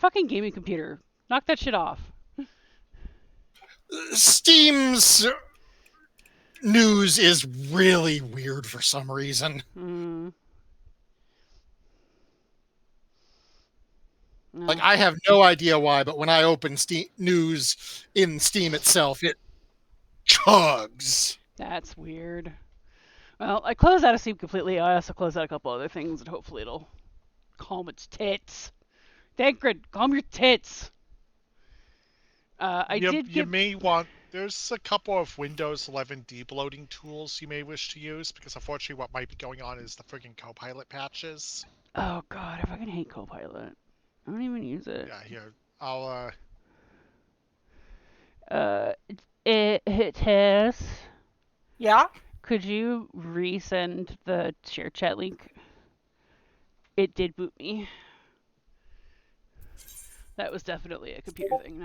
Fucking gaming computer. Knock that shit off. Steam's news is really weird for some reason. No. Like, I have no idea why, but when I open Steam news in Steam itself, it chugs. That's weird. Well, I closed out of Steam completely. I also closed out a couple other things, and hopefully it'll calm its tits. Dankred, calm your tits. You may want. There's a couple of Windows 11 debloating tools you may wish to use, because unfortunately what might be going on is the friggin' Copilot patches. Oh god, I fucking hate Copilot. I don't even use it. Yeah, here. I'll, Tess, Yeah? could you resend the share chat link? It did boot me. That was definitely a computer thing,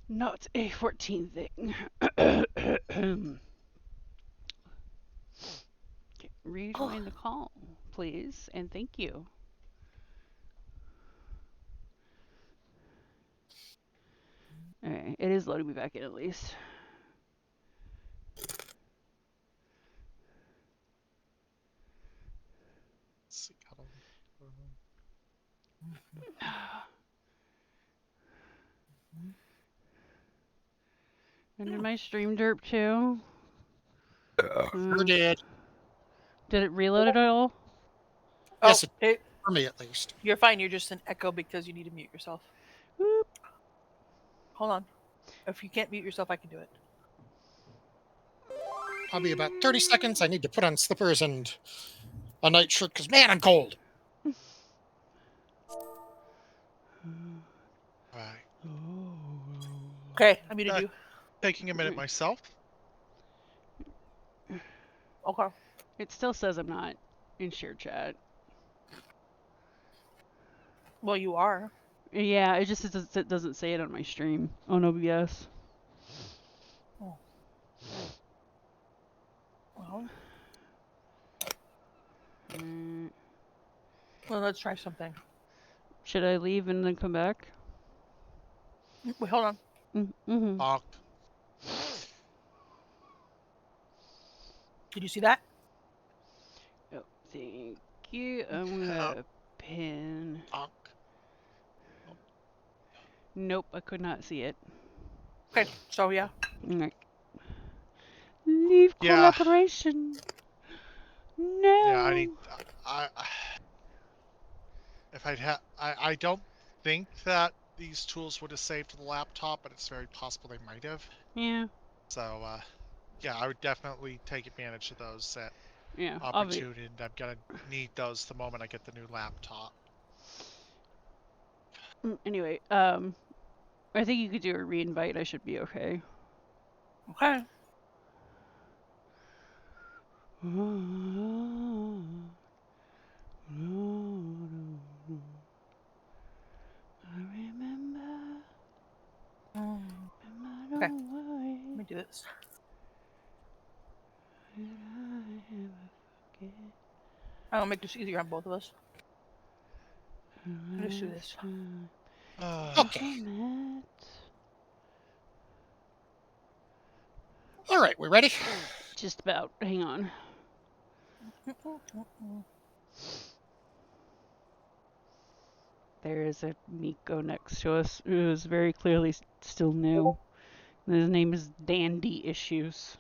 not a 14 thing. Rejoin the call, please, and thank you. Alright, it is loading me back in at least. let's see. And did my stream derp too? Sure did. Did it reload at all? Yes, Oh, for me at least. you're fine. You're just an echo because you need to mute yourself. Whoop. Hold on. If you can't mute yourself, I can do it. I'll be about 30 seconds. I need to put on slippers and a nightshirt because, man, I'm cold. Right. Okay, I muted you. Taking a minute myself. Okay. It still says I'm not in share chat. Well, you are. Yeah, it just it doesn't say it on my stream on OBS. Oh. Well. Well, let's try something. Should I leave and then come back? Wait, hold on. Mm-hmm. Did you see that? Oh, thank you. I'm gonna pin. Nope, I could not see it. Okay, so yeah. Leave collaboration. No. Yeah, I need. If I don't think that these tools would have saved to the laptop, but it's very possible they might have. Yeah. So, yeah, I would definitely take advantage of those Yeah, opportunity, and I'm gonna need those the moment I get the new laptop. Anyway, I think you could do a re-invite. I should be okay. Okay. I remember. Okay. Let me do this. I'll make this easier on both of us. Let's do this. Okay. All right, we ready? Just about. Hang on. There is a Nico next to us who is very clearly still new. His name is Dandy Issues.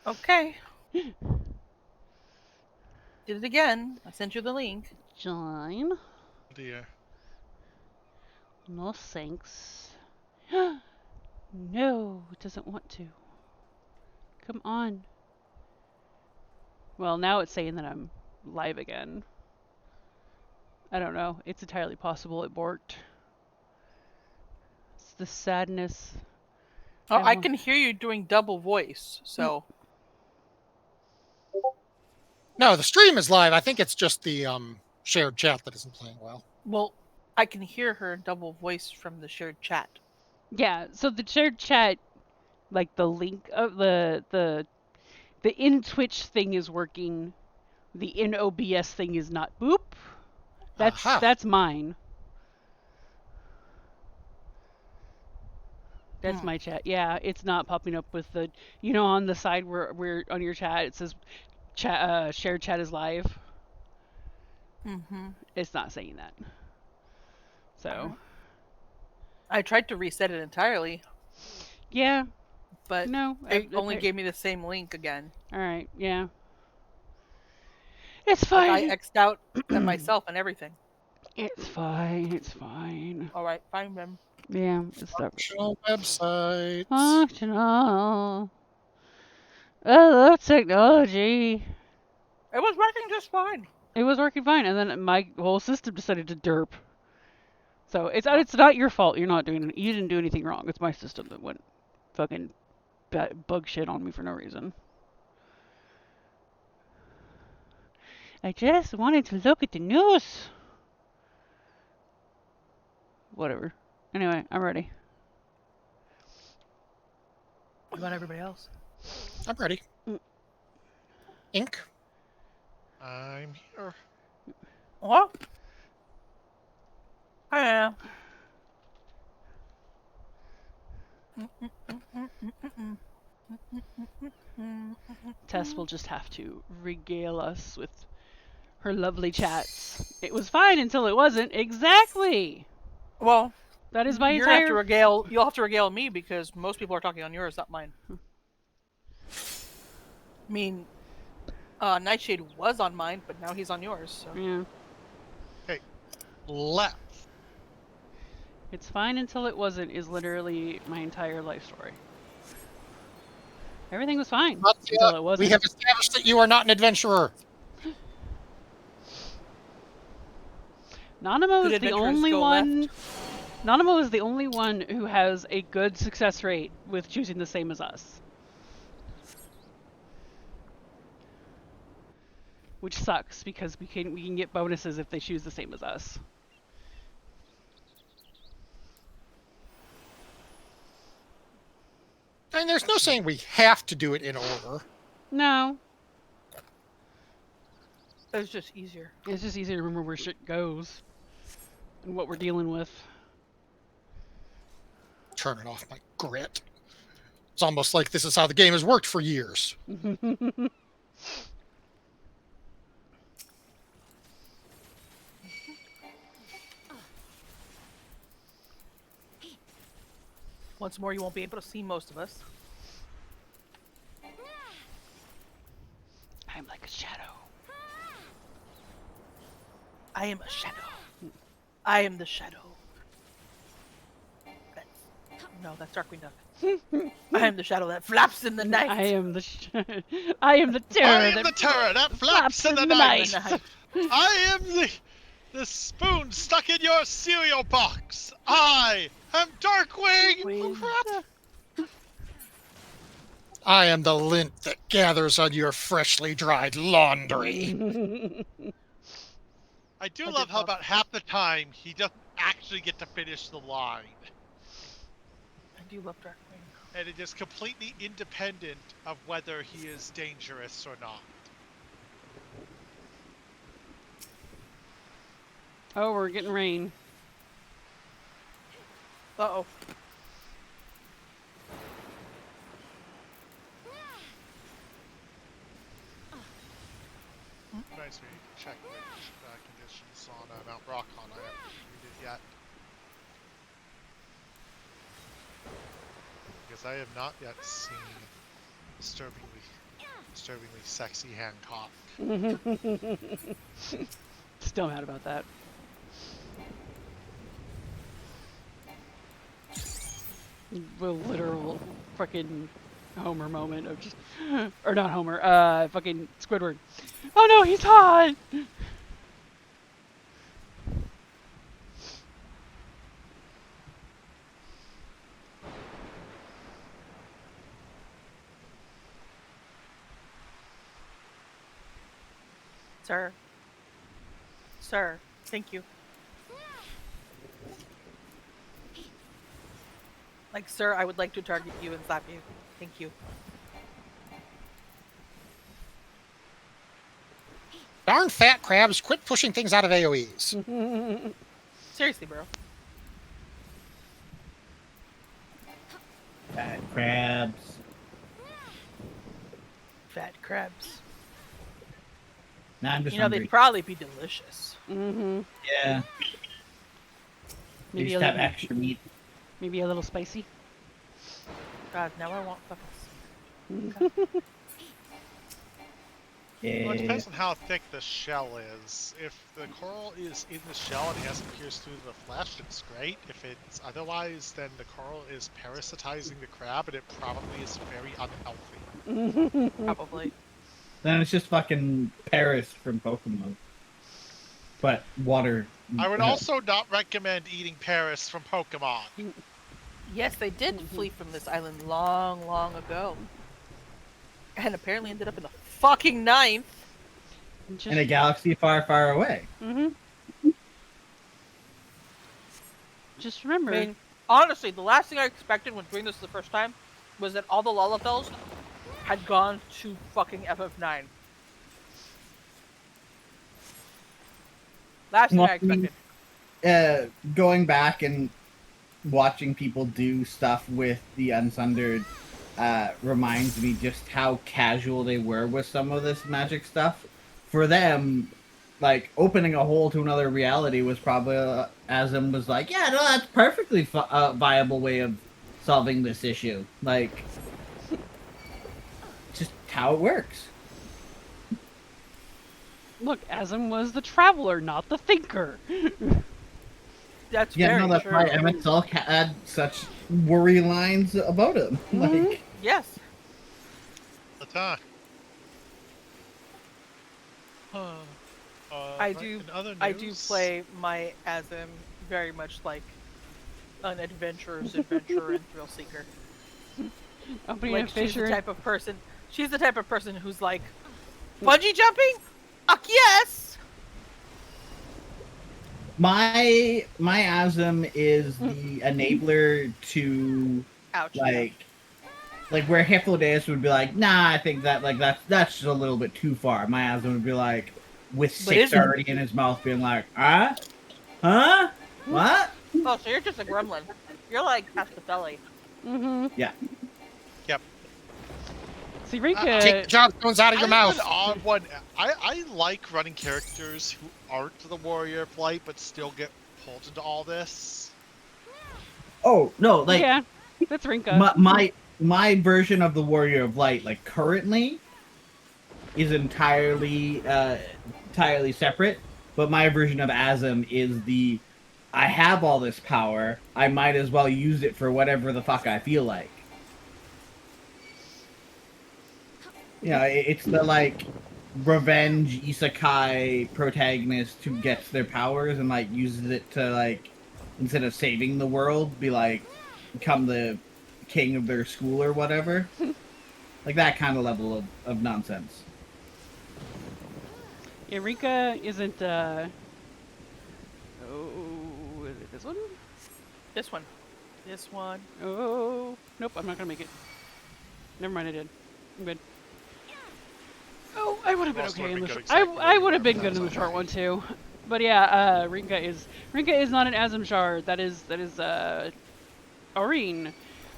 Okay. Did it again. I sent you the link. Join. Dear. No thanks. No, it doesn't want to. Come on. Well, now it's saying that I'm live again. I don't know. It's entirely possible it borked. It's the sadness. Oh, I can hear you doing double voice, so. No, the stream is live. I think it's just the shared chat that isn't playing well. Well, I can hear her double voice from the shared chat. Yeah, so the shared chat, like the link of the in Twitch thing is working, The NOBS thing is not boop. That's Aha. that's mine. That's my chat. Yeah, it's not popping up with the, on the side where on your chat it says chat shared chat is live. Mm-hmm. It's not saying that. So I tried to reset it entirely, yeah, but no, it only gave me the same link again. All right, yeah, it's Like fine. I X'd out at myself and everything. It's fine. It's fine. All right, fine then. Yeah, it's not Functional websites. functional. I love technology. It was working just fine. It was working fine, and then my whole system decided to derp. So it's not your fault. You didn't do anything wrong. It's my system that went fucking bug shit on me for no reason. I just wanted to look at the news. Whatever. Anyway, I'm ready. What about everybody else? I'm ready. Ink. I'm here. What? Yeah. Tess will just have to regale us with her lovely chats. It was fine until it wasn't. Exactly. Well, That is my you'll entire. have to regale me because most people are talking on yours, not mine. I mean, Nightshade was on mine, but now he's on yours. So. Yeah. Okay. Left. It's fine until it wasn't is literally my entire life story. Everything was fine until it wasn't. We have established that you are not an adventurer. Nanamo Good is the adventurers only go one. left. Nanamo is the only one who has a good success rate with choosing the same as us. Which sucks because we can get bonuses if they choose the same as us. And there's no saying we have to do it in order. No, It's just easier. it's just easier to remember where shit goes and what we're dealing with. Turn it off, my grit. It's almost like this is how the game has worked for years. Once more, you won't be able to see most of us. I'm like a shadow. I am a shadow. I am the shadow. That's Darkwing Duck. I am the shadow that flaps in the night. I am the I am the terror. I am the terror that flaps in the night. I am the spoon stuck in your cereal box. I am Darkwing. Crap. I am the lint that gathers on your freshly dried laundry. I do love how about half the time he doesn't actually get to finish the line. I do love Darkwing. And it is completely independent of whether he is dangerous or not. Oh, we're getting rain. Uh-oh. Nice, we check which conditions on Mount Rockon. I haven't reviewed it yet. Because I have not yet seen disturbingly sexy Hancock. Still mad about that. The literal fucking Homer moment of just, or not Homer, fucking Squidward. Oh no, he's hot! Sir. Sir, thank you. Like, sir, I would like to target you and slap you. Thank you. Darn fat crabs, quit pushing things out of AoEs. Seriously, bro. Fat crabs. Fat crabs. Now I'm just You know, hungry. they'd probably be delicious. Mm-hmm. Yeah. They Maybe just a have little, extra meat. maybe a little spicy. God, now I want fucking. Yeah. Well, it depends on how thick the shell is. If the coral is in the shell and it hasn't pierced through the flesh, it's great. If it's otherwise, then the coral is parasitizing the crab, and it probably is very unhealthy. Probably. Then it's just fucking Paris from Pokemon. But water. I would also not recommend eating Paris from Pokemon. Yes, they did flee from this island long, long ago. And apparently ended up in the fucking ninth. in a galaxy far, far away. Mm-hmm. Just remember. I mean, honestly, the last thing I expected when doing this the first time was that all the Lullafels had gone to fucking FF9. Last thing Well, I expected. Going back and watching people do stuff with the Unsundered reminds me just how casual they were with some of this magic stuff. For them, like, opening a hole to another reality was probably, Asm was like, yeah, no, that's perfectly viable way of solving this issue. Like, just how it works. Look, Asm was the traveler, not the thinker. That's Yeah, very no, that's true. why Emmett Silk had such worry lines about him. Mhm. Like, Yes. The time. I Right, do. in other I do news- play my Asm very much like an adventurer's adventurer and thrill seeker. Opening Like a she's fissure. the type of person. She's the type of person who's like, bungee jumping? Fuck yes. my Asm is the enabler to Ouch. like where Hypnodeus would be like, nah, I think that that's just a little bit too far. My Asm would be like, with But 6 isn't- already in his mouth, being like, huh, what? Oh, so you're just a gremlin. You're like Castelli. Mm-hmm. Yeah. Yep. See, Rinka. Take the John Stones out of your I have mouth. an odd one. I like running characters who aren't the warrior of light but still get pulled into all this. Oh no, like yeah, that's Rinka. my version of the Warrior of Light, like currently, is entirely separate. But my version of Asm is the I have all this power. I might as well use it for whatever the fuck I feel like. Yeah, it's the like revenge isekai protagonist who gets their powers and like uses it to like instead of saving the world, be like become the king of their school or whatever. Like that kind of level of nonsense. Yeah, Rinka isn't. Oh, is it this one? This one. This one. Oh, nope, I'm not gonna make it. Never mind, I did. I'm good. Oh, I would have been Also okay in would've the been short. good exactly I where would you have been were, good in the that's short okay. one too. But yeah, Rinka is not an Asm Shard. That is Aurene.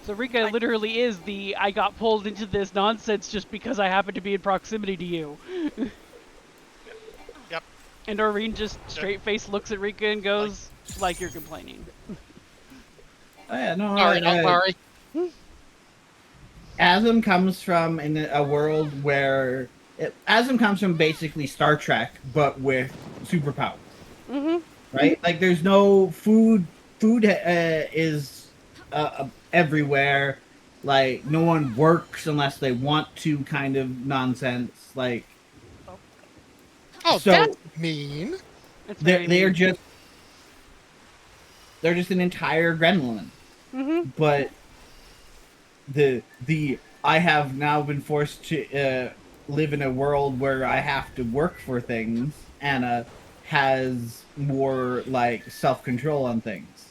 So Rinka literally is the I got pulled into this nonsense just because I happen to be in proximity to you. Yep. And Aurene just straight face looks at Rinka and goes, like you're complaining. Oh, yeah, no, Sorry, not sorry. Asm comes from in a world where Asm comes from basically Star Trek, but with superpowers. Mm-hmm. Right? Like, there's no food. Food is everywhere. Like, no one works unless they want to. Kind of nonsense. Like, Oh, So- that's mean. It's very they're mean. just an entire gremlin. Mm-hmm. But the I have now been forced to live in a world where I have to work for things. Anna has more like self-control on things.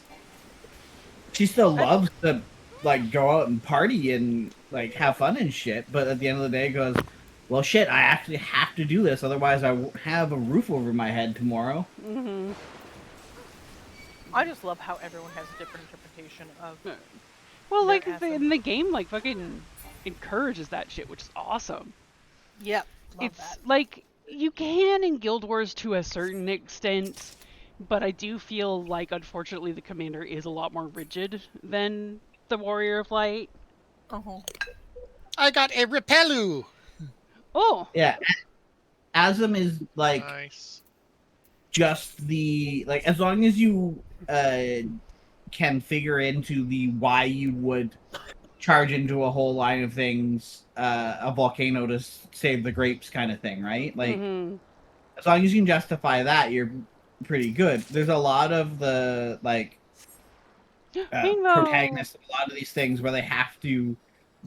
She still loves to like go out and party and like have fun and shit, but at the end of the day goes, well, shit, I actually have to do this, otherwise I won't have a roof over my head tomorrow. Mm-hmm. I just love how everyone has a different interpretation of. Well, Their like asset. in the game, like fucking encourages that shit, which is awesome. Yep, love It's that. like you can in Guild Wars to a certain extent, but I do feel like unfortunately the commander is a lot more rigid than the Warrior of Light. Uh-huh. I got a repelu. Oh, Yeah, Asm is like Nice. just the like as long as you can figure into the why you would charge into a whole line of things, a volcano to save the grapes kind of thing, right? Like mm-hmm. as long as you can justify that, you're pretty good. There's a lot of the like Rainbow. protagonists of a lot of these things where they have to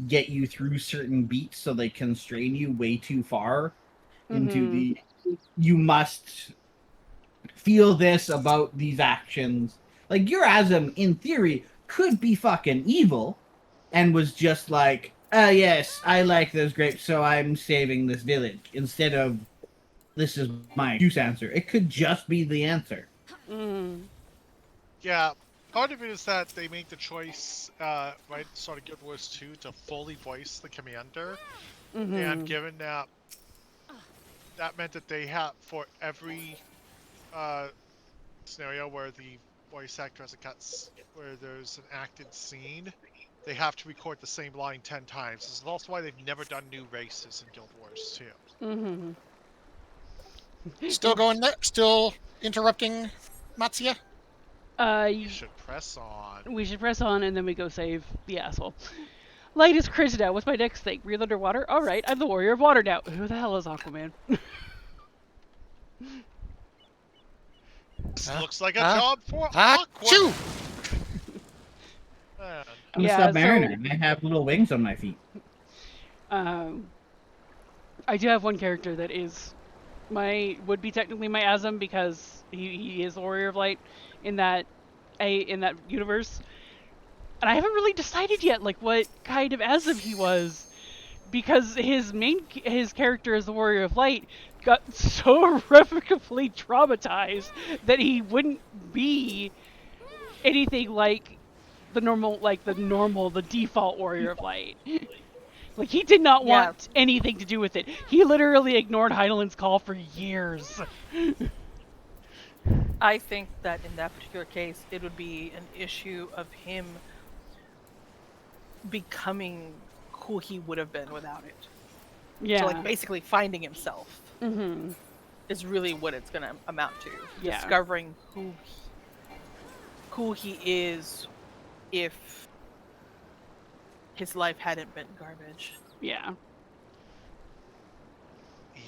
get you through certain beats so they constrain you way too far into Mm-hmm. the you must feel this about these actions. Like your Asm, in theory, could be fucking evil and was just like, yes, I like those grapes, so I'm saving this village. Instead of, this is my juice answer. It could just be the answer. Mm-hmm. Yeah, part of it is that they made the choice, right at the start of Guild Wars 2 to fully voice the commander, Mm-hmm. and given that that meant that they have, for every scenario where the voice actor has a cuts, where there's an acted scene, they have to record the same line 10 times. This is also why they've never done new races in Guild Wars 2. Mm-hmm. Still going there? Still interrupting Matsuya? You You should press on. we should press on and then we go save the asshole. Light is Krishna. What's my next thing? Breathe underwater? Alright, I'm the Warrior of Water now. Who the hell is Aquaman? This Huh? looks like a Huh? job for Achoo! Aqua. I'm Yeah, a submariner, and I have little wings on my feet. Um, I do have one character that is would be technically my Asm because he is the Warrior of Light in that in that universe. And I haven't really decided yet like what kind of Asm he was because his character as the Warrior of Light got so irrevocably traumatized that he wouldn't be anything like the default Warrior of Light. Like, he did not Yeah. want anything to do with it. He literally ignored Heinelin's call for years. I think that in that particular case, it would be an issue of him becoming who he would have been without it. Yeah. So, like, basically finding himself Mm-hmm. is really what it's going to amount to. Yeah. Discovering who he is if his life hadn't been garbage. Yeah.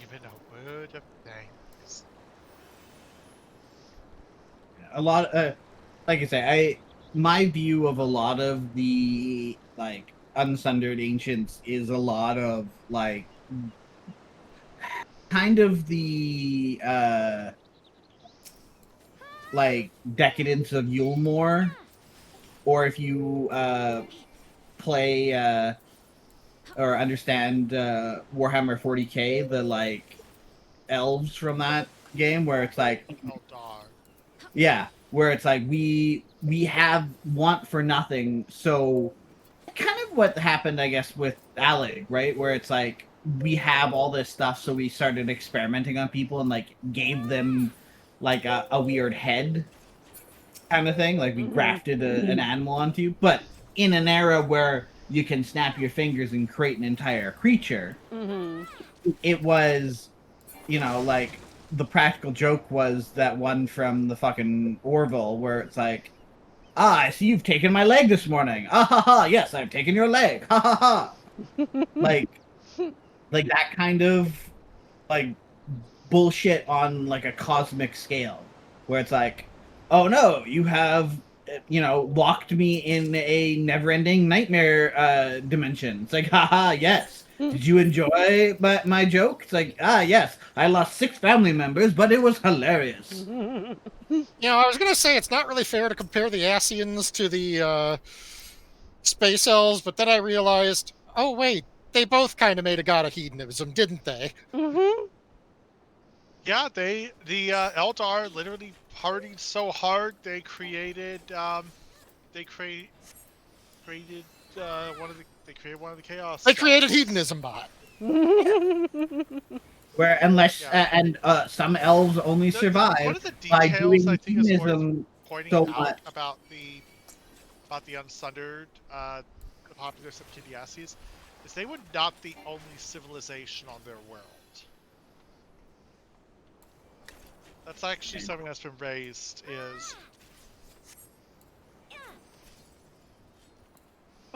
Even a word of thanks. A lot, like I say, my view of a lot of the like unsundered ancients is a lot of like kind of the like decadence of Yulemore, or if you play or understand Warhammer 40k, the like elves from that game, where it's like, Oh, dog. yeah, where it's like we have want for nothing, so kind of what happened, I guess, with Alec, right? Where it's like we have all this stuff, so we started experimenting on people and like gave them like a weird head kind of thing. Like we grafted an animal onto you, but in an era where you can snap your fingers and create an entire creature. Mm-hmm. It was, you know, like the practical joke was that one from the fucking Orville where it's like, I see you've taken my leg this morning. Ah ha ha, yes, I've taken your leg. Ha ha ha. like that kind of like bullshit on like a cosmic scale where it's like, oh no, you have, you know, locked me in a never-ending nightmare dimension. It's like, haha, yes. Did you enjoy my joke? It's like, yes, I lost 6 family members, but it was hilarious. You know, I was going to say it's not really fair to compare the Asians to the space elves, but then I realized, oh wait, they both kind of made a god of hedonism, didn't they? Mm-hmm. Yeah, the Eldar literally partied so hard they created created one of the chaos. They created gods. hedonism bot. Where unless Yeah. and some elves only One survive of the by details I doing think is worth hedonism pointing so out much. about the Unsundered, the populace of Kidiasis, is they were not the only civilization on their world. That's actually something that's been raised, is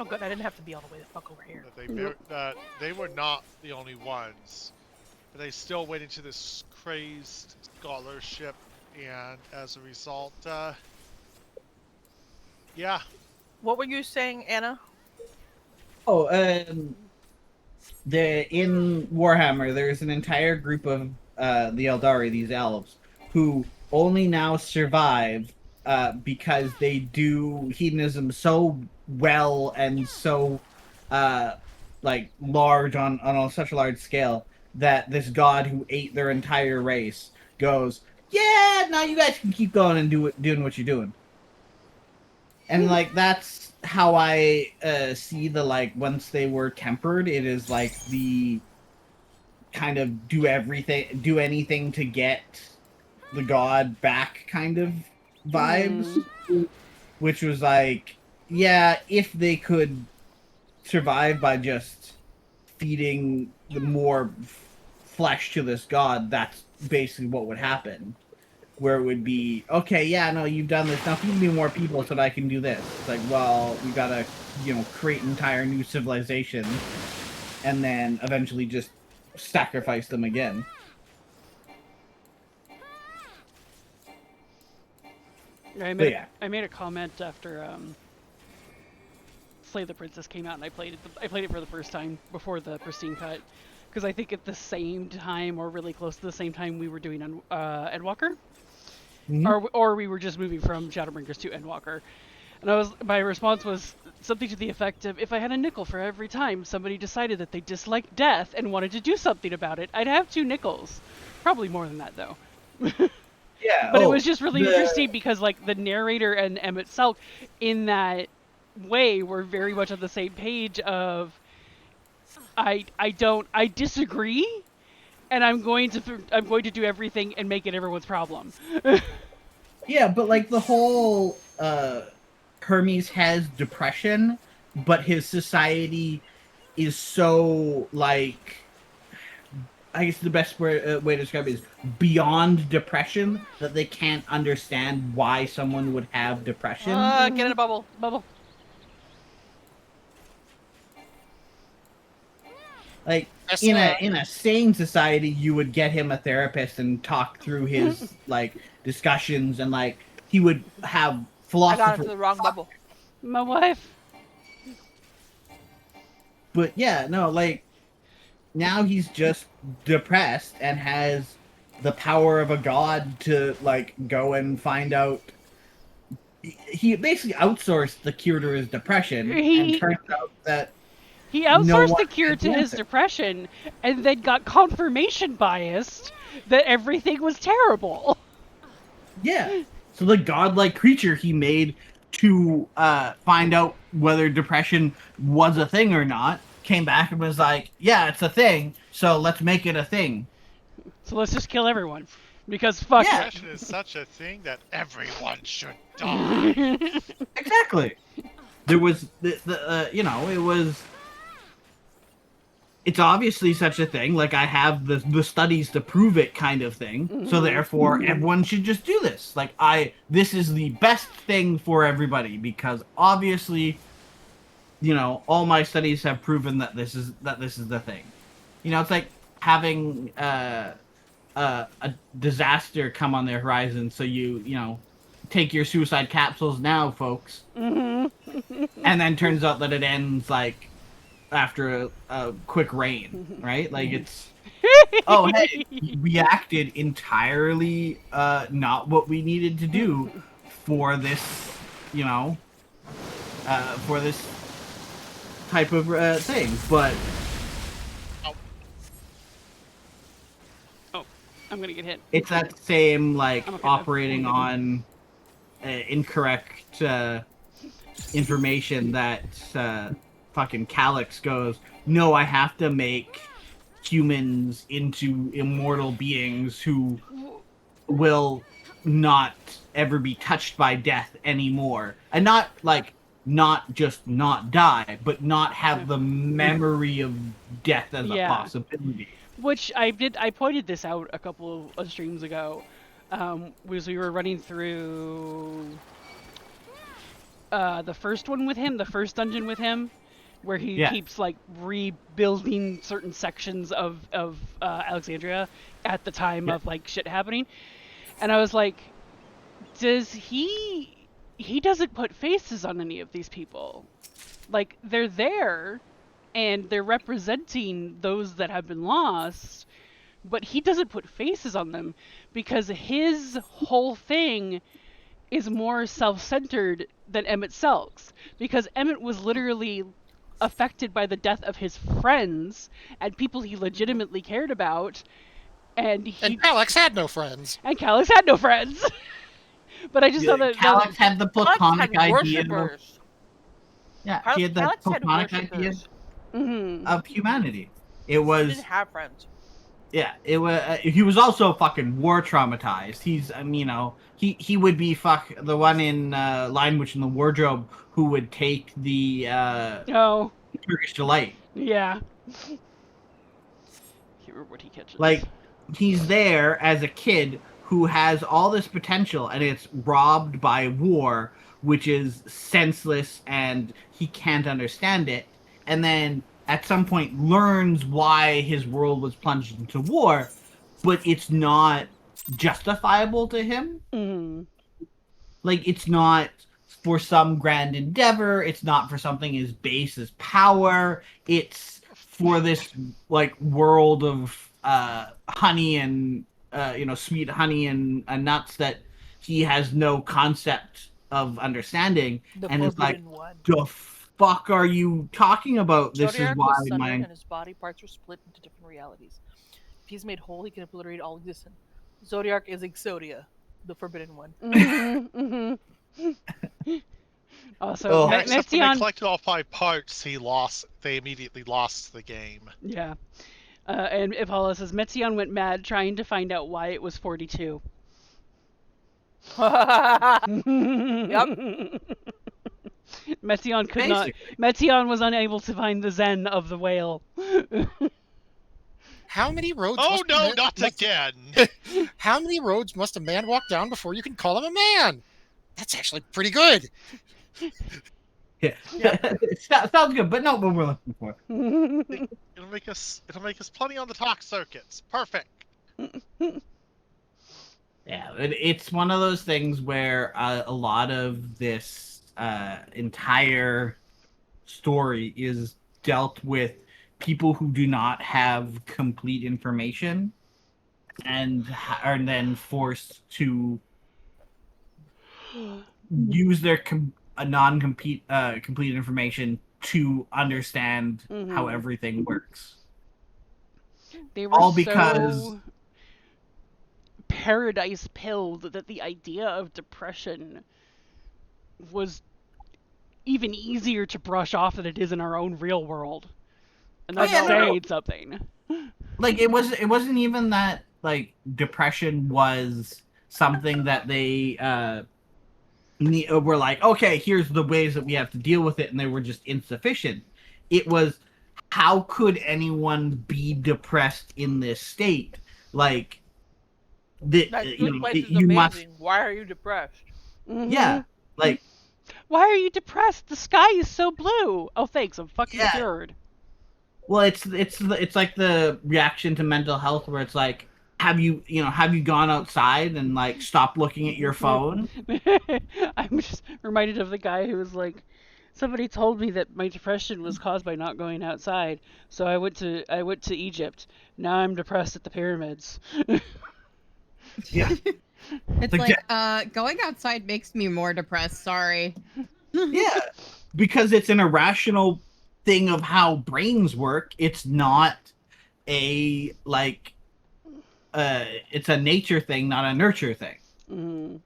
Oh good, I didn't have to be all the way the fuck over here. that they were not the only ones, but they still went into this crazed scholarship, and as a result, yeah. What were you saying, Anna? Oh, in Warhammer, there's an entire group of the Eldari, these elves, who only now survive because they do hedonism so well and so like large on such a large scale that this god who ate their entire race goes, yeah, now you guys can keep going and doing what you're doing. And like that's how I see the, like, once they were tempered, it is like the kind of do anything to get the god back kind of vibes, which was like, yeah, if they could survive by just feeding the more flesh to this god, that's basically what would happen. Where it would be, okay, yeah, no, you've done this, now feed me more people so that I can do this. It's like, well, we gotta, create an entire new civilization, and then eventually just sacrifice them again. I made a comment after Slay the Princess came out, and I played it for the first time before the pristine cut, because I think at the same time, or really close to the same time, we were doing Endwalker. Mm-hmm. Or we were just moving from Shadowbringers to Endwalker. And my response was something to the effect of, if I had a nickel for every time somebody decided that they disliked death and wanted to do something about it, I'd have 2 nickels. Probably more than that, though. Yeah. But it was just really interesting because, like, the narrator and Emmett Selk, in that way, were very much on the same page of, I disagree, and I'm going to do everything and make it everyone's problem. Yeah, but like the whole Hermes has depression, but his society is so, like, I guess the best way to describe it is beyond depression, that they can't understand why someone would have depression. Get in a bubble. Like, That's in a sane society, you would get him a therapist and talk through his like discussions, and like he would have I philosophy. got into the wrong bubble. My wife. But yeah, no, like now he's just depressed and has the power of a god to like go and find out. He basically outsourced the cure to his depression, and turns out that he outsourced the one cure can to his answer. depression, and then got confirmation biased that everything was terrible. Yeah. So the godlike creature he made to find out whether depression was a thing or not came back and was like, yeah, it's a thing, so let's make it a thing. So let's just kill everyone. Because fuck Yeah. Depression is such a thing that everyone should die. it. Exactly. There was, it's obviously such a thing, like I have the studies to prove it kind of thing, so therefore everyone should just do this. Like, this is the best thing for everybody, because obviously, all my studies have proven that this is the thing. It's like having a disaster come on the horizon, so you take your suicide capsules now, folks. And then turns out that it ends like after a quick rain, right? Like it's, oh hey, we acted entirely not what we needed to do for this, for this type of thing. But I'm gonna get hit. It's that same like I'm okay, operating I'm on incorrect information that fucking Calyx goes, no, I have to make humans into immortal beings who will not ever be touched by death anymore. And not just not die, but not have the memory of death as a Yeah. possibility. Which I pointed this out a couple of streams ago. Was we were running through the first one with him, the first dungeon with him, where he Yeah. keeps like rebuilding certain sections of Alexandria at the time Yeah. of like shit happening, and I was like, does he doesn't put faces on any of these people, like they're there, and they're representing those that have been lost, but he doesn't put faces on them because his whole thing is more self-centered than Emmett Selk's, because Emmett was literally affected by the death of his friends and people he legitimately cared about, and Alex had no friends. and Callus had no friends. But I just saw that Calyx had the Calyx platonic had idea. worshippers. Yeah, he had the Calyx had platonic idea worshippers. of humanity. It He was didn't have friends. yeah. It was. He was also fucking war traumatized. He's he would be the one in Lion Witch in the Wardrobe who would take the oh Turkish delight. yeah. Can't remember what he catches. Like he's there as a kid who has all this potential and it's robbed by war, which is senseless and he can't understand it. And then at some point learns why his world was plunged into war, but it's not justifiable to him. Mm. Like it's not for some grand endeavor, it's not for something as base as power, it's for this like world of honey and sweet honey and nuts that he has no concept of understing. The And it's like, Forbidden One. the fuck are you talking about? This Zodiac is why was sundered my and his body parts were split into different realities. If he's made whole, he can obliterate all existence. Zodiac is Exodia, the Forbidden One. Mm-hmm, mm-hmm. Also, Oh. Except when they Metzion. collected all 5 parts, they immediately lost the game. Yeah. And Ipala says Metzion went mad trying to find out why it was 42. Metzion could not. Basically. Metzion was unable to find the Zen of the whale. How many roads? Oh must a no, man- not must- again! How many roads must a man walk down before you can call him a man? That's actually pretty good. Yeah. Sounds good, but not what we're looking for. It'll make us plenty on the talk circuits. Perfect. Yeah, it's one of those things where a lot of this entire story is dealt with people who do not have complete information and are then forced to use their complete information to understand how Mhm. everything works. They were All because- so paradise pilled that the idea of depression was even easier to brush off than it is in our own real world. And that's yeah, no, saying something. Like it wasn't even that like depression was something that they were like, okay, here's the ways that we have to deal with it, and they were just insufficient. It was, how could anyone be depressed in this state? Like, That good place is you amazing. must, Why are you depressed? Mhm. yeah, like, Why are you depressed? The sky is so blue. Oh, thanks. I'm fucking Yeah. cured. well, it's like the reaction to mental health where it's like, have you gone outside and like stopped looking at your phone? I'm just reminded of the guy who was like, somebody told me that my depression was caused by not going outside, so I went to Egypt. Now I'm depressed at the pyramids. Yeah. It's like, going outside makes me more depressed. Sorry. Yeah, because it's an irrational thing of how brains work. It's not a like it's a nature thing, not a nurture thing. Mm.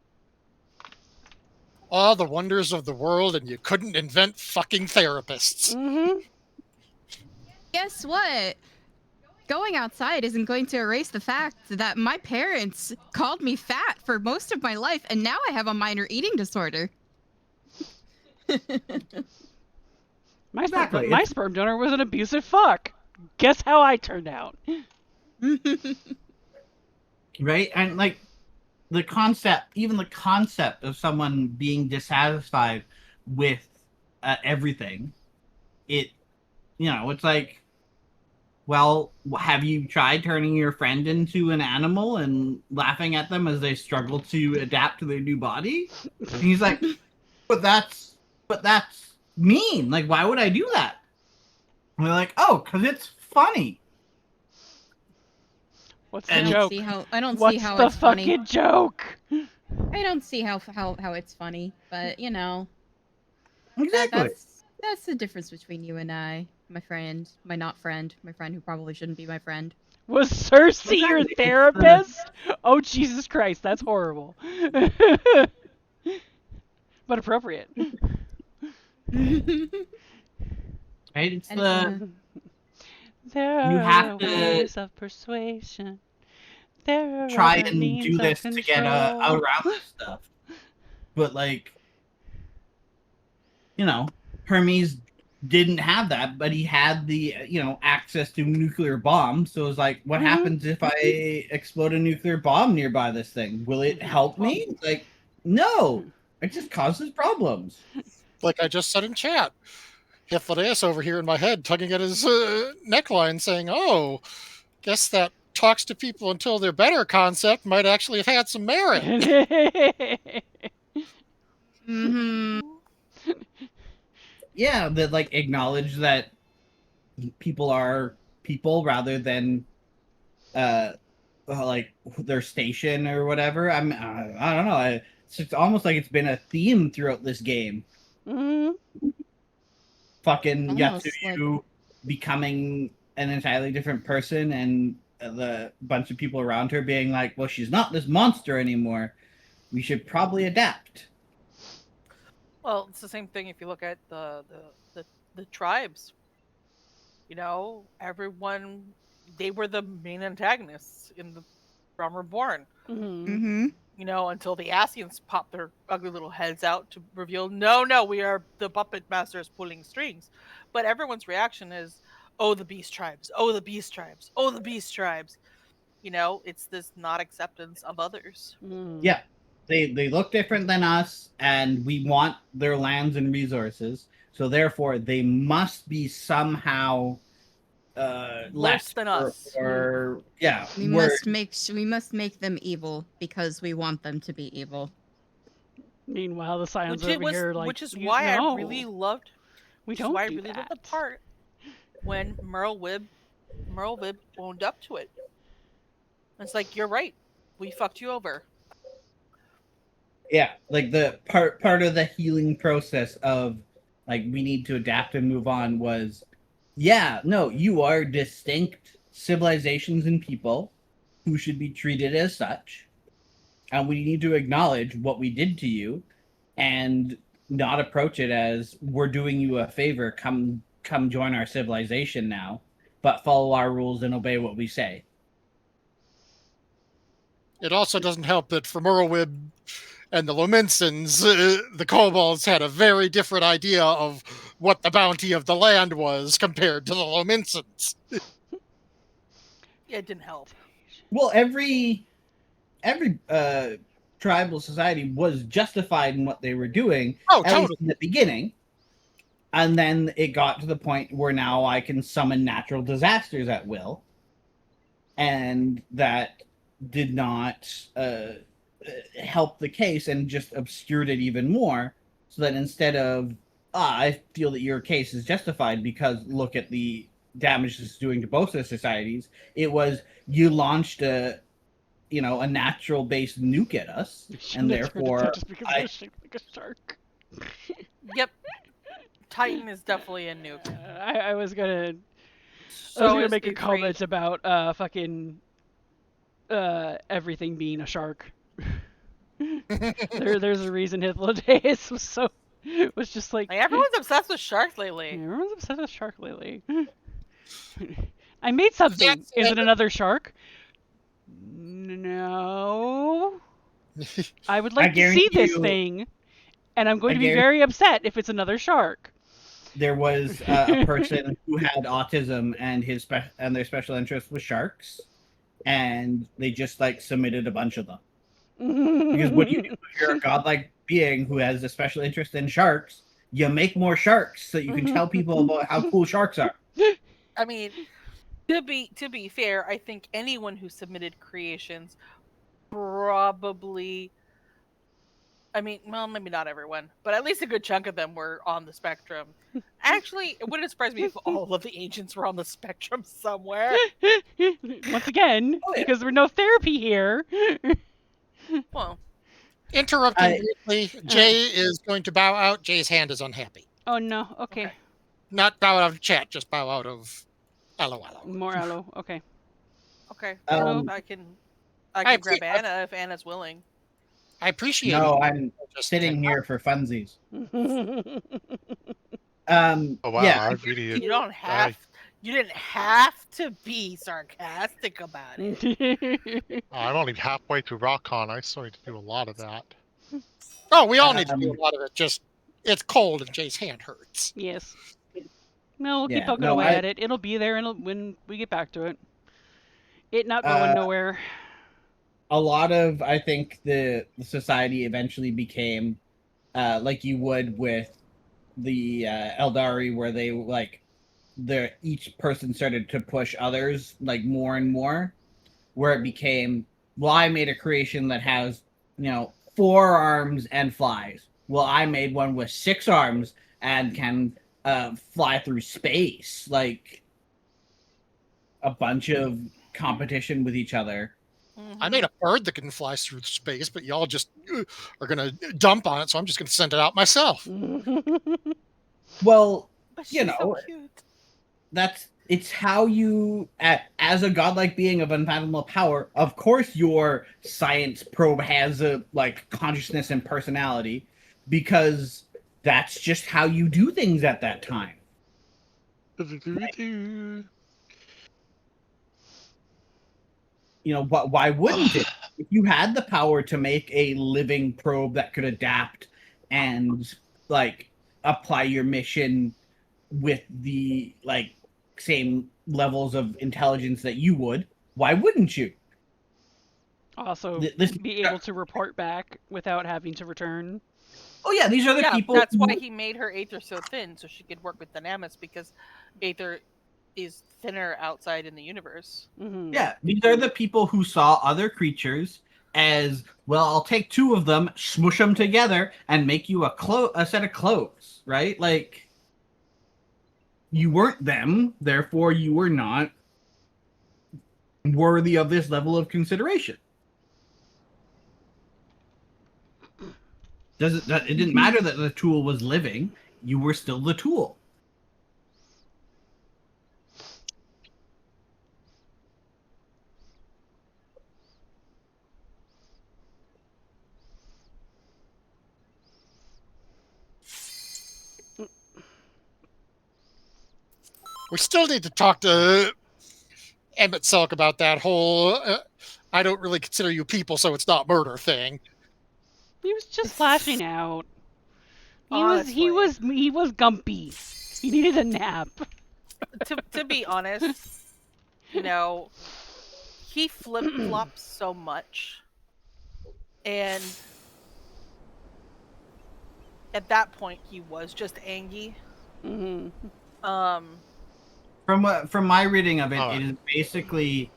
All the wonders of the world, and you couldn't invent fucking therapists. Mm-hmm. Guess what? Going outside isn't going to erase the fact that my parents called me fat for most of my life, and now I have a minor eating disorder. Exactly. My sperm donor was an abusive fuck. Guess how I turned out? Right? And like the concept of someone being dissatisfied with everything, it's like, well, have you tried turning your friend into an animal and laughing at them as they struggle to adapt to their new body? And he's like, but that's mean. Like, why would I do that? And they're like, oh, because it's funny. What's I the don't joke? see how I don't What's see how the it's funny. fucking joke? I don't see how it's funny, but you know, Exactly. that's the difference between you and I, my friend, my not friend, my friend who probably shouldn't be my friend. Was Cersei your Exactly. therapist? Oh, Jesus Christ, that's horrible. But appropriate. Right? It's And the There you are have to ways of persuasion. There are try other and means do of this to get out control. around this stuff. But like, Hermes didn't have that, but he had the access to nuclear bombs. So it's like, what happens if I explode a nuclear bomb nearby this thing? Will it help me? It's like, no, it just causes problems. Like I just said in chat. Hippolytus over here in my head tugging at his neckline saying, oh, guess that talks to people until they're better concept might actually have had some merit. hmm Yeah, that like acknowledge that people are people rather than like their station or whatever. I don't know. It's almost like it's been a theme throughout this game. Fucking Almost like Yatsuyu becoming an entirely different person, and the bunch of people around her being like, well, she's not this monster anymore. We should probably adapt. Well, it's the same thing if you look at the tribes. Everyone, they were the main antagonists in the Realm Reborn. hmm Until the Asians popped their ugly little heads out to reveal, no, we are the puppet masters pulling strings. But everyone's reaction is, oh, the beast tribes, oh, the beast tribes, oh, the beast tribes. It's this not acceptance of others. Yeah, they look different than us, and we want their lands and resources. So therefore, they must be somehow Worse than us. or yeah, we must make them evil because we want them to be evil. Meanwhile, the Scions Which over here, like, which is why I really loved. We Which don't is why I do really loved the that. part when Merle Wib owned up to it. It's like, you're right. We fucked you over. Yeah, like the part of the healing process of like we need to adapt and move on was, yeah, no, you are distinct civilizations and people who should be treated as such, and we need to acknowledge what we did to you and not approach it as we're doing you a favor, come join our civilization now, but follow our rules and obey what we say. It also doesn't help that for Morrowib and the Lominsons, the Kobolds had a very different idea of what the bounty of the land was compared to the Lominsons. Yeah, it didn't help. Well, every tribal society was justified in what they were doing, Oh, at least totally. in the beginning. And then it got to the point where now I can summon natural disasters at will. And that did not help the case and just obscured it even more. So that instead of, I feel that your case is justified because look at the damage this is doing to both the societies, it was you launched a natural based nuke at us, and therefore just because it was shaped like a shark. Yep. Titan is definitely a nuke. I was gonna So make a comment about fucking everything being a shark. There's a reason Hythlodaeus was just like, Like, everyone's obsessed with sharks yeah, lately. everyone's obsessed with shark lately. I made something. That's Is it. it another shark? No. I would like to see guarantee this you- thing, and I'm going I to be guarantee- very upset if it's another shark. There was a person who had autism, and and their special interest was sharks, and they just like submitted a bunch of them. Because what you do if you're a godlike being who has a special interest in sharks, you make more sharks so you can tell people about how cool sharks are. I mean, to be fair, I think anyone who submitted creations probably, I mean, well, maybe not everyone, but at least a good chunk of them were on the spectrum. Actually, it wouldn't surprise me if all of the ancients were on the spectrum somewhere. Once again, Oh, yeah. because there's no therapy here. Well, Interrupting briefly, Jay is going to bow out. Jay's hand is unhappy. Oh no. Okay. Okay. Not bow out of chat, just bow out of LOL. More aloe. Okay. okay, Um, I can I grab pre- Anna if Anna's willing. I appreciate No, it. I'm Just sitting here for funsies. Oh wow, Yeah, I really. You don't have. You didn't have to be sarcastic about it. I'm only halfway through RockCon. I still need to do a lot of that. Oh, we all need to do a lot of it. Just it's cold and Jay's hand hurts. Yes. No, we'll keep Yeah, poking no, away I- at it. It'll be there when we get back to it. It not going nowhere. a lot of I think the society eventually became like you would with the Eldari, where they like each person started to push others like more and more, where it became, well, I made a creation that has 4 arms and flies. Well, I made one with 6 arms and can fly through space. Like a bunch of competition with each other. I made a bird that can fly through space, but y'all just are gonna dump on it, so I'm just gonna send it out myself. Well, But You she's know, so cute. it's how you, as a godlike being of unfathomable power, of course your science probe has a like consciousness and personality, because that's just how you do things at that time. Why wouldn't it? If you had the power to make a living probe that could adapt and like apply your mission with the like same levels of intelligence that you would, why wouldn't you? Also, This- be able to report back without having to return. Oh yeah, these are the Yeah, people. that's who- why he made her Aether so thin, so she could work with Dynamis, because Aether is thinner outside in the universe. Mm-hmm. Yeah, these are the people who saw other creatures as, well, I'll take 2 of them, smush them together, and make you a set of clothes, right? Like, you weren't them, therefore you were not worthy of this level of consideration. It didn't matter that the tool was living, you were still the tool. We still need to talk to Emmett Selk about that whole I don't really consider you people, so it's not murder thing. He was just flashing out. He Honestly. was gumpy. He needed a nap. To be honest, he flip flops so much, and at that point he was just angry. Mm-hmm. From my reading of it, Oh. it is basically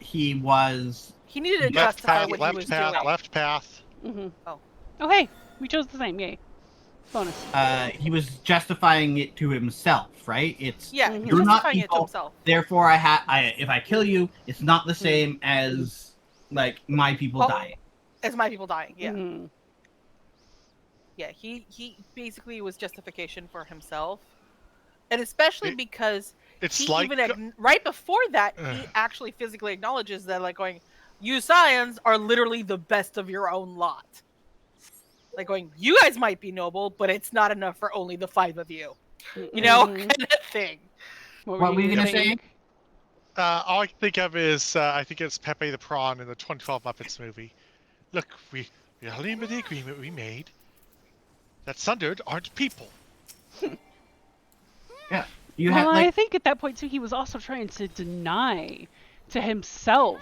he was He needed to Left justify path, what he left was path, doing. left path. Mm-hmm. Oh. Oh hey, we chose the same. Yay. Bonus. he was justifying it to himself, right? It's Yeah, Mhm. he's You're not justifying it to people. himself. therefore if I kill you, it's not the same as like my people Oh. dying. As my people dying, yeah. Mm-hmm. Yeah, he basically was justification for himself. And especially because It's he like even right before that, he actually physically acknowledges that, like, going, you Scions are literally the best of your own lot. Like, going, you guys might be noble, but it's not enough for only the 5 of you. You know, Mhm. kind of thing. What What were were you you gonna gonna say? say? Nick? all I can think of is I think it's Pepe the Prawn in the 2012 Muppets movie. Look, we all remember the agreement we made that Sundered aren't people. Yeah. You Well, have I like think at that point too, he was also trying to deny to himself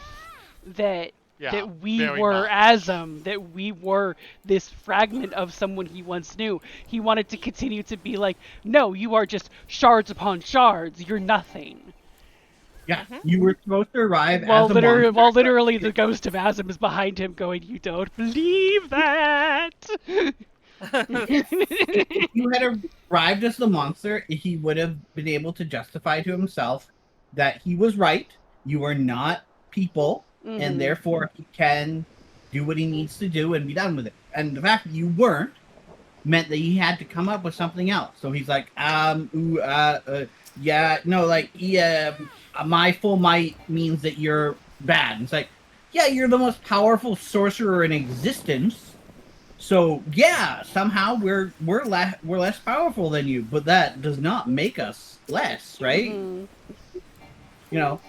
that Yeah, that we very were much. Asm, that we were this fragment of someone he once knew. He wanted to continue to be like, no, you are just shards upon shards. You're nothing. yeah. You were supposed to arrive While as a monster. literally the ghost of Asm is behind him, going, "You don't believe that." If you had arrived as the monster, he would have been able to justify to himself that he was right. You are not people, and Mhm. therefore he can do what he needs to do and be done with it. And the fact that you weren't meant that he had to come up with something else. So he's like, yeah, no, like, yeah, my full might means that you're bad. And it's like, yeah, you're the most powerful sorcerer in existence. So yeah, somehow we're less powerful than you, but that does not make us less, right? Mhm. You know,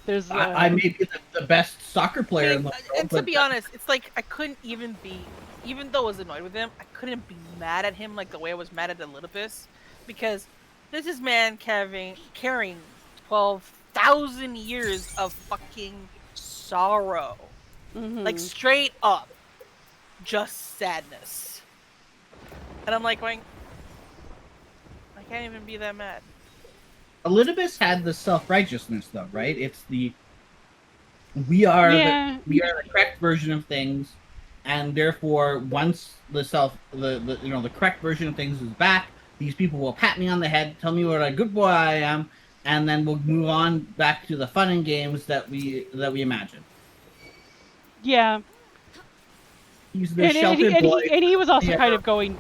There's I may be the best soccer player in the world, And to but be honest, it's like I couldn't even though I was annoyed with him, I couldn't be mad at him like the way I was mad at Olympus, because this is man carrying 12,000 years of fucking sorrow, like Mhm. straight up, just sadness, and I'm like going, I can't even be that mad. Olympus had the self righteousness though, right? It's the Yeah. we are the correct version of things, and therefore once the the correct version of things is back, these people will pat me on the head, tell me what a good boy I am, and then we'll move on back to the fun and games that we imagine. Yeah. He's the sheltered And boy. he was also Yeah, kind of going,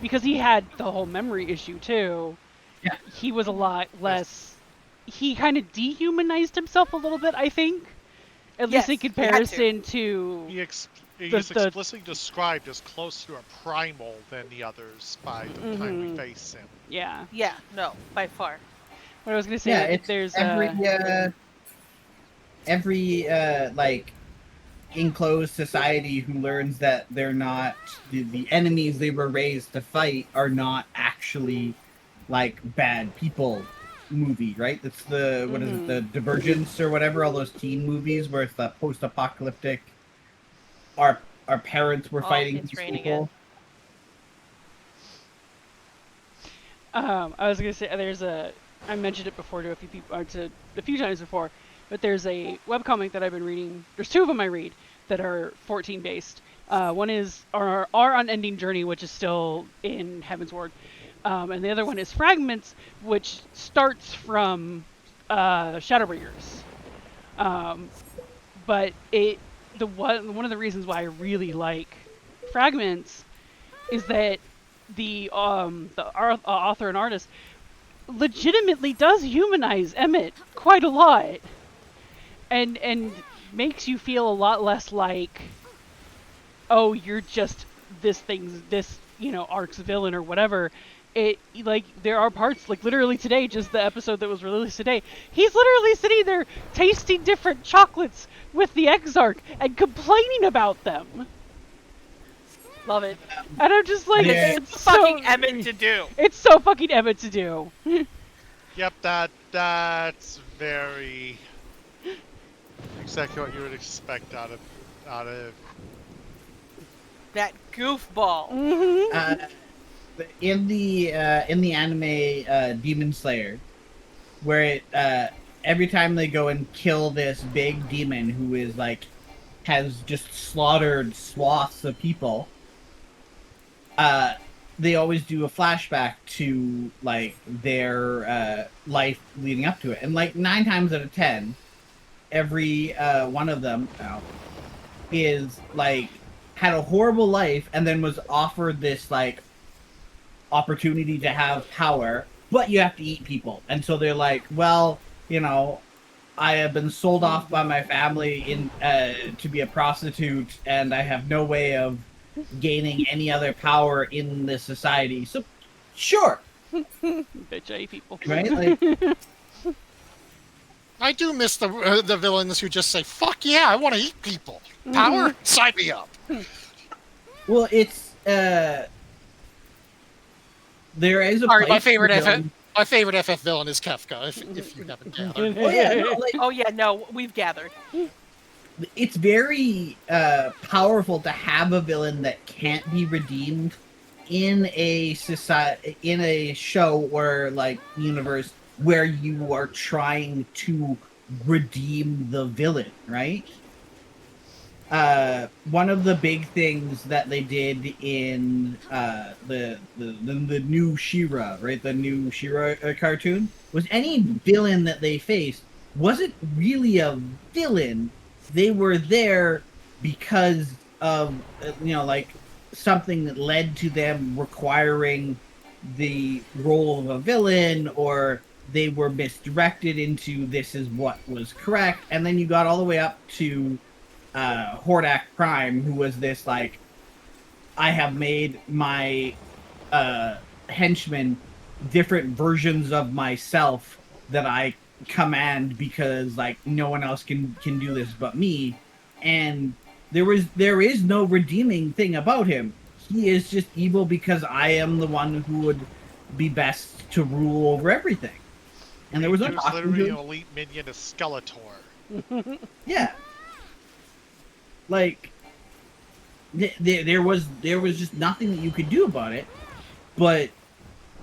because he had the whole memory issue too. yeah. He was a lot less. He kind of dehumanized himself a little bit, I think. At least in Yes, he had to. comparison to He's explicitly described as closer to a primal than the others by the time we face him. yeah. Yeah, no, by far. What I was gonna say, Yeah, it's there's every like enclosed society who learns that they're not the enemies they were raised to fight are not actually like bad people movie, right? That's the what is it, the Divergence or whatever, all those teen movies where it's the post-apocalyptic our parents were fighting it's these raining people. I was gonna say I mentioned it before to a few people, or to a few times before, but there's a webcomic that I've been reading. There's 2 of them I read that are 14 based. One is our Unending Journey, which is still in Heaven's Ward, and the other one is Fragments, which starts from Shadowbringers. But one of the reasons why I really like Fragments is that the author and artist legitimately does humanize Emmett quite a lot, and makes you feel a lot less like, oh, you're just this arc's villain or whatever. It, like, there are parts, like literally today, just the episode that was released today, he's literally sitting there tasting different chocolates with the Exarch and complaining about them. Love it. And I'm just like, Yeah. It's fucking Emmett to do. It's so fucking Emmett to do. Yep, that's very exactly what you would expect out of That goofball. Mm-hmm. In the anime Demon Slayer, where it every time they go and kill this big demon who is like has just slaughtered swaths of people, they always do a flashback to like their life leading up to it, and like 9 times out of 10, every one of them is like had a horrible life and then was offered this like opportunity to have power, but you have to eat people. And so they're like, well, you know, I have been sold off by my family to be a prostitute, and I have no way of gaining any other power in this society. So, sure, Bitch, I eat people. right? Like, I do miss the villains who just say, "Fuck yeah, I want to eat people. Power, sign me up." well, it's there is a Sorry, place for villains. my favorite FF villain is Kefka. If you haven't gathered. Oh yeah, no, like, Oh yeah, no, we've gathered. it's very powerful to have a villain that can't be redeemed in a society, in a show or like universe where you are trying to redeem the villain, right? One of the big things that they did in the new She-Ra, right, the new She-Ra cartoon, was any villain that they faced wasn't really a villain. They were there because of like something that led to them requiring the role of a villain, or they were misdirected into this is what was correct, and then you got all the way up to Hordak Prime, who was this like, I have made my henchmen different versions of myself that I command because like no one else can do this but me, and there is no redeeming thing about him. He is just evil because I am the one who would be best to rule over everything. And there was He was literally an elite minion of Skeletor. yeah. Like there was just nothing that you could do about it. But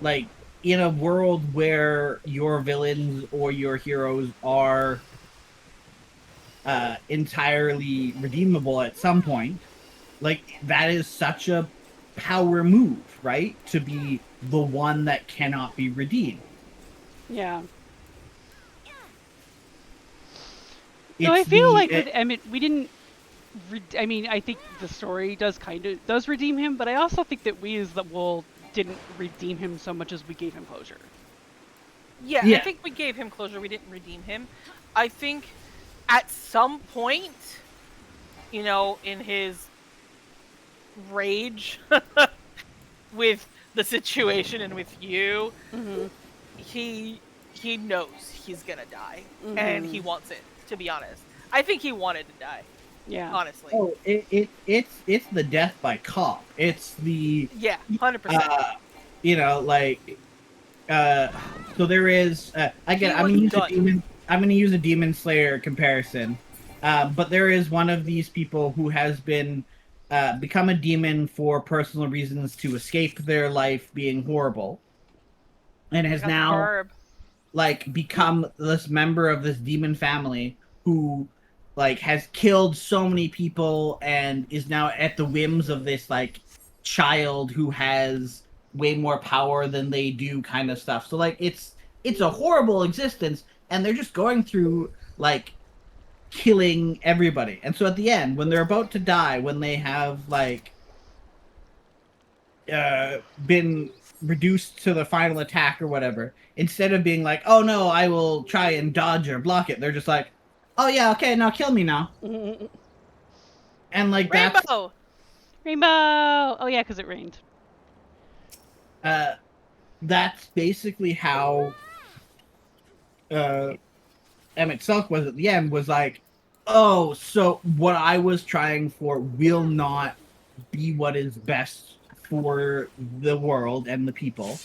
like in a world where your villains or your heroes are entirely redeemable at some point, like that is such a power move, right? To be the one that cannot be redeemed. Yeah. So I feel like with Emmett, we didn't. I mean, I think the story does redeem him, but I also think that we as the world didn't redeem him so much as we gave him closure. Yeah, Yeah. I think we gave him closure. We didn't redeem him. I think at some point, in his rage with the situation and with you, he knows he's gonna die, and he wants it. To be honest, I think he wanted to die. Yeah. Honestly. Oh, it's the death by cop. It's the 100%. So there is again. I'm gonna use a demon slayer comparison, but there is one of these people who has been become a demon for personal reasons to escape their life being horrible, and has now like become this member of this demon family who like has killed so many people and is now at the whims of this like child who has way more power than they do, kind of stuff. So like it's a horrible existence, and they're just going through like killing everybody. And so at the end, when they're about to die, when they have like been reduced to the final attack or whatever, instead of being like, oh no, I will try and dodge or block it, they're just like, oh yeah, okay, now kill me now. And like Rainbow! Oh yeah, because it rained. That's basically how Emmett Silk was at the end, was like, oh, so what I was trying for will not be what is best for the world and the people.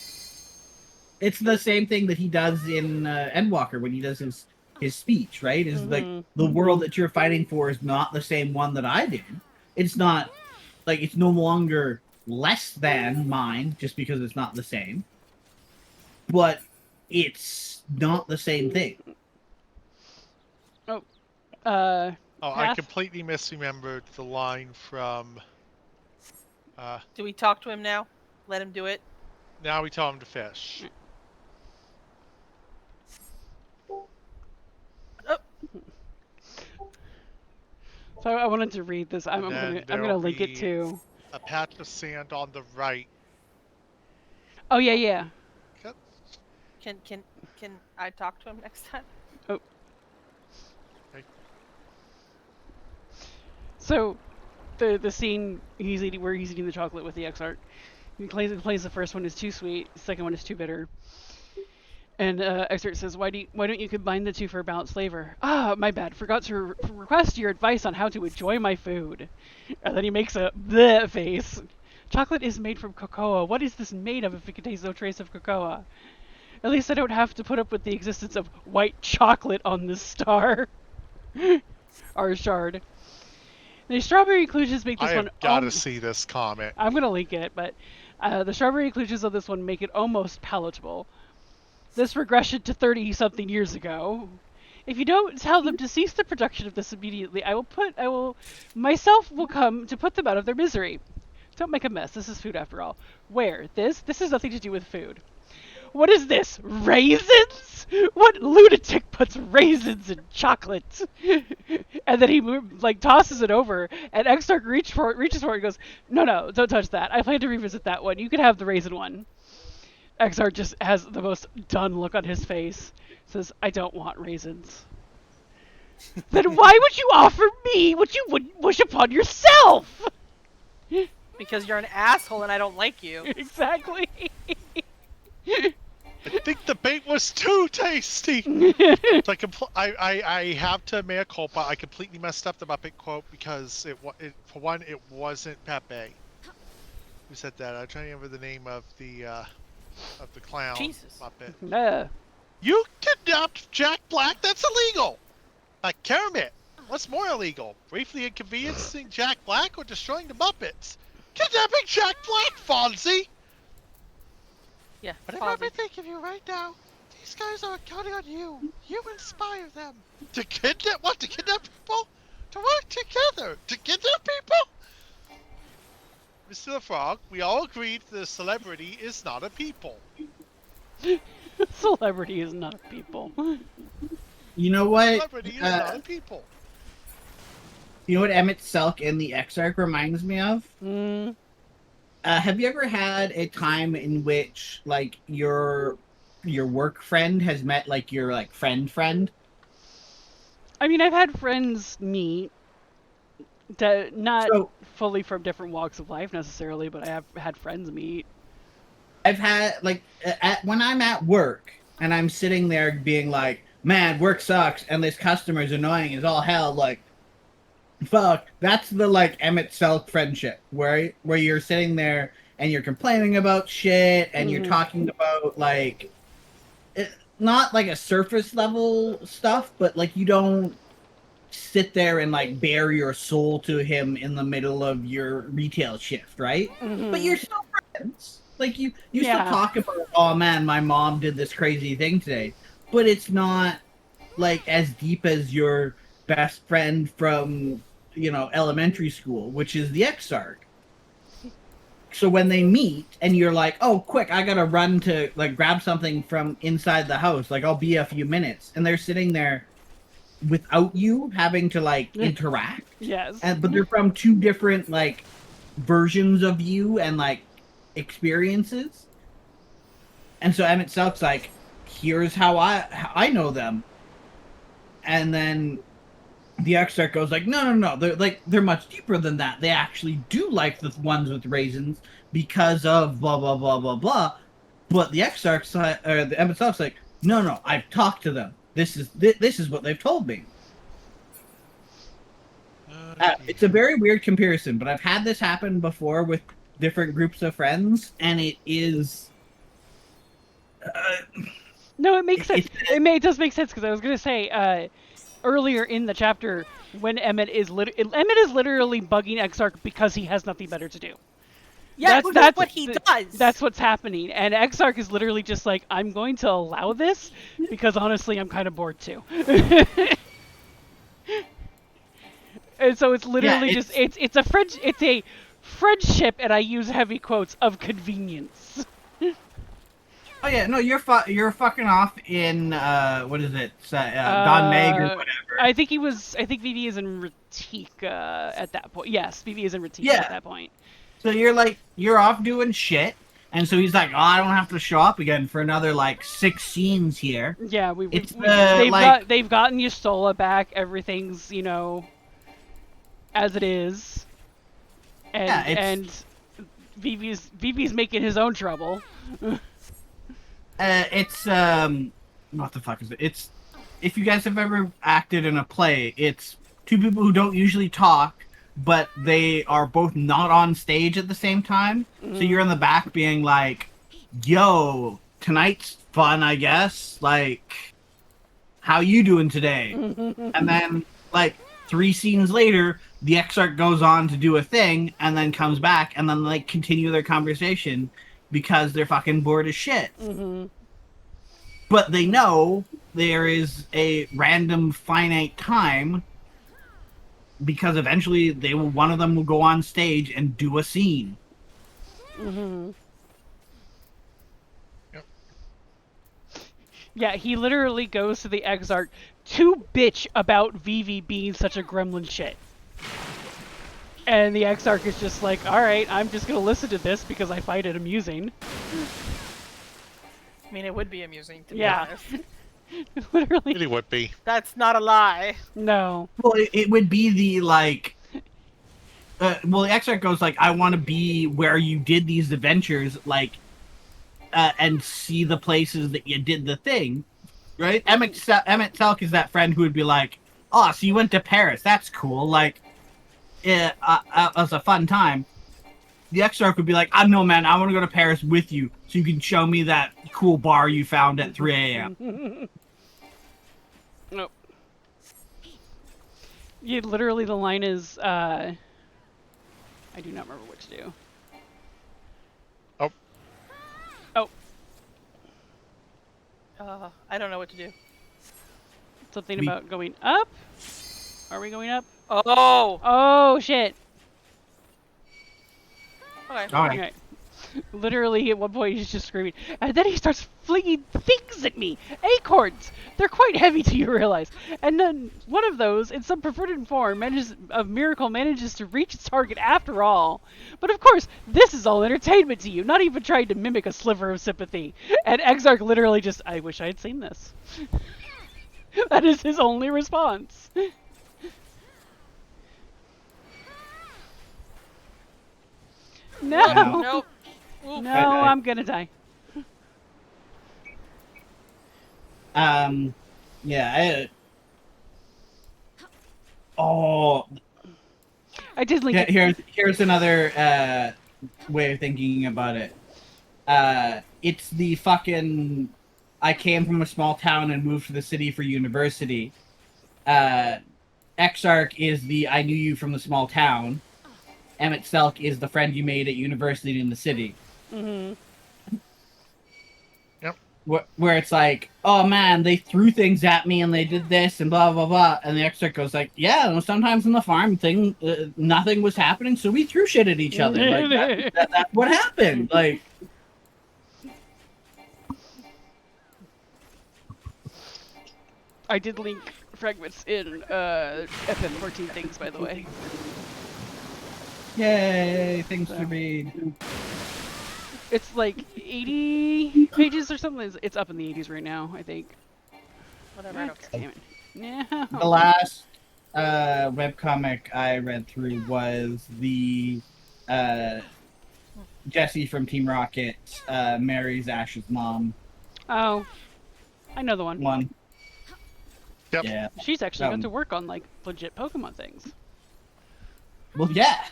It's the same thing that he does in Endwalker when he does his speech, right? Is like the world that you're fighting for is not the same one that I did. It's not like it's no longer less than mine just because it's not the same. But it's not the same thing. I completely misremembered the line from. Do we talk to him now? Let him do it? Now we tell him to fish. So I wanted to read this. I'm gonna link it to a patch of sand on the right. Oh yeah. Yep. Can I talk to him next time? So, the scene where he's eating the chocolate with the Exarch. He plays the first one is too sweet, the second one is too bitter. And Exarch says, why don't you combine the two for a balanced flavor? Ah, my bad. Forgot to request your advice on how to enjoy my food. And then he makes a bleh face. Chocolate is made from cocoa. What is this made of if it contains no trace of cocoa? At least I don't have to put up with the existence of white chocolate on this star. Our shard. The strawberry inclusions make this I one. have got to see this comic. I'm gonna link it, but the strawberry inclusions of this one make it almost palatable. This regression to 30-something years ago. If you don't tell them to cease the production of this immediately, myself will come to put them out of their misery. Don't make a mess. This is food after all. Where? This? This has nothing to do with food. What is this? Raisins? What lunatic puts raisins in chocolate? And then he tosses it over, and Exarch reaches for it and goes, No, don't touch that. I plan to revisit that one. You can have the raisin one. Exarch just has the most done look on his face. Says, I don't want raisins. Then why would you offer me what you wouldn't wish upon yourself? Because you're an asshole and I don't like you. Exactly. I think the bait was too tasty. So I have to mea culpa. I completely messed up the Muppet quote because for one, it wasn't Pepe who said that. I'm trying to remember the name of the clown Jesus. Muppet. You kidnapped Jack Black? That's illegal. Kermit, what's more illegal? Briefly inconveniencing Jack Black or destroying the Muppets? Kidnapping Jack Black, Fonzie! Yeah, Whatever I think of you right now, these guys are counting on you. You inspire them. To kidnap? What? To kidnap people? To work together? To kidnap people? Mr. LaFrog, we all agreed the celebrity is not a people. Celebrity is not a people. You know what? Celebrity is not a people. You know what Emmett Selk in the Exarch reminds me of? Have you ever had a time in which, like, your work friend has met, like, your, like, friend? I mean, I've had friends meet, not fully from different walks of life necessarily, but I have had friends meet. I've had, like, when I'm at work and I'm sitting there being like, man, work sucks and this customer's annoying as all hell, like, fuck, that's the, like, Emmett Selk friendship, where you're sitting there and you're complaining about shit and you're talking about, like, not, like, a surface level stuff, but, like, you don't sit there and, like, bare your soul to him in the middle of your retail shift, right? But you're still friends. Like, you still talk about, oh, man, my mom did this crazy thing today. But it's not, like, as deep as your best friend from, elementary school, which is the Exarch. So when they meet and you're like, oh, quick, I gotta run to, like, grab something from inside the house. Like, I'll be a few minutes. And they're sitting there without you having to, like, interact. Yes. But they're from two different, like, versions of you and, like, experiences. And so Emmett Selk's like, here's how I know them. And then the Exarch goes like, no, they're much deeper than that. They actually do like the ones with raisins because of blah blah blah blah blah. But the Exarch, or the Emmett Selk's like, no, I've talked to them. This is what they've told me. It's a very weird comparison, but I've had this happen before with different groups of friends, and it is. No, it makes sense. It does make sense because I was gonna say earlier in the chapter when Emmett is literally bugging Exarch because he has nothing better to do. Yeah, that's what he does. That's what's happening, and Exarch is literally just like, I'm going to allow this because honestly, I'm kind of bored too. And so it's literally it's a friendship, and I use heavy quotes, of convenience. Oh yeah, no, you're fucking off in what is it, Don Meg or whatever. I think Vivi is in Ratique at that point. Yes, Vivi is in Ratique at that point. So you're off doing shit, And so he's like, "Oh, I don't have to show up again for another like 6 scenes here." Yeah, It's they've gotten Yustola back. Everything's, you know, as it is. And Yeah, it's- and Vivi's making his own trouble. It's what the fuck is it? It's, if you guys have ever acted in a play, it's two people who don't usually talk, but they are both not on stage at the same time. So you're in the back being like, "Yo, tonight's fun, I guess. Like, how you doing today?" And then like 3 scenes later, the Exarch goes on to do a thing and then comes back and then like continue their conversation because they're fucking bored as shit. But they know there is a random finite time because eventually one of them will go on stage and do a scene. Yeah, he literally goes to the Exarch to bitch about Vivi being such a gremlin shit. And the Exarch is just like, alright, I'm just gonna listen to this because I find it amusing. I mean, it would be amusing to be Yeah. honest. Literally. Really would be. That's not a lie. No. Well, it would be the like. Well, the Exarch goes like, "I want to be where you did these adventures, like, and see the places that you did the thing." Right? Emmett Selk is that friend who would be like, "Oh, so you went to Paris? That's cool. Like, it was a fun time." The Exarch would be like, "I know, man. I want to go to Paris with you, so you can show me that cool bar you found at 3 a.m." Nope. Yeah, literally the line is, I do not remember what to do. Oh. Oh, I don't know what to do. something We- about going up? Are we going up? Oh! Oh, shit. Okay. All right. Okay. Literally, at one point, he's just screaming, and then he starts flinging things at me. Acorns! They're quite heavy, do you realize? And then one of those, in some perverted form, of miracle, manages to reach its target after all. But of course, this is all entertainment to you, not even trying to mimic a sliver of sympathy. And Exarch literally just, I wish I had seen this. That is his only response. No! Wow. Nope. Oof. No, I- I'm gonna die. Yeah. Oh, I did link yeah, it. here's another way of thinking about it. It's the fucking I came from a small town and moved to the city for university. Exarch is the I knew you from the small town. Emmett Selk is the friend you made at university in the city. Mm-hmm. Where it's like, "Oh man, they threw things at me and they did this and blah blah blah," and the Exarch goes like, "Yeah, sometimes in the farm thing, nothing was happening, so we threw shit at each other. Like that's what happened. Like, I did link fragments in FF14 things, by the way. yay, things to read." It's like 80 pages or something. It's up in the 80s right now, I think. Whatever, I don't care. Damn it. No. The last webcomic I read through was the Jessie from Team Rocket marries Ash's mom Oh, I know the one. one. Yep. Yeah. She's actually got to work on like legit Pokemon things. Well, yeah.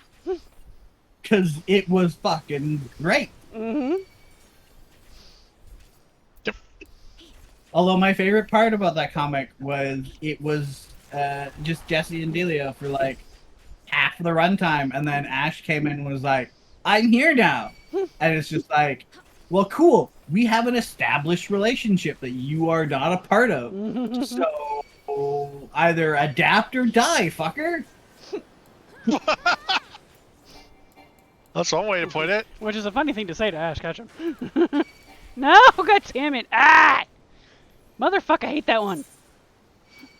Because it was fucking great. Mm-hmm. Yep. Although my favorite part about that comic was it was just Jesse and Delia for like half the runtime, and then Ash came in and was like, "I'm here now," and it's just like, well, cool. We have an established relationship that you are not a part of, so either adapt or die, fucker. That's one way to put it. Which is a funny thing to say to Ash Ketchum. No, god damn it. Ah! Motherfucker, I hate that one.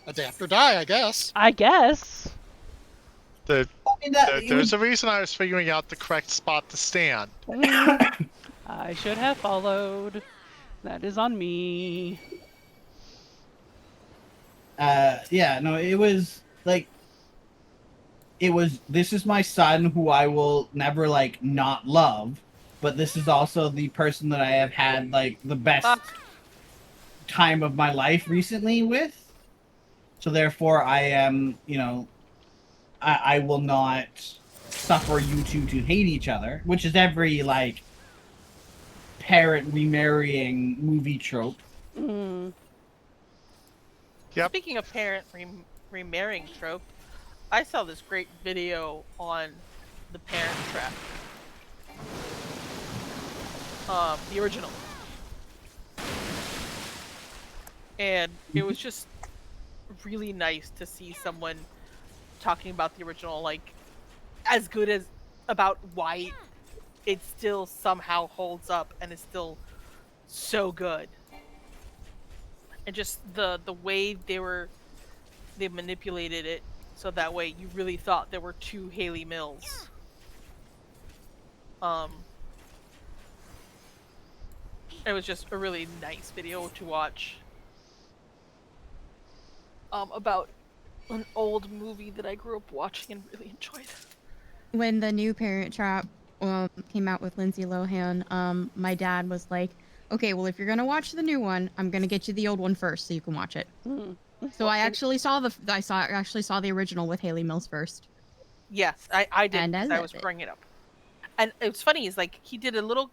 Adapt or die, I guess. I guess. The, I mean, there's a reason I was figuring out the correct spot to stand. I I should have followed. That is on me. Yeah, no, it was like this is my son who I will never like not love, but this is also the person that I have had like the best Fuck. time of my life recently with. So therefore I am, I will not suffer you two to hate each other, which is every like parent remarrying movie trope. Mm. Yep. Speaking of parent remarrying trope, I saw this great video on the Parent Trap. The original. And it was just really nice to see someone talking about the original, like, as good as about why it still somehow holds up and is still so good. And just the way they manipulated it so that way you really thought there were two Haley Mills. It was just a really nice video to watch. About an old movie that I grew up watching and really enjoyed. When the new Parent Trap came out with Lindsay Lohan, my dad was like, "Okay, well, if you're gonna watch the new one, I'm gonna get you the old one first so you can watch it." Mm. So I actually saw the original with Haley Mills first. Yes, I did. And I Because I love was it. bringing it up. And it's funny, is like he did a little.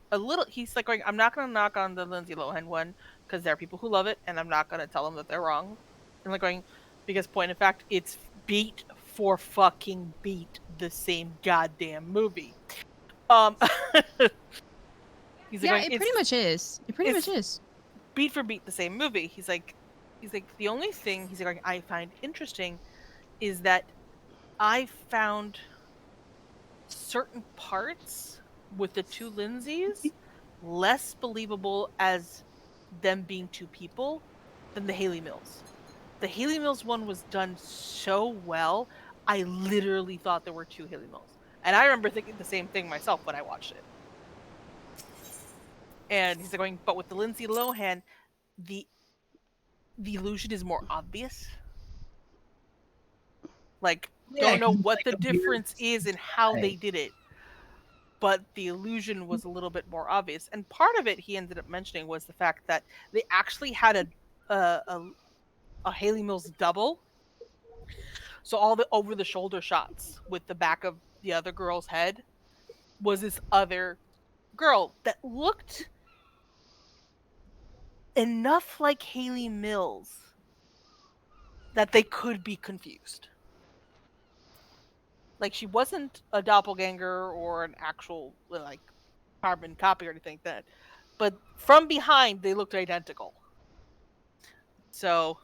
He's like going, I'm not gonna knock on the Lindsay Lohan one because there are people who love it, and I'm not gonna tell them that they're wrong. And like going, because point of fact, it's beat for fucking beat the same goddamn movie. He's Yeah, like, it pretty much is. It pretty much is. beat for beat the same movie. He's like the only thing he's like I find interesting is that I found certain parts with the two Lindsays less believable as them being two people than the Haley Mills. The Haley Mills one was done so well, I literally thought there were two Haley Mills. And I remember thinking the same thing myself when I watched it. And he's like going, but with the Lindsay Lohan, the illusion is more obvious. Like, Yeah, don't know 'cause it's what like the a weird difference is in how they style. did it, but the illusion was a little bit more obvious. And part of it he ended up mentioning was the fact that they actually had a Haley Mills double. So all the over the shoulder shots with the back of the other girl's head was this other girl that looked enough like Haley Mills that they could be confused. Like, she wasn't a doppelganger or an actual like carbon copy or anything like that, but from behind they looked identical. So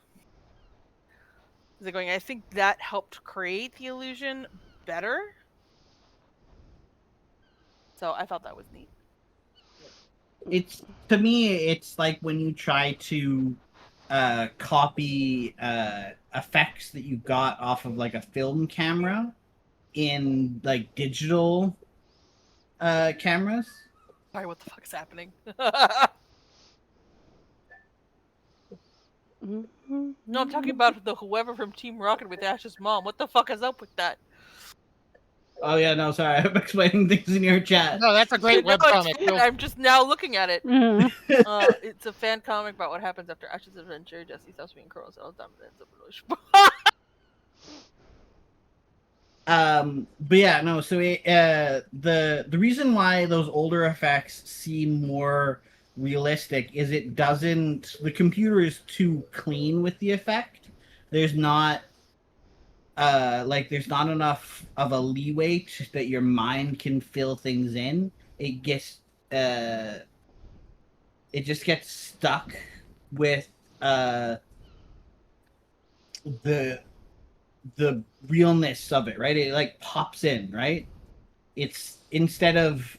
they're going, I think that helped create the illusion better. So I thought that was neat. It's to me, it's like when you try to copy effects that you got off of like a film camera in like digital cameras. Sorry, what the fuck is happening? Mm-hmm. No, I'm talking about the whoever from Team Rocket with Ash's mom. What the fuck is up with that? Oh yeah, no, sorry, I'm explaining things in your chat. No, that's a great No, webcomic. it's, I'm just now looking at it. Mm-hmm. It's a fan comic about what happens after Ash's adventure. Jesse stops being Colonel Zell's dominance of the But yeah, no. So the reason why those older effects seem more realistic is the computer is too clean with the effect. There's not there's not enough of a leeway that your mind can fill things in. It just gets stuck with the realness of it, right? It like pops in, right? It's instead of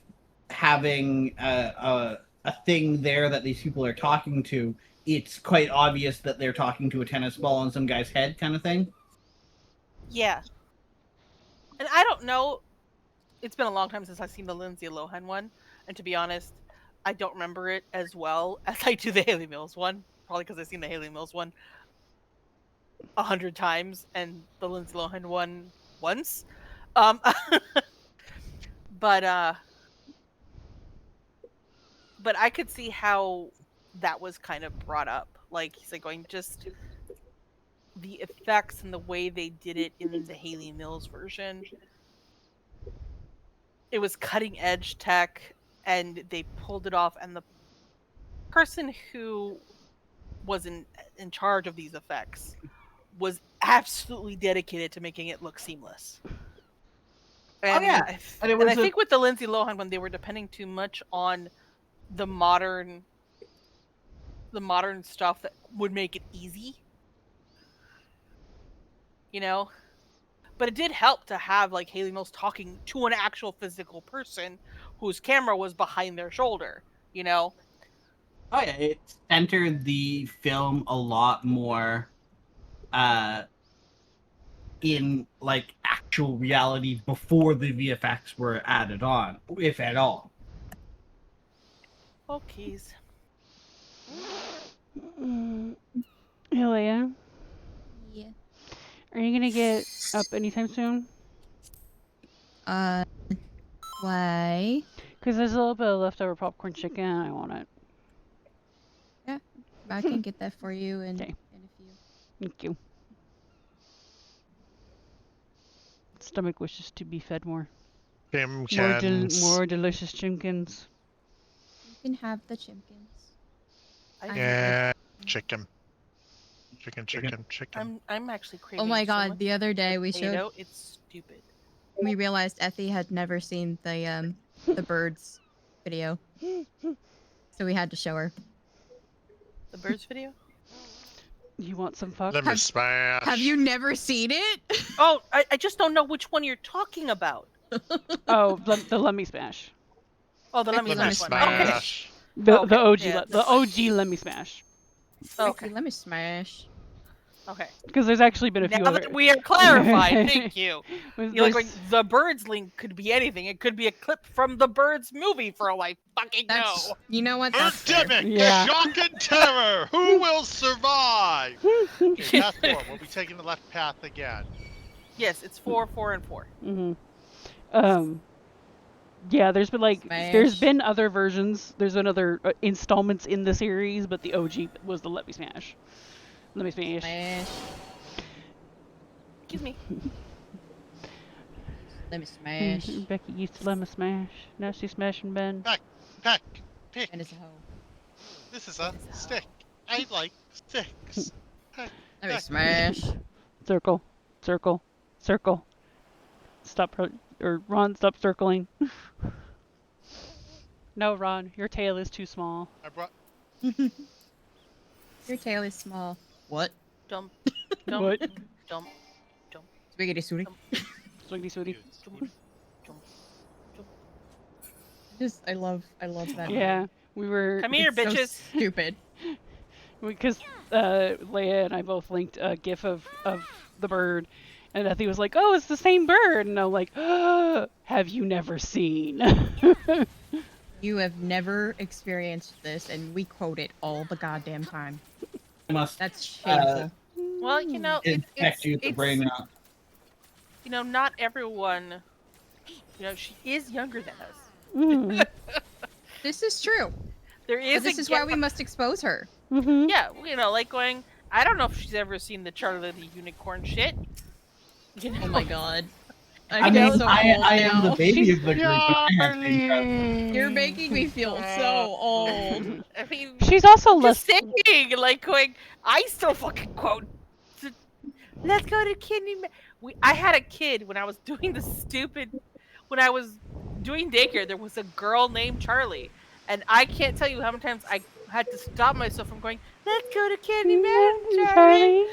having a thing there that these people are talking to, it's quite obvious that they're talking to a tennis ball on some guy's head, kind of thing. Yeah. And I don't know. It's been a long time since I've seen the Lindsay Lohan one, and to be honest, I don't remember it as well as I do the Haley Mills one. Probably because I've seen the Haley Mills one 100 times and the Lindsay Lohan one once. Um, but I could see how that was kind of brought up. Like he's like going just the effects and the way they did it in the Haley Mills version. It was cutting edge tech, and they pulled it off. And the person who was in charge of these effects was absolutely dedicated to making it look seamless. And yeah. And it was I think with the Lindsay Lohan one, they were depending too much on the modern stuff that would make it easy. You know? But it did help to have like Haley Mills talking to an actual physical person whose camera was behind their shoulder, you know? Oh yeah, it centered the film a lot more in like actual reality before the VFX were added on, if at all. Oh, keys. Leia, Yeah. are you gonna get up anytime soon? Why? Because there's a little bit of leftover popcorn chicken and I want it. I can get that for you in, Okay. in a few. Thank you. Stomach wishes to be fed more. Chimkins. More delicious chimkins. You can have the chimkins. Yeah, chicken. Chicken. I'm actually craving. Oh my so god! much The other day we potato, showed. it's stupid. We realized Effie had never seen the birds video, so we had to show her. The birds video? You want some fuck? Let me smash. Have you never seen it? Oh, I just don't know which one you're talking about. Oh, the Let Me Smash. Oh, the Let Me Let Me Smash one. Okay. Smash. The Okay, OG yeah, the OG Let Me Smash. Okay. Let me smash. Okay. Because there's actually been a few Now other. that we are clarified, thank you. There's- You know, like the Birds link could be anything. It could be a clip from the Birds movie for all I fucking That's know. you know what? That's fair. Birdemic! Yeah. Shock and terror! Who will survive? Okay, path 4. We'll be taking the left path again. Yes, it's 4, 4, and 4. Yeah, there's been like Smash. there's been other versions. There's been other installments in the series, but the OG was the Let Me Smash. Let Me Smash. Smash. Excuse me. Let me smash. Becky used to Let Me Smash. Now she's smashing Ben. Peck, pick. And it's a hoe. This is a stick. I like sticks. Peck, Let me peck. smash. Circle, circle, circle. Stop, or Ron, stop circling. No, Ron, your tail is too small. I brought. Your tail is small. What? Jump. Jump. What? Jump. Spaghetti sooty. Sweetie, sweetie. Jump. Jump. I love that. Yeah, we were. Come here, It's so bitches. stupid. Because Leia and I both linked a GIF of the bird, and Effie was like, "Oh, it's the same bird," and I'm like, "Have you never seen?" You have never experienced this, and we quote it all the goddamn time. Must That's shameful. Well, you know, infect you with the brain rot. You know, not everyone. You know, she is younger than us. Mm. This is true. There But is. this is why we must expose her. Mm-hmm. Yeah, you know, like going. I don't know if she's ever seen the Charlie the Unicorn shit. You know? Oh my god. I feel mean, so I old am the now. baby of the group, but I have been You're making me feel so old. I mean, She's also less. just saying, like going. I still fucking quote. Let's go to Candy. I had a kid when I was doing the stupid. When I was doing daycare, there was a girl named Charlie, and I can't tell you how many times I had to stop myself from going. Let's go to Candy Mountain, Charlie.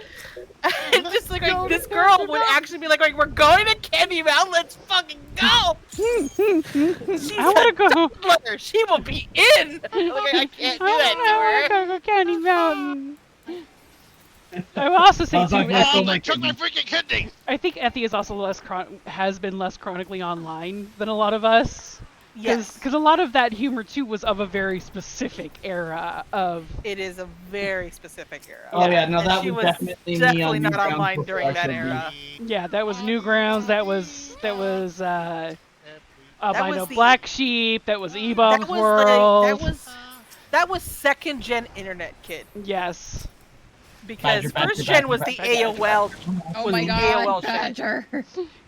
And just like this girl would actually be like, "We're going to Candy Mountain. Let's fucking go." She's I want to go. toddler. She will be in. Like, I can't do that to her. I want to go Candy Mountain. I will also say Sounds like too. my Oh, soul they like took my freaking kidney! I think Effie is also has been less chronically online than a lot of us. Yes. Because a lot of that humor too was of a very specific era of. It is a very specific era. Oh yeah, no, And that she was was definitely me definitely on not Newgrounds online before during I that could be. era. Yeah, that was Newgrounds. That was That I was know the- Black Sheep. That was That E-Bomb's was World. that was second gen internet, kid. Yes. Because Badger, first badger, gen was the badger, AOL. Oh Was my the god, AOL shit. Badger.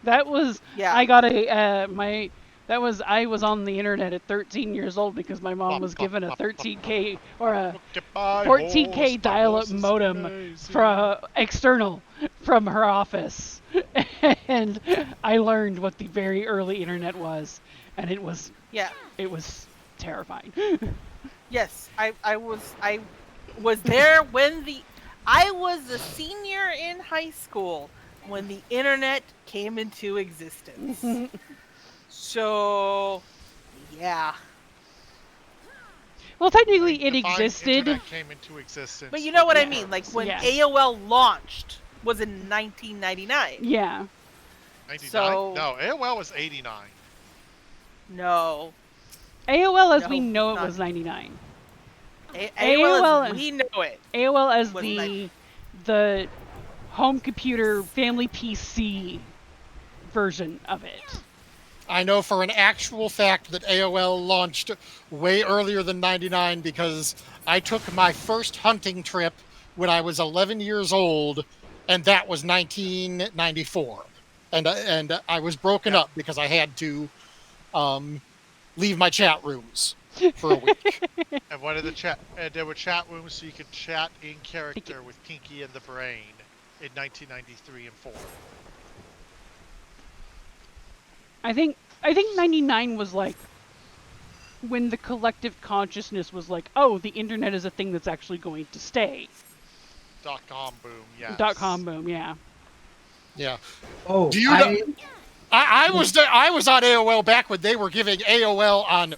That was. Yeah. I got a my. That was I was on the internet at 13 years old because my mom was given a 13K or a 14K dial-up modem from external from her office, and I learned what the very early internet was, and it was Yeah. terrifying. Yes. I was there when I was a senior in high school when the internet came into existence. So, yeah. Well, technically it Define existed. Internet came into existence. But you know what I Yeah. mean? Like when Yes. AOL launched was in 1999. Yeah. 99? So- No, AOL was 89. No. AOL as No, we know it not- was 99. AOL as we know it. AOL as Was the home computer family PC version of it. I know for an actual fact that AOL launched way earlier than 99 because I took my first hunting trip when I was 11 years old, and that was 1994. And I was broken up because I had to leave my chat rooms for a week. And what are the chat? And there were chat rooms so you could chat in character with Pinky and the Brain in 1993 and 4. I think 99 was like when the collective consciousness was like, oh, the internet is a thing that's actually going to stay. .com boom, yes. .com boom, yeah. Yeah. Oh, Do you know? I was there, I was on AOL back when they were giving AOL on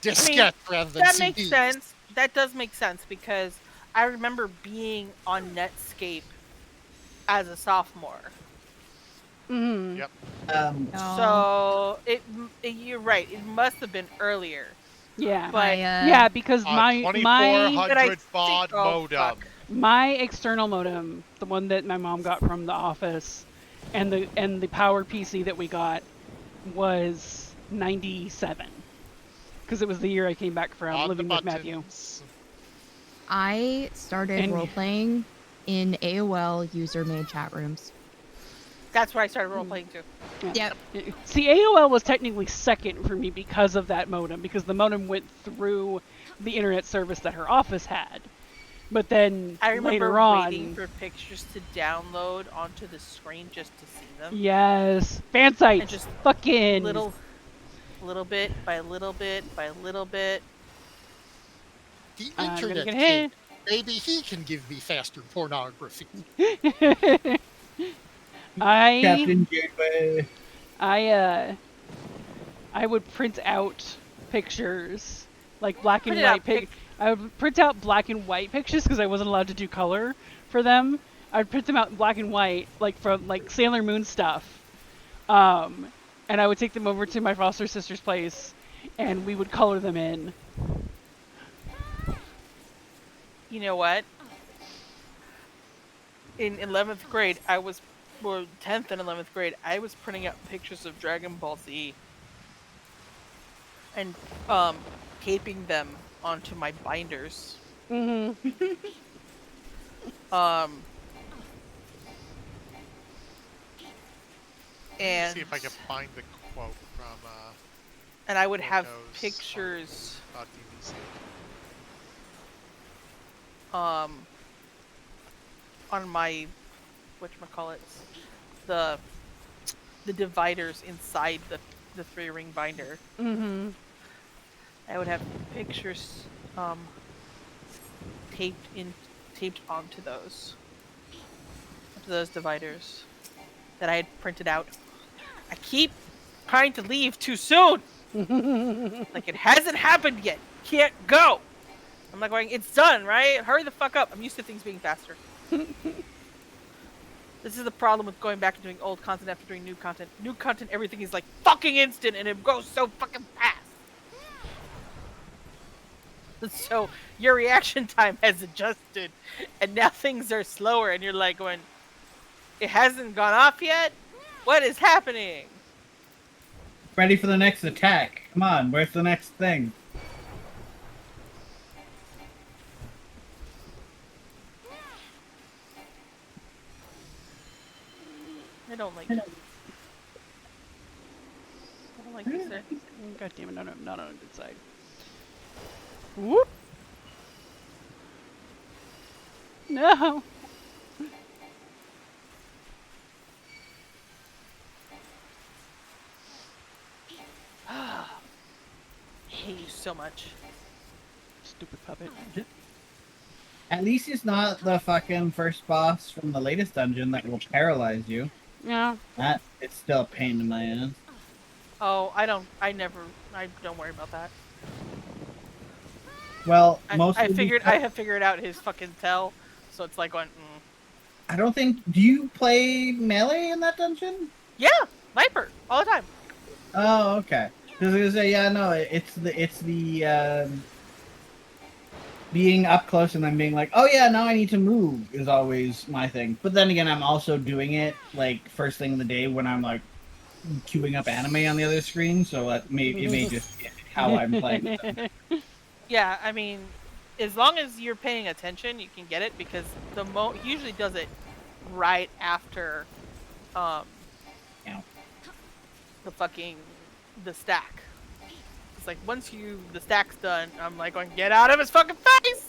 diskette rather than That CDs. makes sense. That does make sense because I remember being on Netscape as a sophomore. Mm-hmm. Yep. So you're right. It must have been earlier. Yeah. But Yeah, because my 2400 baud Oh, modem. fuck. my external modem, the one that my mom got from the office, and the powered PC that we got was 97. Because it was the year I came back from On the living with Matthew. buttons. I started And- role playing in AOL user made chat rooms. That's where I started role playing too. Yep. See, AOL was technically second for me because of that modem, because the modem went through the internet service that her office had. But then I remember later on, waiting for pictures to download onto the screen just to see them. yes, fan sites, And just fucking Little bit by little bit by little bit. The I'm gonna internet get king. Maybe he can give me faster pornography. Captain Janeway. I would print out pictures, like black and Printed out white I would print out black and white pictures because I wasn't allowed to do color for them. I'd print them out in black and white, like from like Sailor Moon stuff. And I would take them over to my foster sister's place, and we would color them in. You know what? In 11th grade, or 10th and 11th grade, I was printing out pictures of Dragon Ball Z and taping them onto my binders. Mm-hmm. And See if I can find the quote from and I would have photos pictures BBC. on my whatchamacallits, the dividers inside the 3-ring binder. Mm-hmm. I would have pictures taped onto those dividers that I had printed out. I keep trying to leave too soon. Like, it hasn't happened yet. Can't go. I'm like going, it's done, right? Hurry the fuck up. I'm used to things being faster. This is the problem with going back and doing old content after doing new content. New content, everything is like fucking instant and it goes so fucking fast. So your reaction time has adjusted and now things are slower and you're like going, it hasn't gone off yet? What is happening? Ready for the next attack. Come on, where's the next thing? I don't like this. I don't like this. God damn it, no, not on a good side. Whoop! No! I hate you so much. Stupid puppet. At least he's not the fucking first boss from the latest dungeon that will paralyze you. Yeah. That it's still a pain in my ass. Oh, I don't worry about that. Well, I mostly have figured out his fucking tell, so it's like going, I don't think. Do you play melee in that dungeon? yeah, Viper, all the time. Oh, okay. Because I was gonna say, yeah, no, it's the being up close and then being like, oh yeah, now I need to move is always my thing. But then again, I'm also doing it like first thing in the day when I'm like queuing up anime on the other screen, so it may just be how I'm playing with them. Yeah, I mean, as long as you're paying attention, you can get it because he usually does it right after, Yeah. the stack. It's like once the stack's done, I'm like going, get out of his fucking face!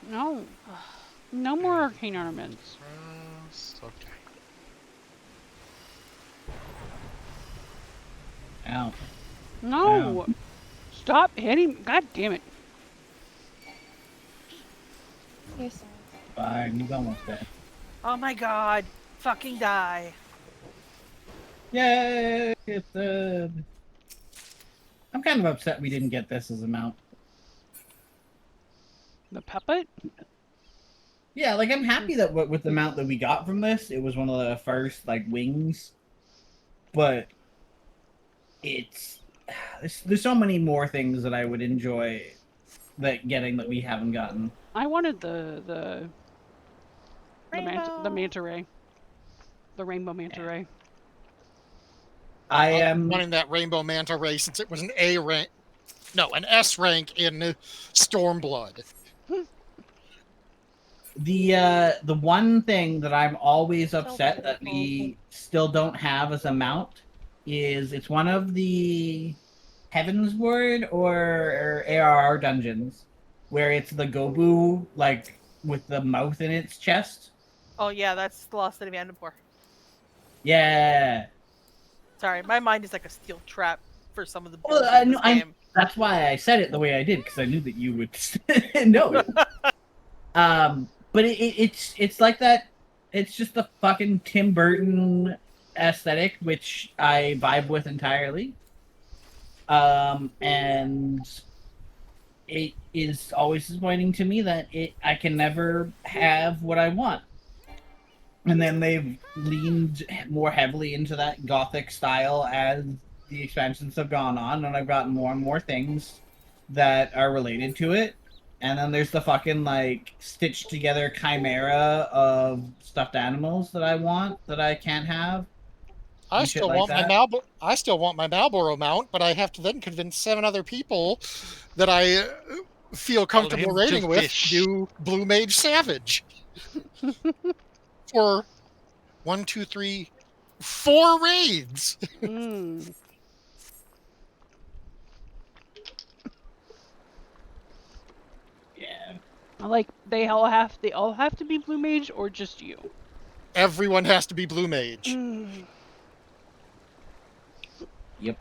No. No more arcane ornaments. Okay. Ow. No! Stop hitting. God damn it. Yes. Fine, he's almost dead. Oh my god, fucking die. Yay! It's dead. I'm kind of upset we didn't get this as a mount. The puppet? Yeah, like I'm happy that with the mount that we got from this, it was one of the first like wings. But there's so many more things that I would enjoy that we haven't gotten. I wanted the Rainbow. manta ray. The rainbow manta ray. I am running that rainbow manta ray since it was an an S rank in Stormblood. The one thing that I'm always upset that we still don't have as a mount is it's one of the Heaven's Word or ARR dungeons where it's the Gobu like with the mouth in its chest. Oh yeah, that's the Lost City of Andapur. Yeah. Sorry, my mind is like a steel trap for some of the Well, builds in this game. that's why I said it the way I did because I knew that you would know it. But it's like that. It's just the fucking Tim Burton aesthetic, which I vibe with entirely. And it is always disappointing to me that I can never have what I want. And then they've leaned more heavily into that gothic style as the expansions have gone on, and I've gotten more and more things that are related to it. And then there's the fucking like stitched together chimera of stuffed animals that I want that I can't have. I and shit still like want that. I still want my Malboro mount, but I have to then convince 7 other people that I feel comfortable him raiding to with fish. to do Blue Mage Savage. For 1, 2, 3, 4 raids. Mm. Yeah. Like they all have to be blue mage or just you. Everyone has to be Blue Mage. Mm. Yep.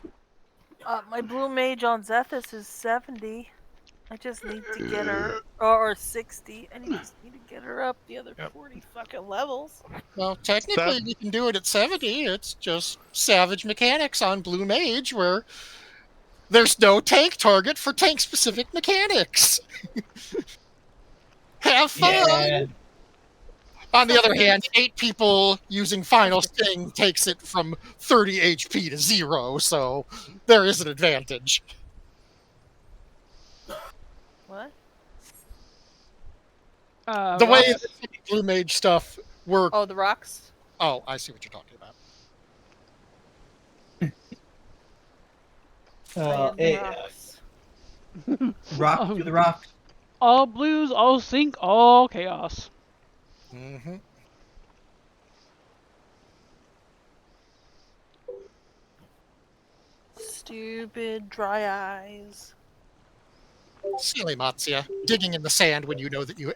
My blue mage on Zethus is 70. I just need to get her, or 60. I just need to get her up the other 40 fucking levels. Well, technically, we can do it at 70. It's just savage mechanics on Blue Mage, where there's no tank target for tank-specific mechanics. Have fun! Yeah. On the other hand, 8 people using Final Sting takes it from 30 HP to 0, so there is an advantage. What? The way that Blue Mage stuff works. Oh, the rocks? Oh, I see what you're talking about. Rocks. Rock to the rock. All blues, all sync, all chaos. Mm-hmm. Stupid dry eyes. Silly Matsuya, digging in the sand when you know that you...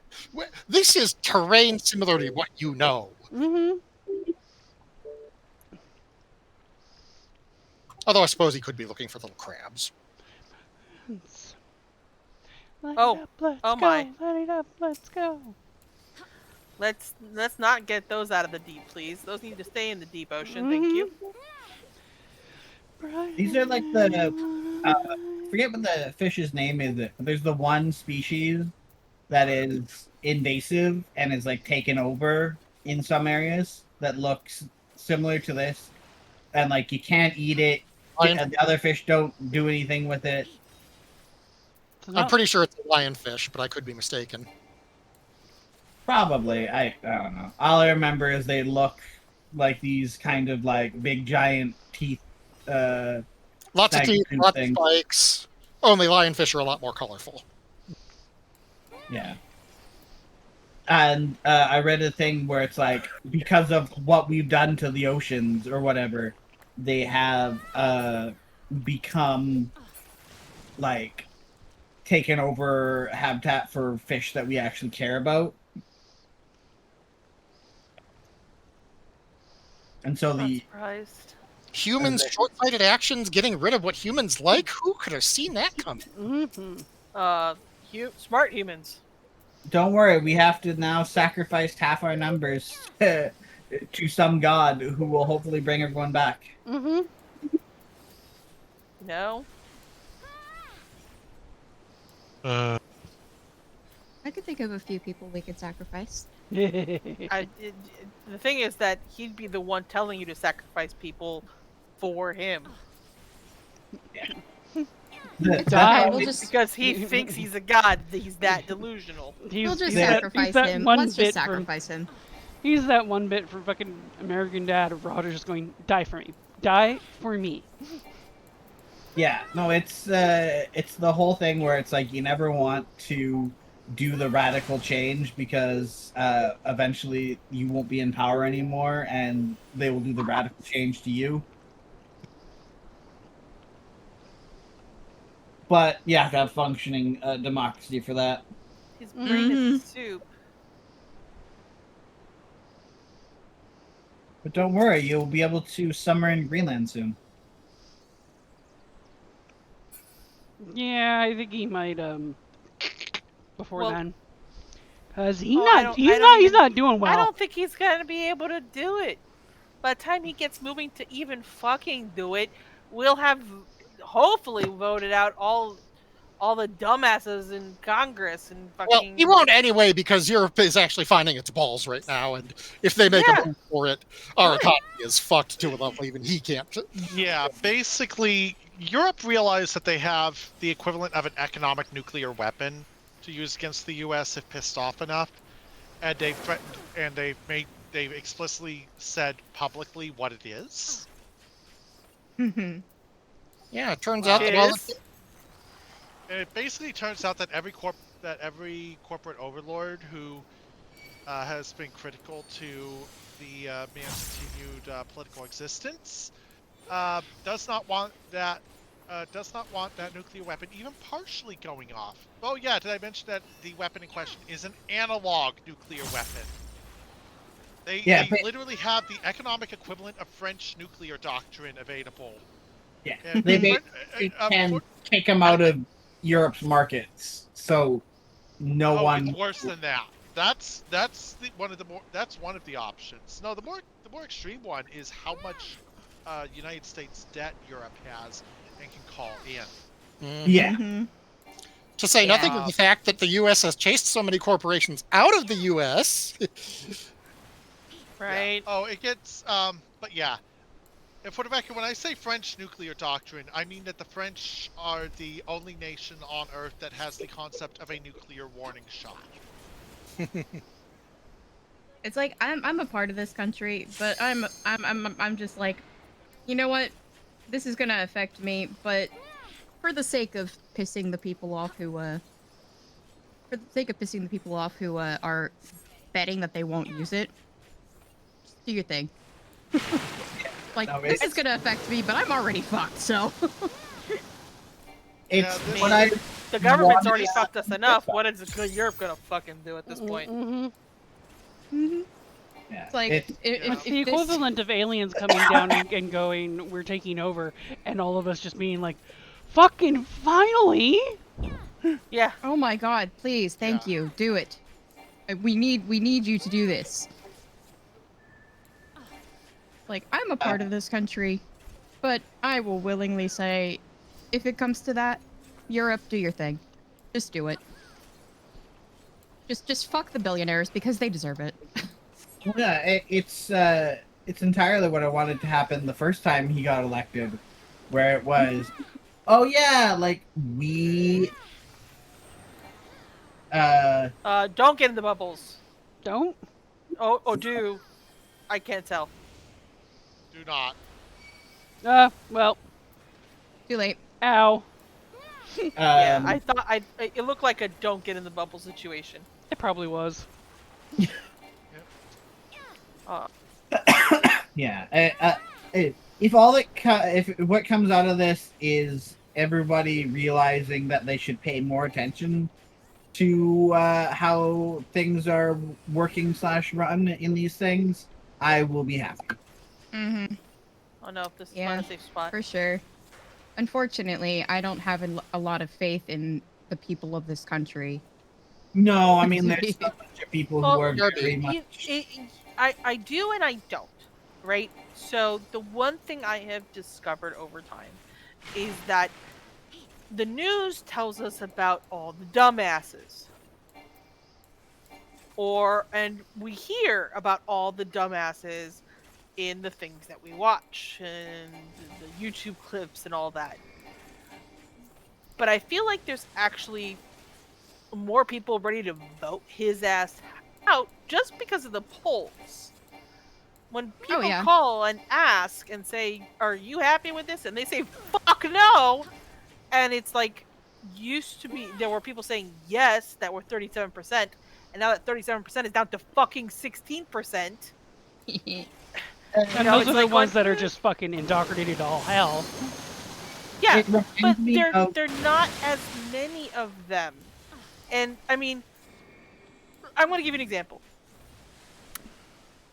This is terrain similar to what you know. Mm-hmm. Although I suppose he could be looking for little crabs. Light Oh. it up, let's Oh go. my. Light it up, let's go. Let's not get those out of the deep, please. Those need to stay in the deep ocean. Thank you. These are like the forget what the fish's name is. There's the one species that is invasive and is like taken over in some areas that looks similar to this, and like you can't eat it. And the other fish don't do anything with it. I'm pretty sure it's a lionfish, but I could be mistaken. Probably. I don't know. All I remember is they look like these kind of like big giant teeth. Lots of teeth, lots of spikes. Only lionfish are a lot more colorful. Yeah. And I read a thing where it's like, because of what we've done to the oceans or whatever, they have become like taken over habitat for fish that we actually care about. And so Not surprised. Humans' short-sighted actions getting rid of what humans like? Who could have seen that coming? Mm-hmm. Smart humans. Don't worry, we have to now sacrifice half our numbers to some god who will hopefully bring everyone back. Mm-hmm. No. I could think of a few people we could sacrifice. The thing is that he'd be the one telling you to sacrifice people for him. Die. We'll just, Because he thinks he's a god. He's that delusional. we'll just he's sacrifice that him. one Let's bit just sacrifice him. He's that one bit for fucking American Dad of Roger just going, die for me. Die for me. Yeah, no, it's the whole thing where it's like you never want to do the radical change because eventually you won't be in power anymore and they will do the radical change to you. But you have to have functioning democracy for that. His brain is soup. But don't worry, you'll be able to summer in Greenland soon. Yeah, I think he might before Well, then. Cause he's he's not doing well. I don't think he's gonna be able to do it. By the time he gets moving to even fucking do it, we'll have hopefully voted out all the dumbasses in Congress and fucking. Well, he won't anyway because Europe is actually finding its balls right now, and if they make a move for it, our economy is fucked to a level even he can't. Yeah, basically, Europe realized that they have the equivalent of an economic nuclear weapon to use against the U.S. if pissed off enough, and they've threatened, and they've explicitly said publicly what it is. Yeah, it turns out that it basically turns out that every corporate overlord who has been critical to the man's continued political existence does not want that nuclear weapon even partially going off. Oh yeah, did I mention that the weapon in question is an analog nuclear weapon? They literally have the economic equivalent of French nuclear doctrine available. Yeah, they can kick him out of Europe's markets, so no Oh, one. it's worse than that. One of the more. That's one of the options. No, the more extreme one is how much United States debt Europe has and can call in. Yeah. Mhm. To say nothing of Yeah. the fact that the U.S. has chased so many corporations out of the U.S. Right. Yeah. Oh, it gets. But yeah. And for the record, when I say French nuclear doctrine, I mean that the French are the only nation on Earth that has the concept of a nuclear warning shot. It's like I'm a part of this country, but I'm just like, you know what? This is gonna affect me, but for the sake of pissing the people off who are betting that they won't use it, just do your thing. Like, No, this is it's- gonna affect me, but I'm already fucked, so. It's Yeah, this- what I. The government's wanted- already fucked us enough. What is Europe gonna fucking do at this point? Mm-hmm. Mhm. Yeah, It's like, it's- if It's the this- equivalent of aliens coming down and going, we're taking over, and all of us just being like, fucking finally! Yeah. Oh my god, please, thank Yeah. you, do it. We need you to do this. Like, I'm a part of this country, but I will willingly say, if it comes to that, Europe, do your thing. Just do it. Just fuck the billionaires because they deserve it. Yeah, it's entirely what I wanted to happen the first time he got elected, where it was, oh yeah, like we, Don't get in the bubbles. Don't? Oh, do. I can't tell. Do not. Well, Too late. ow. Yeah, um, I thought it looked like a don't get in the bubble situation. It probably was. yeah. If all that if what comes out of this is everybody realizing that they should pay more attention to how things are working / run in these things, I will be happy. Mm-hmm. Oh no, this is Yeah, not a safe spot. For sure. Unfortunately, I don't have a lot of faith in the people of this country. No, I mean there's a bunch of people who Well, are Yeah, very You- much. I do and I don't, right? So the one thing I have discovered over time is that the news tells us about all the dumbasses. And we hear about all the dumbasses in the things that we watch and the YouTube clips and all that. But I feel like there's actually more people ready to vote his ass out just because of the polls. When people yeah. call and ask and say, "Are you happy with this?" and they say, "Fuck no," and it's like, used to be there were people saying yes that were 37%, and now that 37% is down to fucking 16%. And know, those it's are the like ones going, that are just fucking indoctrinated to all hell. Yeah, It reminds but me of- they're not as many of them. And I mean, I'm going to give you an example.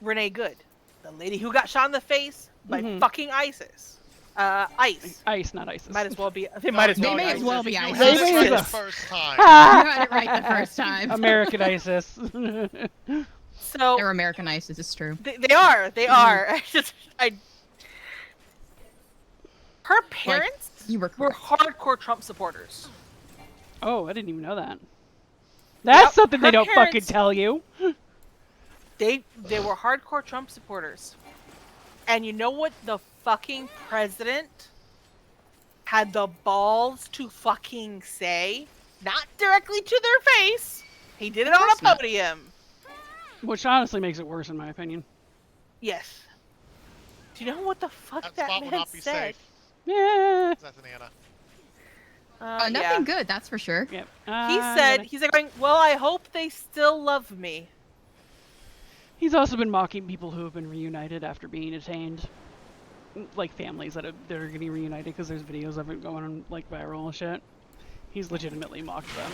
Renee Good, the lady who got shot in the face by Mhm. fucking ISIS. ICE. Ice, not ISIS. Might as well be. They might as They well. may be as well be You ISIS. had They it may right as the well. first time. You had it right the first time. American ISIS. So They're American ISIS, it's true. they are. They are. Her parents You were were correct. hardcore Trump supporters. Oh, I didn't even know that. That's Yep, something they her don't fucking parents- tell you. They were hardcore Trump supporters. And you know what the fucking president had the balls to fucking say? Not directly to their face. He did it on a course not. podium. Which honestly makes it worse in my opinion. Yes. Do you know what the fuck That that spot will man not be said? safe. Yeah. That's an Anna. Nothing Yeah. good, that's for sure. Yep. He said, he's like going, well, I hope they still love me. He's also been mocking people who have been reunited after being detained. Like families that are getting reunited because there's videos of it going on like viral and shit. He's legitimately mocked them.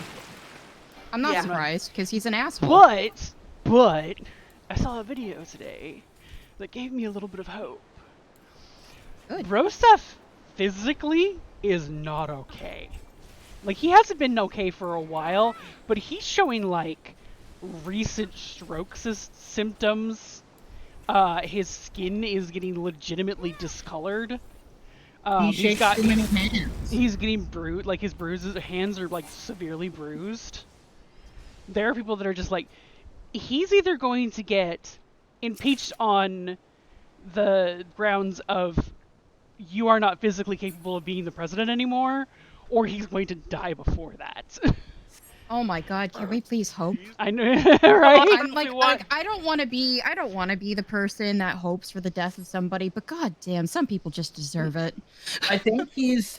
I'm not Yeah. surprised, because he's an asshole. But, I saw a video today that gave me a little bit of hope. Good. Bro stuff physically is not okay. Like, he hasn't been okay for a while, but he's showing, like, recent symptoms. His skin is getting legitimately discolored. He He's shakes too many hands. he's getting bruised, like his hands are like severely bruised. There are people that are just like, he's either going to get impeached on the grounds of you are not physically capable of being the president anymore, or he's going to die before that. Oh my God! Can we please hope? I know, right? I'm like I don't want to be the person that hopes for the death of somebody, but god damn, some people just deserve it. I think he's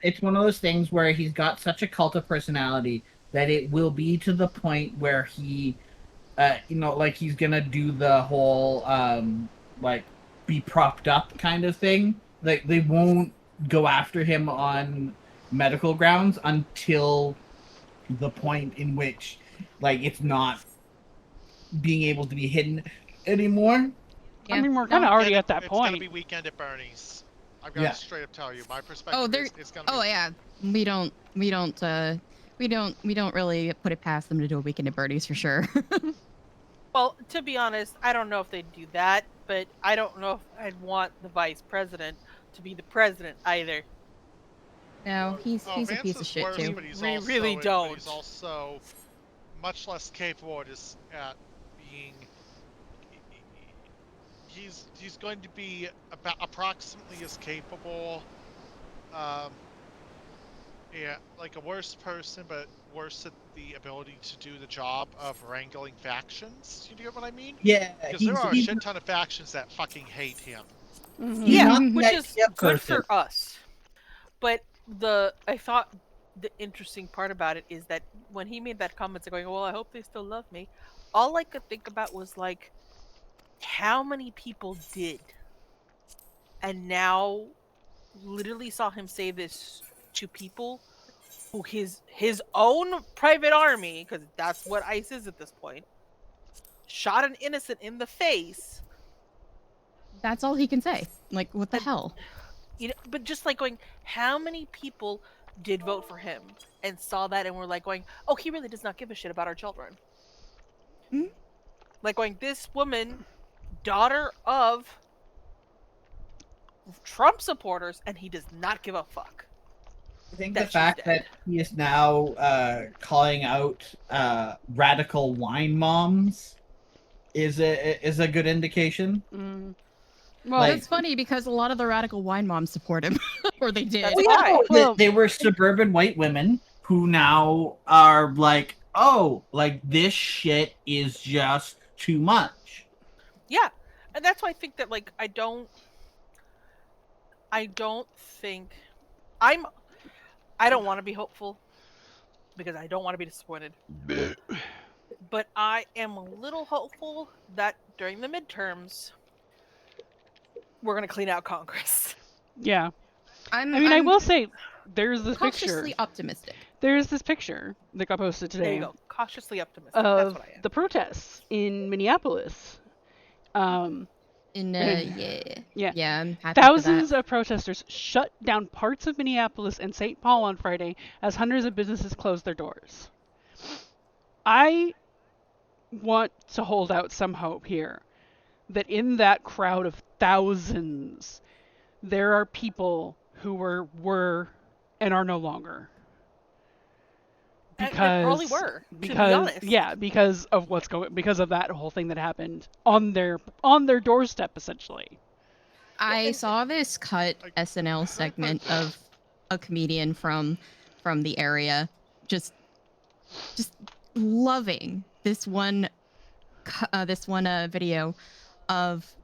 it's one of those things where he's got such a cult of personality that it will be to the point where he like he's gonna do the whole like be propped up kind of thing. Like they won't go after him on medical grounds until the point in which like it's not being able to be hidden anymore. I mean, we're kind of already at that It's gonna point. be Weekend at Bernie's. I'm gonna Yeah. straight up tell you. My perspective Oh, is it's gonna be. oh yeah, we don't really put it past them to do a weekend at Bernie's for sure. Well, to be honest, I don't know if they'd do that, but I don't know if I'd want the vice president to be the president either. No, he's Oh, a Vance piece of is shit worse, too. but he's We also, really but don't. he's also much less capable at being. He's going to be about approximately as capable. Yeah, like a worse person, but worse at the ability to do the job of wrangling factions. You get what I mean? Yeah, Because there are a shit ton of factions that fucking hate him. Mhm. He's Yeah, not the which is idea good person. for us. But I thought the interesting part about it is that when he made that comment, going, "Well, I hope they still love me," all I could think about was like, how many people did, and now literally saw him say this to people who his own private army, because that's what ICE is at this point, shot an innocent in the face. That's all he can say. Like, what the And- hell? But just like going, how many people did vote for him and saw that and were like going, "Oh, he really does not give a shit about our children." Hmm? Like going, this woman, daughter of Trump supporters, and he does not give a fuck. I think that the she's fact dead. that he is now calling out radical wine moms is a good indication. Mm. Well, Like- That's funny because a lot of the radical wine moms support him, or they did. That's Oh, yeah, why. Well- they were suburban white women who now are like, oh, like this shit is just too much. Yeah, and that's why I think that like I don't think I don't want to be hopeful because I don't want to be disappointed. But I am a little hopeful that during the midterms we're going to clean out Congress. yeah. I I'm will say, there's this picture. cautiously optimistic. There's this picture that got posted There you today go. Cautiously optimistic. That's of what I am. the protests in Minneapolis. Yeah, I'm happy for Thousands that. of protesters shut down parts of Minneapolis and St. Paul on Friday as hundreds of businesses closed their doors. I want to hold out some hope here that in that crowd of thousands, there are people who were and are no longer. And there probably were, to be honest. Yeah, because of because of that whole thing that happened on their doorstep essentially. I saw this cut Like, SNL segment of a comedian from the area just loving this one video of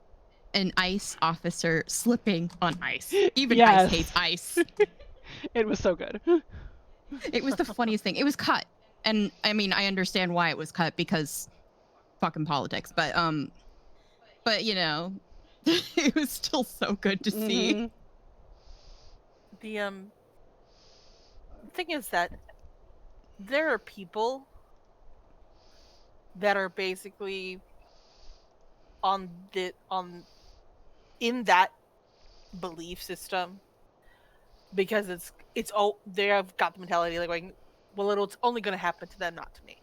an ICE officer slipping on ice. Even Yes. ICE hates ice. It was so good. It was the funniest thing. It was cut. And I mean, I understand why it was cut because fucking politics, but you know, it was still so good to see. Mhm. The thing is that there are people that are basically in that belief system because it's all they have got the mentality like going, well, it's only going to happen to them, not to me.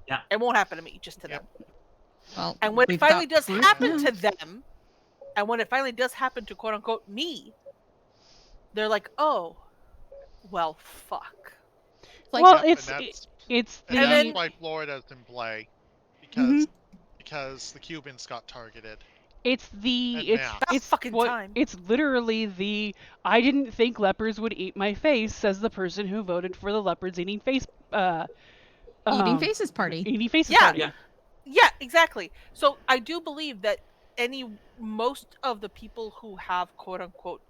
Yeah. It won't happen to me, just to Yep. them. Well, And when it we've finally got does proof happen now. to them, and when it finally does happen to quote unquote me, they're like, oh, well, fuck. Like, Well, Yep, it's and And that's then- why Florida's in play Mhm. because the Cubans got targeted. it's the And it's math. About it's fucking what time. it's literally the I didn't think leopards would eat my face, says the person who voted for the leopards eating face eating faces party. eating faces Yeah. party. Yeah. Yeah, exactly. So I do believe that most of the people who have quote unquote,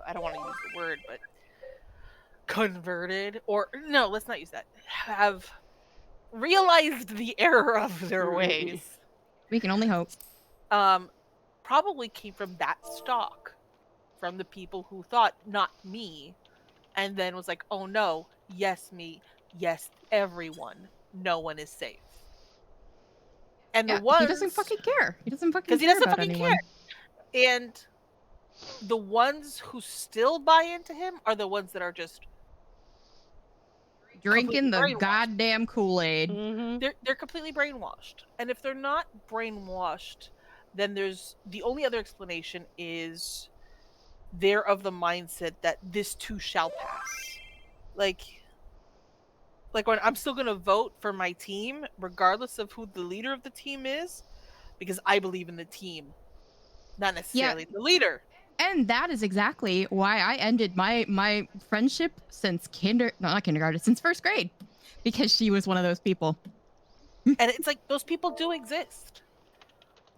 I don't want to use the word, but converted, or no, let's not use that, have realized the error of their ways, We can only hope. probably came from that stock, from the people who thought not me, and then was like, oh no, yes me, yes everyone, no one is safe. And Yeah, the ones he doesn't fucking care. He doesn't fucking because he care doesn't about fucking anyone. care. And the ones who still buy into him are the ones that are just Drinking the completely brainwashed. goddamn Kool-Aid. Mm-hmm. They're completely brainwashed. And if they're not brainwashed, then there's the only other explanation is they're of the mindset that this too shall pass. Like when I'm still gonna vote for my team, regardless of who the leader of the team is, because I believe in the team, not necessarily the leader. And that is exactly why I ended my friendship since not kindergarten, since first grade, because she was one of those people. And it's like those people do exist.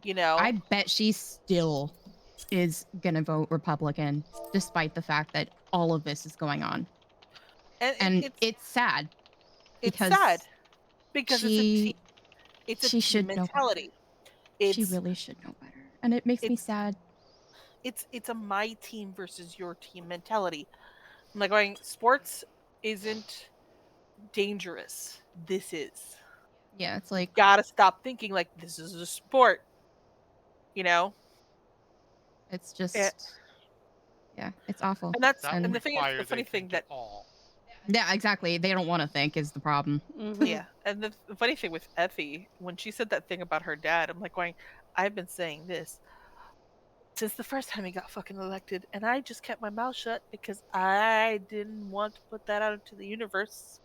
You know? I bet she still is gonna vote Republican, despite the fact that all of this is going on. And it's sad. It's because sad because she it's a she team should know mentality. she really should know better, and it makes me sad. It's a my team versus your team mentality. I'm like going, sports isn't dangerous. This is. Yeah, it's like, Gotta stop thinking like this is a sport. You know? it's just yeah, it's awful. And that's That and would the thing is, require the funny they thing think that at all. Yeah, exactly. They don't want to think is the problem. Mm-hmm. yeah, and the funny thing with Effie, when she said that thing about her dad, I'm like going, I've been saying this since the first time he got fucking elected, and I just kept my mouth shut because I didn't want to put that out into the universe.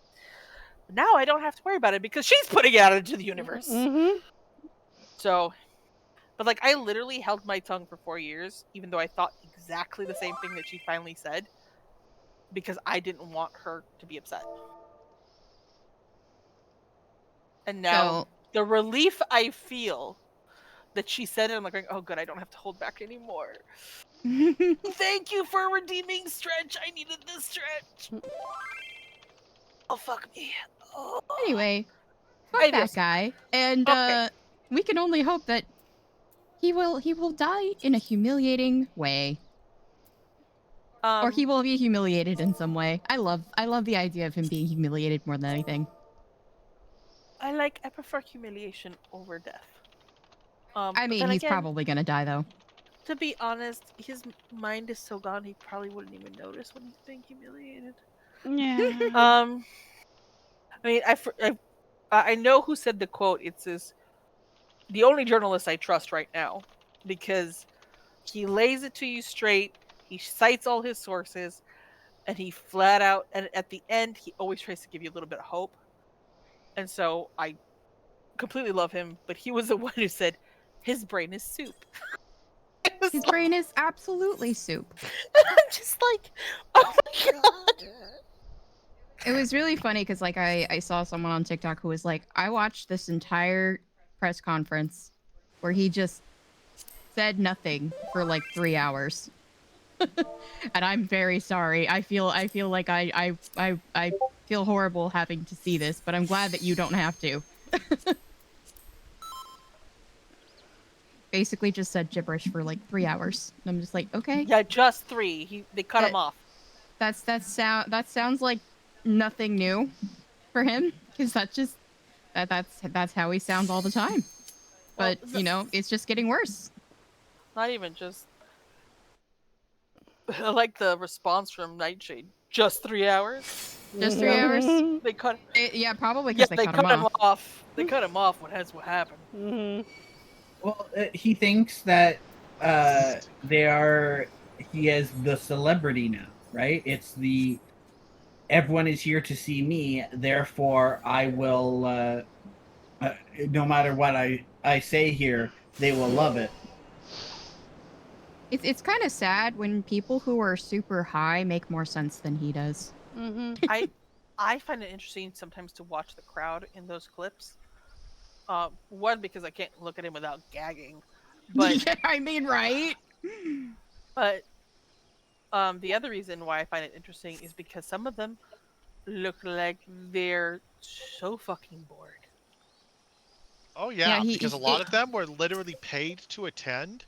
But now I don't have to worry about it because she's putting it out into the universe. Mm-hmm. So, but like I literally held my tongue for 4 years, even though I thought exactly the same thing that she finally said, because I didn't want her to be upset. And now the relief I feel that she said it, I'm like, going, oh good, I don't have to hold back anymore. Thank you for redeeming Stretch. I needed this Stretch. Oh fuck me. Oh. Anyway, fuck Hey, that yes. guy, and Okay. we can only hope that he will die in a humiliating way, or he will be humiliated in some way. I love the idea of him being humiliated more than anything. I prefer humiliation over death. I mean, he's probably gonna die though. To be honest, his mind is so gone he probably wouldn't even notice when he's being humiliated. Yeah. I mean, I know who said the quote. It says, the only journalist I trust right now, because he lays it to you straight, he cites all his sources, and he flat out, and at the end, he always tries to give you a little bit of hope. And so I completely love him, but he was the one who said, his brain is soup. His brain is absolutely soup. I'm just like, oh my god. It was really funny because like I saw someone on TikTok who was like, I watched this entire press conference where he just said nothing for like 3 hours. And I'm very sorry. I feel like I feel horrible having to see this, but I'm glad that you don't have to. Basically just said gibberish for like 3 hours. And I'm just like, okay. Yeah, just 3. They cut him off. That sounds like nothing new for him, because that's how he sounds all the time. But Well, you know, it's just getting worse. Not even just. I like the response from Nightshade. Just 3 hours. Just 3 hours? They cut. Yeah, probably Yeah, because they they cut him cut him off. off. They cut him off when that's what happened. Mhm. Well, he thinks that he is the celebrity now, right? It's the everyone is here to see me, therefore I will no matter what I say here, they will love it. It's kind of sad when people who are super high make more sense than he does. Mhm. I find it interesting sometimes to watch the crowd in those clips. One, because I can't look at him without gagging, but yeah, I mean, right? but the other reason why I find it interesting is because some of them look like they're so fucking bored. Oh yeah, he- because a he- lot of them were literally paid to attend,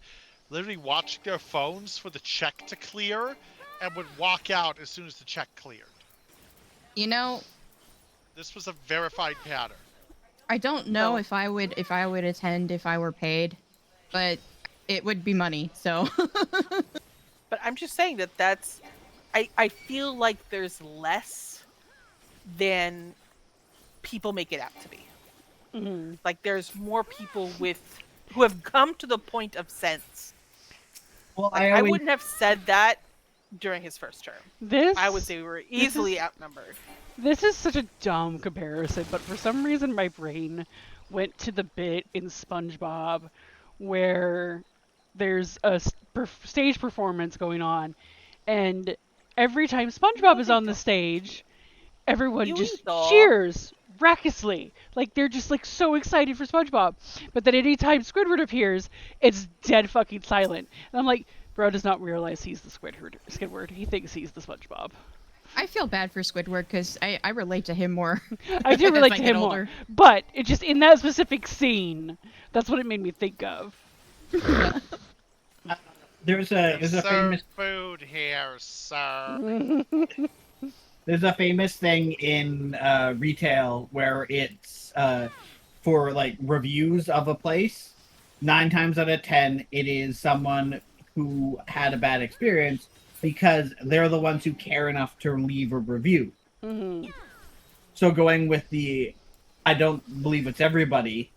literally watching their phones for the check to clear, and would walk out as soon as the check cleared. You know, This was a verified pattern. I don't know So- if I would attend if I were paid, but it would be money. So But I'm just saying that's I feel like there's less than people make it out to be. Mhm. Like there's more people who have come to the point of sense. Well, Like, I wouldn't have said that during his first term. This I would say we were easily outnumbered. This is such a dumb comparison, but for some reason my brain went to the bit in SpongeBob where there's a stage performance going on, and every time SpongeBob is on the stage, everyone just Yuito. cheers raucously. Like they're just like so excited for SpongeBob. But then anytime Squidward appears, it's dead fucking silent. And I'm like, bro does not realize he's the Squidward. He thinks he's the SpongeBob. I feel bad for Squidward because I relate to him more. I do as relate I to get him more. older. But it just in that specific scene, that's what it made me think of. there's a Serve famous food here, sir. there's a famous thing in retail where it's for like reviews of a place. 9 times out of 10, it is someone who had a bad experience because they're the ones who care enough to leave a review. Mhm. So going with the, I don't believe it's everybody.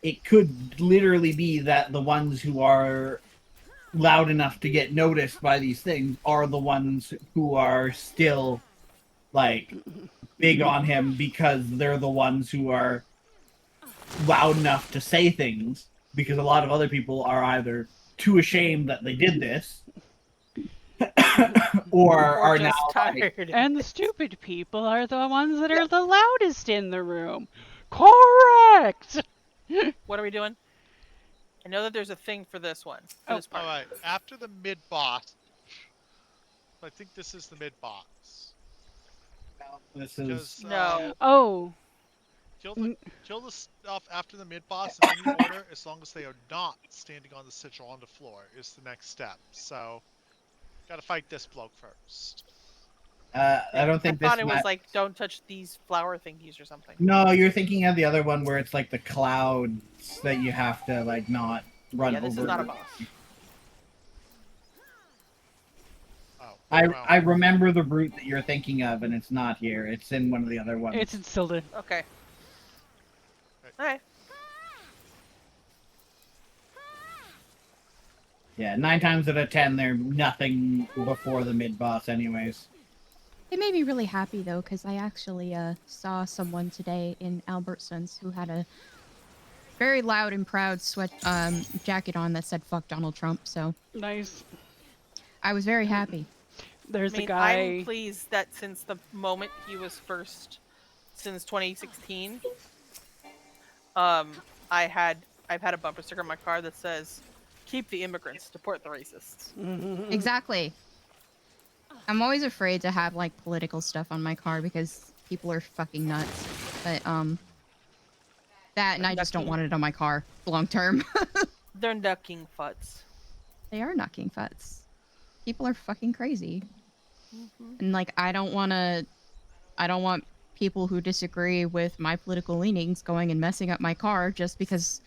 It could literally be that the ones who are loud enough to get noticed by these things are the ones who are still like big on him because they're the ones who are loud enough to say things, because a lot of other people are either too ashamed that they did this or are just now like, tired. And the stupid people are the ones that are the loudest in the room. Correct. What are we doing? I know that there's a thing for this one. For Oh, this part. Alright, after the mid-boss, I think this is the mid-boss. this is Because, No. Oh. kill the stuff after the mid-boss in any order, as long as they are not standing on the sigil on the floor, is the next step. So, gotta fight this bloke first. I don't I think thought this it was like don't touch these flower thingies or something. No, you're thinking of the other one where it's like the clouds that you have to like not run Yeah, this over. is not a boss. Oh, I well, I remember the route that you're thinking of, and it's not here. It's in one of the other ones. It's in Silda. Okay. Alright. Yeah, 9 times out of 10, they're nothing before the mid boss, anyways. It made me really happy though, because I actually saw someone today in Albertsons who had a very loud and proud sweat jacket on that said "fuck Donald Trump." So Nice. I was very happy. There's I mean, a guy. I'm pleased that since the moment he was first, since 2016, I've had a bumper sticker in my car that says, "Keep the immigrants, deport the racists." Mhm. Exactly. I'm always afraid to have like political stuff on my car because people are fucking nuts. But that and I just don't want it on my car long term. They're ducking futs. They are knocking futs. People are fucking crazy. Mhm. And like I don't want people who disagree with my political leanings going and messing up my car just because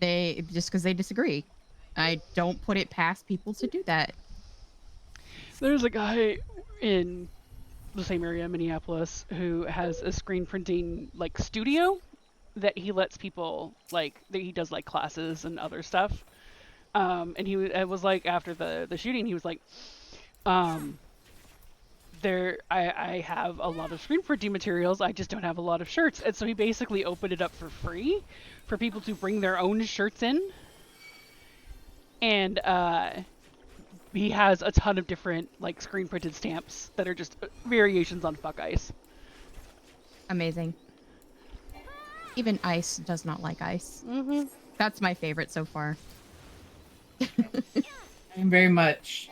they disagree. I don't put it past people to do that. There's a guy in the same area, Minneapolis, who has a screen printing like studio that he lets people like that he does like classes and other stuff. And it was like after the shooting, he was like, um, I have a lot of screen printing materials. I just don't have a lot of shirts, and so he basically opened it up for free for people to bring their own shirts in, and he has a ton of different like screen printed stamps that are just variations on Fuck Ice. Amazing. Even Ice does not like ice. Mm-hmm. That's my favorite so far. I'm very much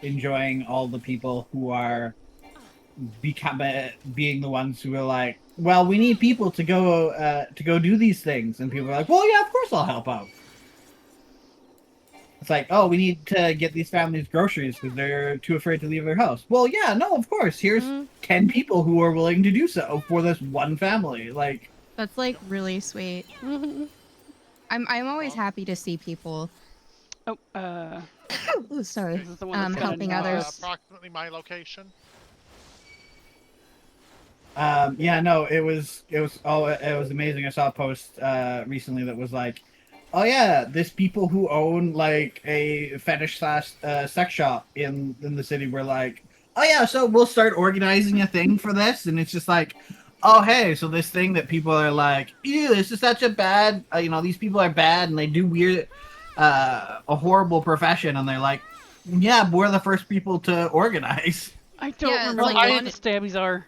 enjoying all the people who are being the ones who are like, well, we need people to go do these things, and people are like, well, yeah, of course I'll help out. It's like, oh, we need to get these families groceries because they're too afraid to leave their house. Well, yeah, no, of course. Here's 10 people who are willing to do so for this one family. Like, That's like really sweet. Mm-hmm. I'm always happy to see people Oh, ooh, sorry, This is the one that's got a helping knob. others. Approximately my location. yeah, no, it was amazing. I saw a post recently that was like, oh yeah, there's people who own like a fetish slash sex shop in the city were like, oh yeah, so we'll start organizing a thing for this, and it's just like, oh hey, so this thing that people are like, ew, this is such a bad, these people are bad and they do weird, a horrible profession, and they're like, yeah, we're the first people to organize. I don't Yeah, it's remember like what one- the stabbies are.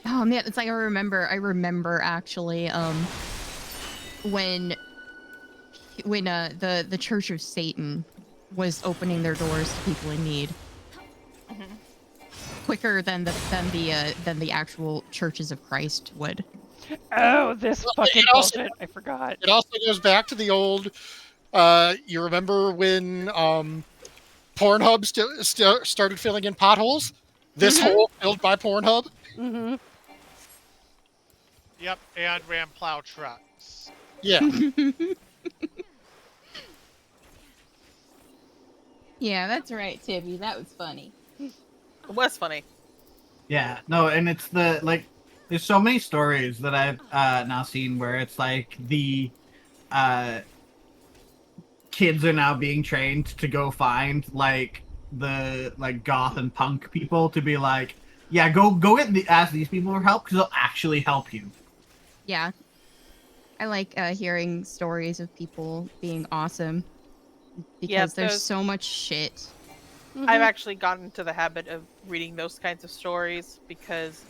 Oh man, it's like I remember actually when the Church of Satan was opening their doors to people in need quicker than the actual churches of Christ would. Oh, this fucking it also- bullshit! I forgot. It also goes back to the old. You remember when Pornhub started filling in potholes? This hole filled by Pornhub. Mm-hmm. Yep, and ram plow trucks. Yeah. Yeah, that's right, Tibby. That was funny. It was funny. Yeah, no, and it's the like. There's so many stories that I've now seen where it's like the kids are now being trained to go find like the like goth and punk people to be like, yeah, go ask these people for help because they'll actually help you. Yeah, I like hearing stories of people being awesome because Yeah, there's those- so much shit. I've actually gotten into the habit of reading those kinds of stories because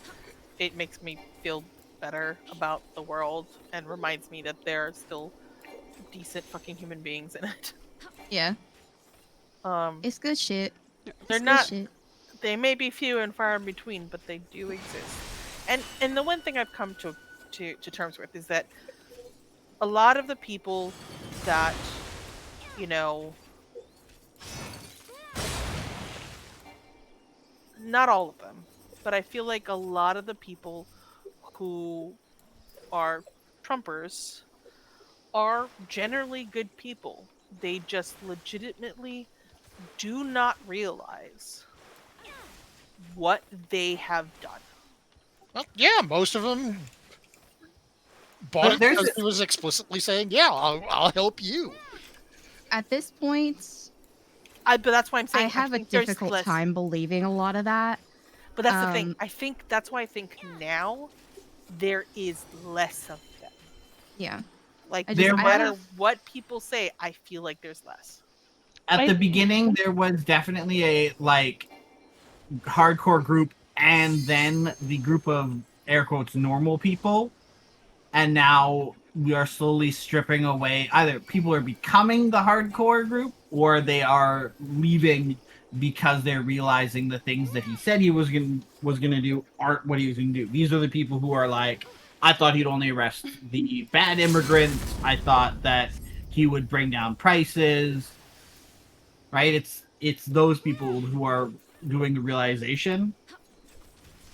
it makes me feel better about the world and reminds me that there are still decent fucking human beings in it. Yeah, it's good shit. They're It's good not. shit. They may be few and far in between, but they do exist. And the one thing I've come to terms with is that a lot of the people that, not all of them, but I feel like a lot of the people who are Trumpers are generally good people. They just legitimately do not realize what they have done. Well, yeah, most of them bought But it there's because he was explicitly saying, "Yeah, I'll help you." At this point, But that's why I'm saying I have a think there's difficult less- time believing a lot of that. But that's the thing. Um, I think that's why I think now there is less of them. Yeah. Like I no just- I matter have- what people say, I feel like there's less. At the beginning, there was definitely a like hardcore group, and then the group of air quotes normal people, and now we are slowly stripping away. Either people are becoming the hardcore group, or they are leaving because they're realizing the things that he said he was gonna do aren't what he was gonna do. These are the people who are like, I thought he'd only arrest the bad immigrants. I thought that he would bring down prices. Right? It's those people who are doing the realization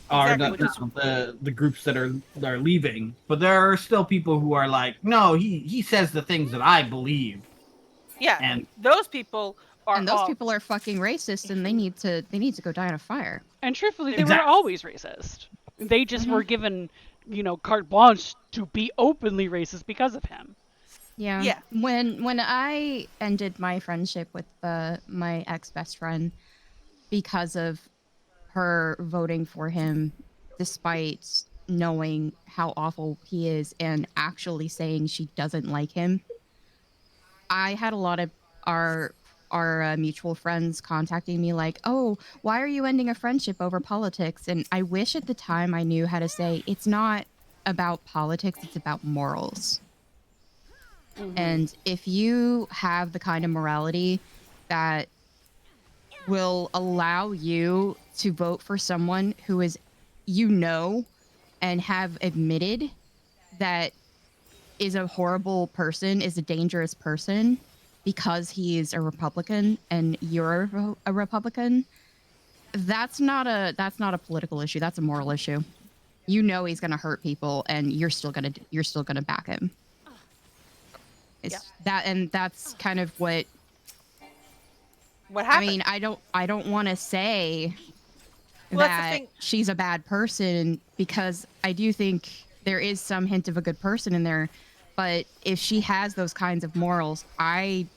are Exactly. the groups that are leaving. But there are still people who are like, no, he says the things that I believe. Yeah, And those people And those people are fucking racist, and they need to go die in a fire. And truthfully, they were Exactly. always racist. They just were given, carte blanche to be openly racist because of him. Yeah. Yeah. When I ended my friendship with my ex best friend because of her voting for him, despite knowing how awful he is and actually saying she doesn't like him, I had a lot of our mutual friends contacting me like, "Oh, why are you ending a friendship over politics?" And I wish at the time I knew how to say it's not about politics; it's about morals. And if you have the kind of morality that will allow you to vote for someone who is, and have admitted that is a horrible person, is a dangerous person because he is a Republican and you're a Republican, that's not a political issue. That's a moral issue. He's going to hurt people, and you're still going to back him. It's that, and that's kind of what happened. I mean, I don't want to say that she's a bad person, because I do think there is some hint of a good person in there, but if she has those kinds of morals, I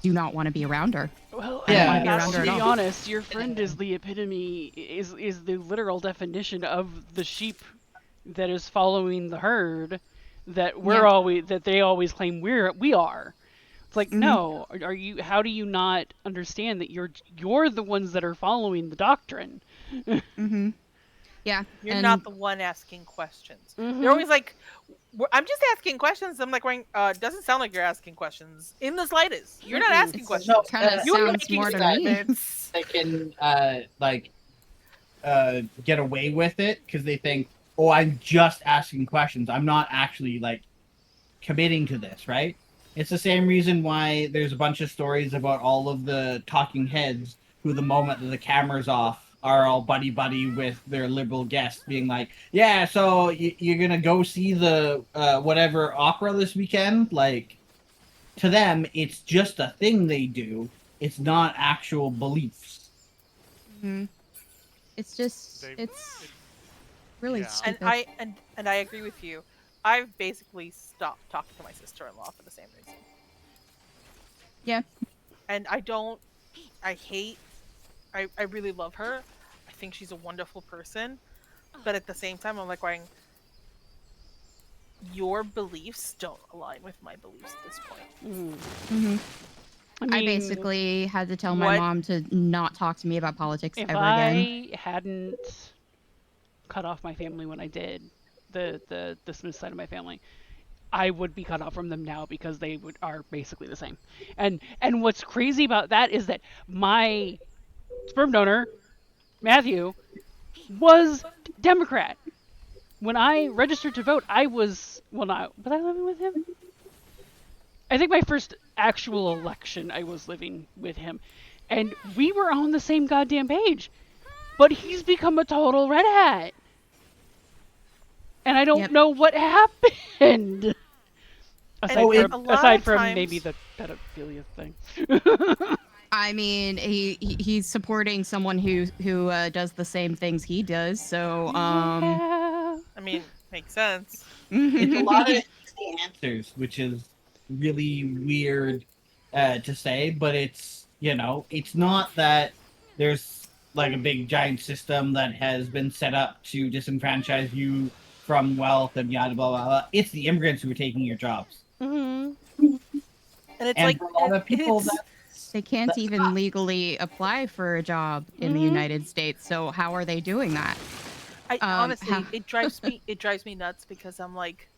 do not want to be around her. Well, I don't want to be yeah, around her to at be all. honest, your friend is the epitome, is the literal definition of the sheep that is following the herd that that they always claim we are. It's like, no, how do you not understand that you're the ones that are following the doctrine? Yeah. You're not the one asking questions. They're always like, I'm just asking questions. I'm like, doesn't sound like you're asking questions in the slightest. You're not asking questions. No, Kind of You're sounds making more to me. statements. They can get away with it because they think, oh, I'm just asking questions. I'm not actually like committing to this, right? It's the same reason why there's a bunch of stories about all of the talking heads who, the moment that the camera's off, are all buddy with their liberal guests, being like, yeah, so you're gonna go see the whatever opera this weekend? Like, to them, it's just a thing they do. It's not actual beliefs. It's just, it's really stupid. And I agree with you. I've basically stopped talking to my sister-in-law for the same reason. Yeah. And I really love her. I think she's a wonderful person. But at the same time, I'm like going, your beliefs don't align with my beliefs at this point. I basically had to tell my mom to not talk to me about politics ever again. If I hadn't cut off my family when I did, the Smith side of my family, I would be cut off from them now because they are basically the same. And what's crazy about that is that my sperm donor, Matthew, was Democrat. When I registered to vote, was I living with him? I think my first actual election, I was living with him. And we were on the same goddamn page. But he's become a total red hat. And I don't know what happened. Aside from maybe the pedophilia thing. I mean, he's supporting someone who does the same things he does, so I mean, makes sense. It's a lot of answers, which is really weird to say, but it's not that there's like a big giant system that has been set up to disenfranchise you from wealth and yada blah blah blah. It's the immigrants who are taking your jobs. And it's and like for a lot of people they can't even legally apply for a job in the United States. So how are they doing that? Honestly, it drives me nuts because I'm like,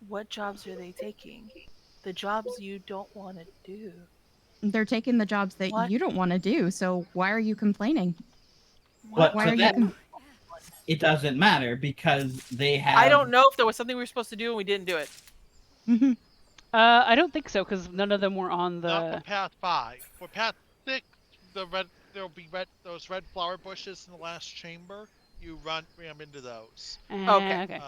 what jobs are they taking? The jobs you don't want to do. They're taking the jobs that you don't want to do. So why are you complaining? But why are you? It doesn't matter because they have. I don't know if there was something we were supposed to do and we didn't do it. I don't think so, because none of them were on the. Not for Path 5. For Path 6, there'll be those red flower bushes in the last chamber. You ram into those. Okay.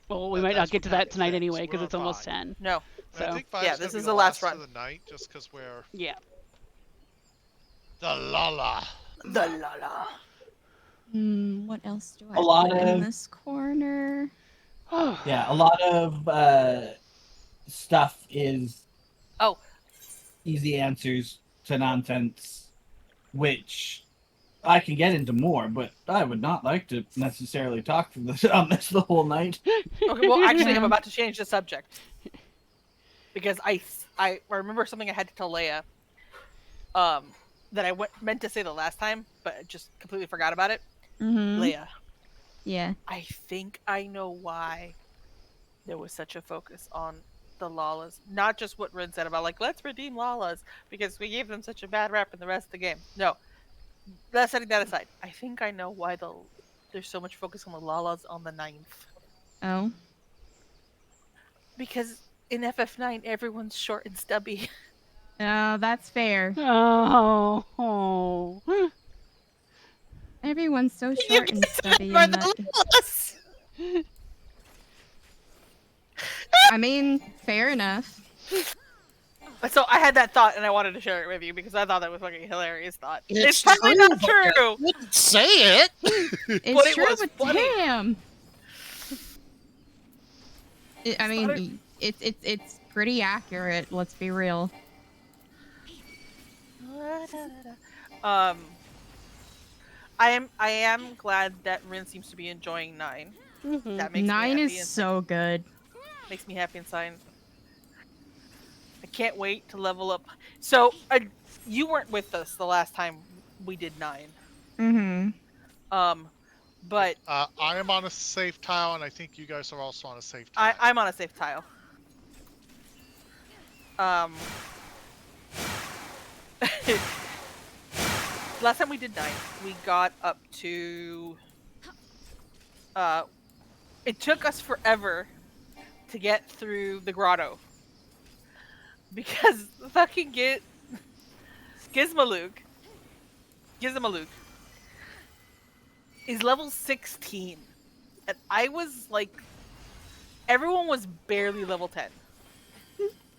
Well, we might not get to that tonight anyway, because it's almost 10. No. So I think 5 this is be the last run of the night, just because we're. Yeah. The Lala. The Lala. What else do I A lot put in of- this corner? Yeah, a lot of stuff is Oh, easy answers to nonsense, which I can get into more, but I would not like to necessarily talk to this on this the whole night. okay. Well, actually, I'm Yeah. about to change the subject because I remember something I had to tell Leia. That I meant to say the last time, but I just completely forgot about it. Mm-hmm. Leia, Yeah. I think I know why there was such a focus on the Lalas. Not just what Rin said about like let's redeem Lalas because we gave them such a bad rep in the rest of the game. No, let's setting that aside. I think I know why there's so much focus on the Lalas on the 9th. Oh. Because in FF9 everyone's short and stubby. Oh, that's fair. Oh. Everyone's so You short and get stubby by in the that. Lalas! I mean, fair enough. So I had that thought and I wanted to share it with you because I thought that was fucking a hilarious thought. It's probably true, not but true. Wouldn't say it. It's But it true, was but funny. damn. I thought mean, it's pretty accurate. Let's be real. I am glad that Rin seems to be enjoying 9. Mhm. That makes 9 me is happy so good. makes me happy inside. I can't wait to level up. So you weren't with us the last time we did 9. Mm-hmm. But I am on a safe tile, and I think you guys are also on a safe tile. I'm on a safe tile. Last time we did 9, we got up to. It took us forever to get through the grotto because fucking Gizmaluk is level 16, and I was like, everyone was barely level 10.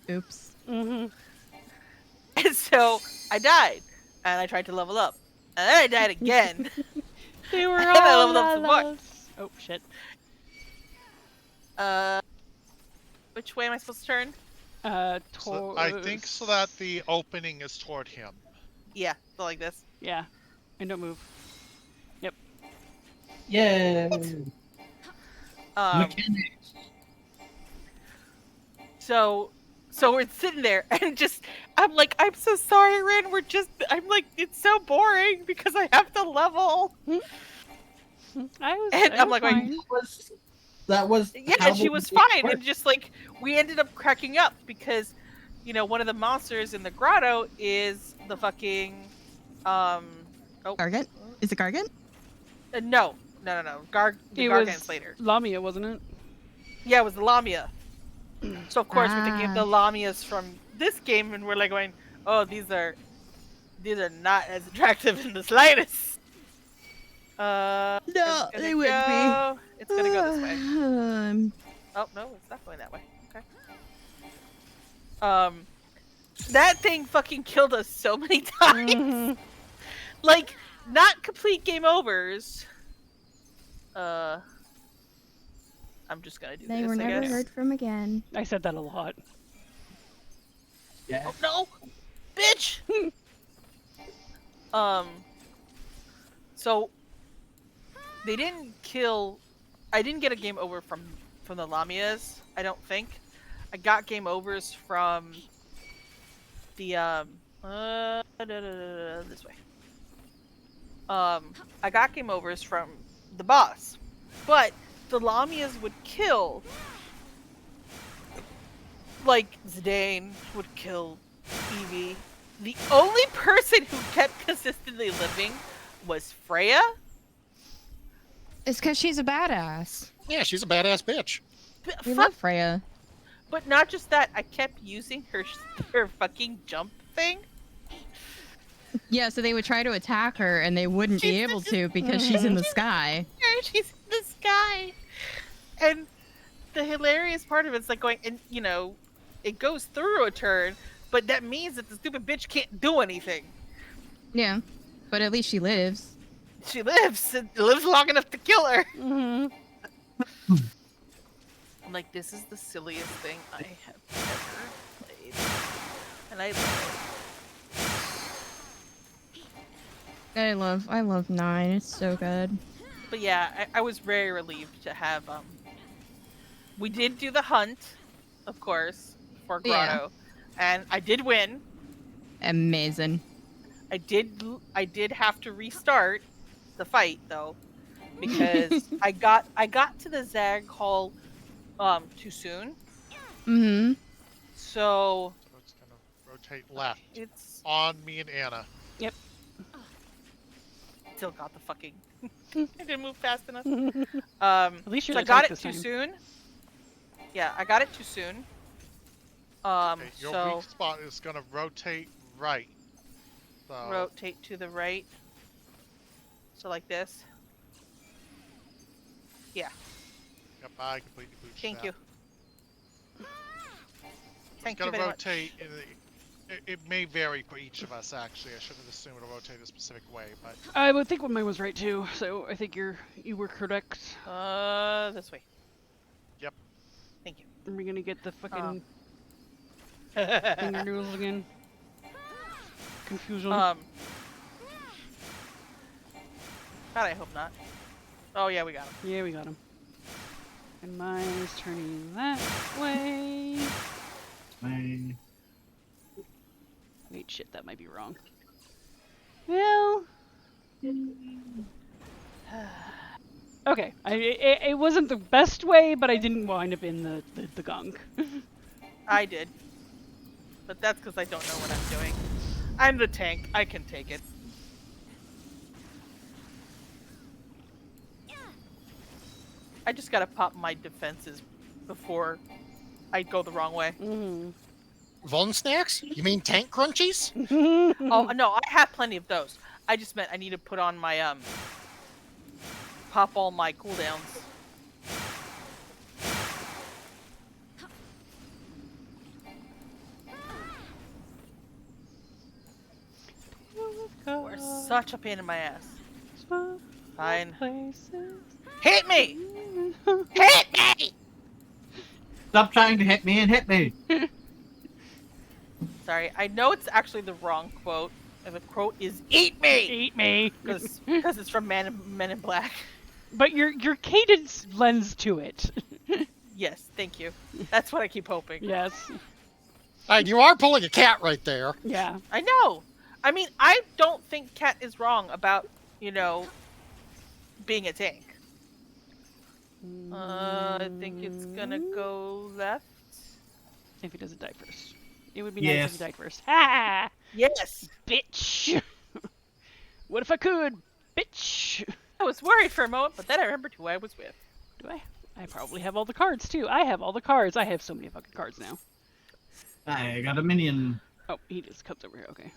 Oops. Mhm. And so I died, and I tried to level up, and then I died again. They were And I all leveled up some more. lalas. Oh shit. Which way am I supposed to turn? So I think so that the opening is toward him. Yeah, so like this. Yeah. And don't move. Yay! Mechanics. So we're sitting there, and just I'm like, I'm so sorry, Rin. I'm like, it's so boring because I have to level. And I'm like, fine. That was yeah, how and she the was game fine, worked. and just like we ended up cracking up because, one of the monsters in the grotto is the fucking, Gargant? Is it Gargant? no, the It Gargant was later. Lamia, wasn't it? Yeah, it was the Lamia. So of course we're thinking of Ah. the Lamias from this game, and we're like going, oh, these are not as attractive in the slightest. No, it's they gonna wouldn't be. go- It's gonna go this way. Um, Oh no, it's not going that way. Okay. That thing fucking killed us so many times. Mhm. Like, not complete game overs. I'm just gonna do they this. were I never guess. heard from again. I said that a lot. Yeah. Oh no, bitch. So they didn't kill. I didn't get a game over from the Lamias. I don't think. I got game overs from the this way. I got game overs from the boss, but the Lamias would kill. Like Zidane would kill Evie. The only person who kept consistently living was Freya. It's because she's a badass. Yeah, she's a badass bitch. We Fuck, love Freya. but not just that. I kept using her fucking jump thing. Yeah, so they would try to attack her and they wouldn't be able to because she's in the sky. She's in the sky, and the hilarious part of it's like going, and it goes through a turn, but that means that the stupid bitch can't do anything. Yeah, but at least she lives. She lives. It lives long enough to kill her. Mm-hmm. I'm like, this is the silliest thing I have ever played, and I love I love 9. It's so good. it. But yeah, I was very relieved to have We did do the hunt, of course, for Yeah. Grotto, and I did win. Amazing. I did have to restart the fight though because I got to the Zag Hall too soon. Mm-hmm. So So it's gonna rotate left it's on me and Anna. Yep. still got the fucking I didn't move fast enough. At least you're So I the got tank it this too time. soon. Yeah, I got it too soon. Okay, your So weak spot is gonna rotate right. So rotate to the right. So like this. Yeah. yep, I completely booched Thank that. you. It's Thank you gonna very much. rotate in it may vary for each of us actually. I shouldn't have assumed it'll rotate a specific way, but I would think mine was right too, so I think you were correct. This way. Yep. Thank you. Are we gonna get the fucking God, fingernails again? Confusion. I hope not. Oh yeah, we got him. Yeah, we got him. And mine is turning that way. Mine. Wait, shit, that might be wrong. Well. Okay, it wasn't the best way, but I didn't wind up in the gunk. I did. But that's because I don't know what I'm doing. I'm the tank. I can take it. I just gotta pop my defenses before I go the wrong way. Mm. Von snacks? You mean tank crunchies? Oh no, I have plenty of those. I just meant I need to put on my pop all my cooldowns. You're such a pain in my ass. Fine. Hit me! Hit me! Stop trying to hit me and hit me. Sorry, I know it's actually the wrong quote. And the quote is "Eat me," Eat me. because it's from Men in Black. But your cadence lends to it. Yes, thank you. That's what I keep hoping. Yes. You are pulling a cat right there. Yeah. I know. I mean, I don't think Kat is wrong about being a tank. I think it's gonna go left. If he doesn't die first. It would be Yes. nice if he died first. Ha! Yes. Bitch! What if I could? Bitch! I was worried for a moment, but then I remembered who I was with. Do I? I probably have all the cards too. I have all the cards. I have so many fucking cards now. I got a minion. Oh, he just comes over here. Okay.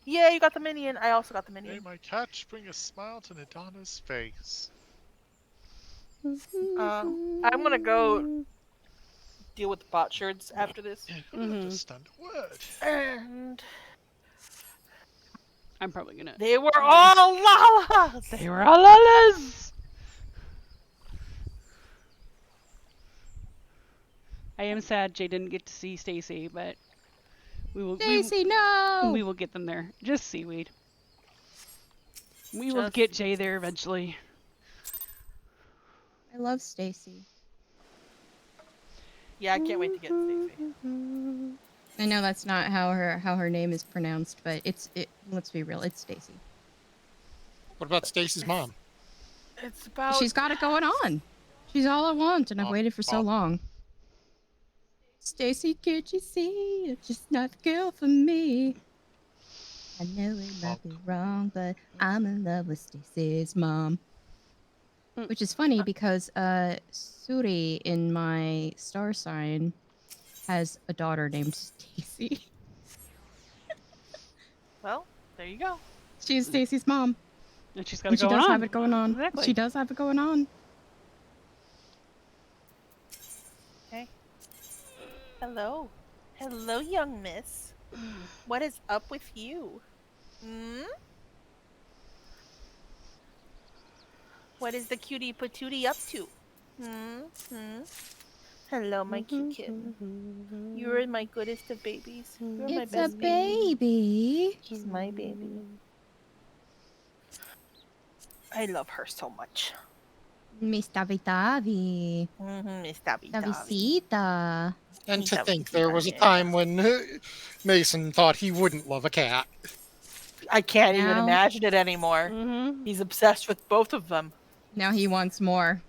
Yeah, you got the minion. I also got the may minion. my catch bring a smile to Nadana's face. I'm gonna go deal with the bot shards after this. I don't understand a word. And I'm probably gonna. they were all lalas! They were all lalas! I am sad Jay didn't get to see Stacy, but we will. Stacy, no! We will get them there. Just seaweed. We will Just- get Jay there eventually. I love Stacy. Yeah, I can't wait to get Stacy. I know that's not how her name is pronounced, but let's be real, it's Stacy. What about Stacy's mom? It's about. She's got it going on. She's all I want, and I've waited for so long. Stacy, can't you see? You're just not the girl for me. I know it might be wrong, but I'm in love with Stacy's mom. Which is funny because Suri in my star sign has a daughter named Stacy. Well, there you go. She's Stacy's mom. And she's got And it she going does on. have it going on. Exactly. She does have it going on. Okay. Hello. Hello, young miss. What is up with you? Hmm? What is the cutie patootie up to? Hello, my cute kitten. You're my goodest of babies. You're my It's a best baby. baby. She's my baby. I love her so much. Miss Tavi Tavi. Miss Tabby Tabby. Tavisita. And to That think was there was a fun, yeah. time when Mason thought he wouldn't love a cat. I can't even Now- imagine it anymore. Mm-hmm. He's obsessed with both of them. Now he wants more.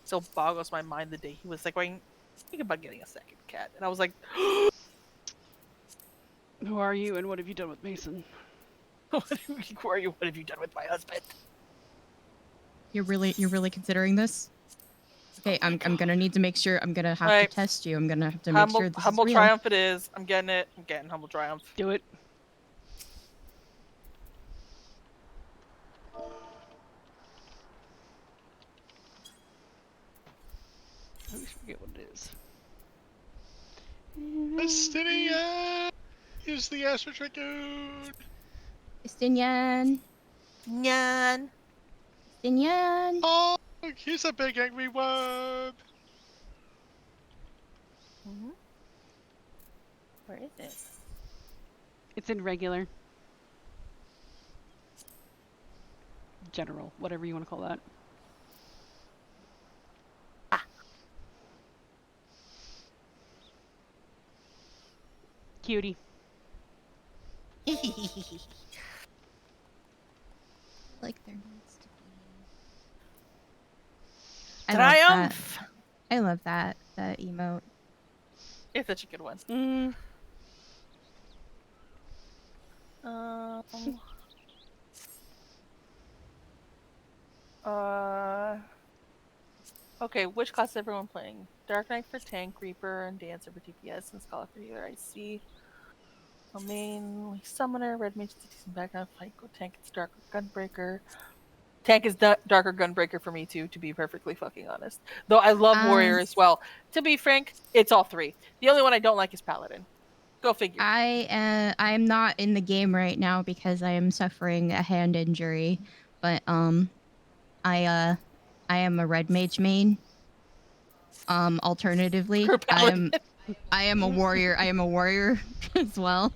So boggles my mind the day he was like going, think about getting a second cat. And I was like, Who are you and what have you done with Mason? who are you? What have you done with my husband? You're really considering this? Okay, I'm gonna need to make sure. I'm gonna have Right. to test you. I'm gonna have to make sure this Humble is real. Triumph it is. I'm getting it. I'm getting Humble Triumph. Do it. I always forget what it is. Astinia is the Astro Dragoon. Justinian. Nyan. Justinian. Oh, he's a big angry worm. Where is it? It's in regular. General, whatever you want to call that. Cutie. Like there needs to be. I love that. Triumph. I love that emote. It's such a good one. Mm. Okay, which class is everyone playing? Dark Knight for tank, Reaper, and Dancer for DPS, and Scholar for healer. I see. A main summoner, red mage, decent background, fight, go tank. It's darker gunbreaker. Tank is darker gunbreaker for me too, to be perfectly fucking honest. Though I love warrior as well. To be frank, it's all three. The only one I don't like is paladin. Go figure. I'm not in the game right now because I am suffering a hand injury, but I am a red mage main. Alternatively, Screw paladin. I am a warrior. I am a warrior as well.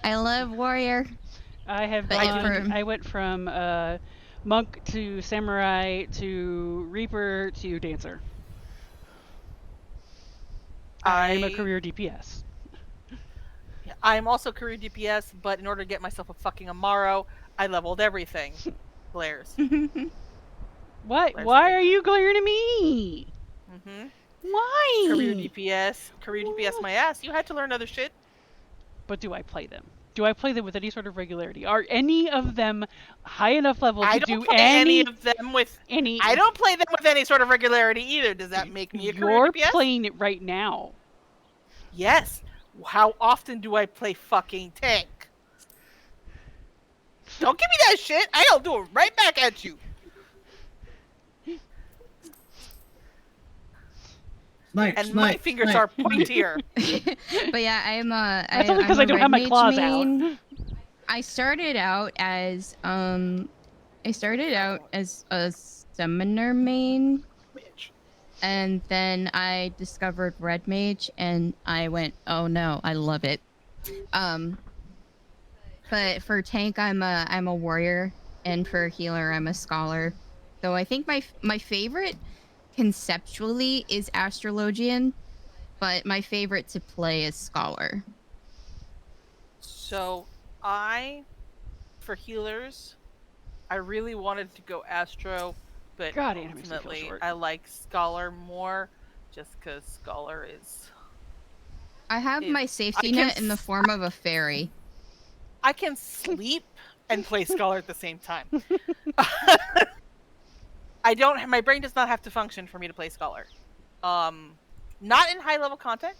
I love warrior. I have But gone, I went from monk to samurai to reaper to dancer. I'm a career DPS. I'm also career DPS, but in order to get myself a fucking Amaro, I leveled everything. Glares. What? There's Why me. are you glaring at me? Mm-hmm. Why? Career DPS my ass. You had to learn other shit. But do I play them? Do I play them with any sort of regularity? Are any of them high enough level to I don't do play any of them with. any? I don't play them with any sort of regularity either. Does that make me a career You're DPS? playing it right now. Yes. How often do I play fucking tank? Don't give me that shit. I'll do it right back at you. And my fingers are pointier. But yeah, That's only because I don't have my claws out. I started out as a summoner main, and then I discovered red mage, and I went, oh no, I love it. But for tank, I'm a warrior, and for healer, I'm a scholar. So I think my favorite conceptually is astrologian, but my favorite to play is scholar. So for healers, I really wanted to go astro, but God, anime makes me feel ultimately short. I like scholar more, just because scholar is. I have my safety I can net in the form of a fairy. I can sleep and play scholar at the same time. My brain does not have to function for me to play scholar. Not in high level content.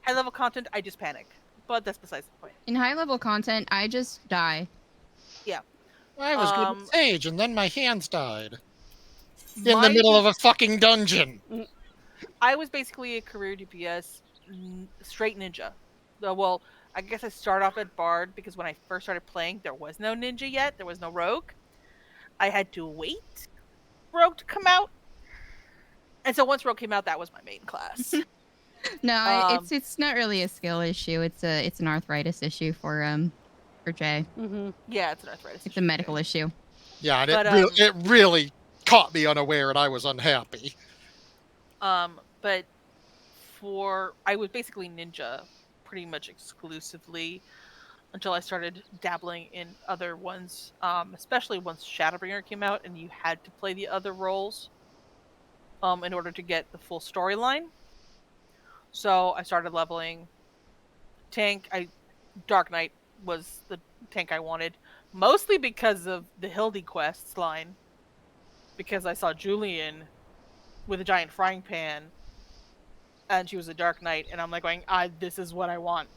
High level content, I just panic. But that's besides the point. In high level content, I just die. Yeah. I was good at Sage, and then my hands died. In the Mine middle of just- a fucking dungeon. I was basically a career DPS, straight ninja. Well, I guess I start off at Bard because when I first started playing, there was no ninja yet. There was no rogue. I had to wait for rogue to come out. And so once rogue came out, that was my main class. No, Um, it's not really a skill issue. It's an arthritis issue for Jay. Mm-hmm. Yeah, it's an arthritis It's a issue. medical issue. Yeah, and But, it really caught me unaware, and I was unhappy. But I was basically ninja pretty much exclusively until I started dabbling in other ones, especially once Shadowbringer came out and you had to play the other roles in order to get the full storyline. So I started leveling tank. Dark Knight was the tank I wanted, mostly because of the Hildy quests line, because I saw Julian with a giant frying pan and she was a Dark Knight, and I'm like going, this is what I want.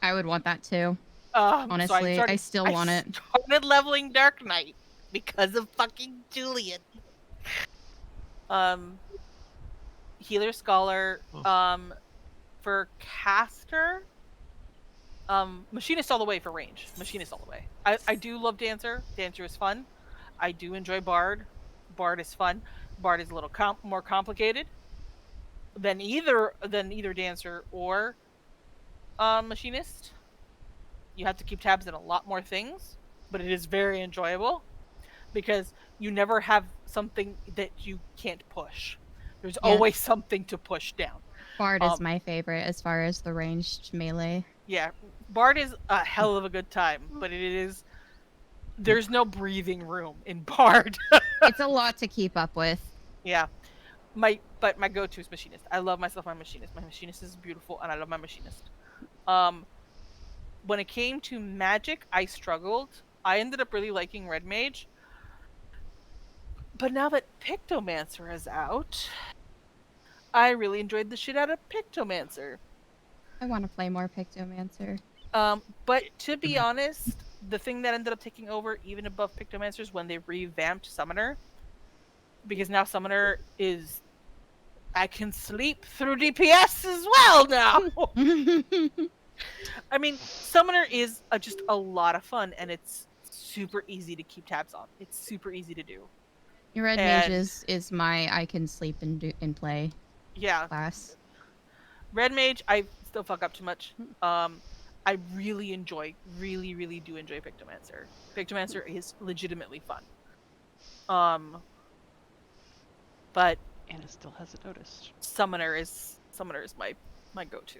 I would want that too. Honestly, I still want it. I started leveling Dark Knight because of fucking Julian. Healer Scholar. For caster, Machinist all the way for range. Machinist all the way. I do love Dancer. Dancer is fun. I do enjoy Bard. Bard is fun. Bard is a little more complicated than either Dancer or Machinist. You have to keep tabs on a lot more things, but it is very enjoyable because you never have something that you can't push. There's always something to push down. Bard is my favorite as far as the ranged melee. Yeah, Bard is a hell of a good time, but there's no breathing room in Bard. It's a lot to keep up with. Yeah. My go-to is Machinist. I love myself my Machinist. My Machinist is beautiful, and I love my Machinist. When it came to magic, I struggled. I ended up really liking Red Mage. But now that Pictomancer is out, I really enjoyed the shit out of Pictomancer. I want to play more Pictomancer. But to be honest, the thing that ended up taking over even above Pictomancer is when they revamped Summoner. Because now Summoner is... I can sleep through DPS as well now! I mean, Summoner is just a lot of fun, and it's super easy to keep tabs on. It's super easy to do. Red Mage is my I can sleep and play class. Red Mage, I still fuck up too much. I really do enjoy Pictomancer. Pictomancer is legitimately fun. But Anna still hasn't noticed. Summoner is my go-to.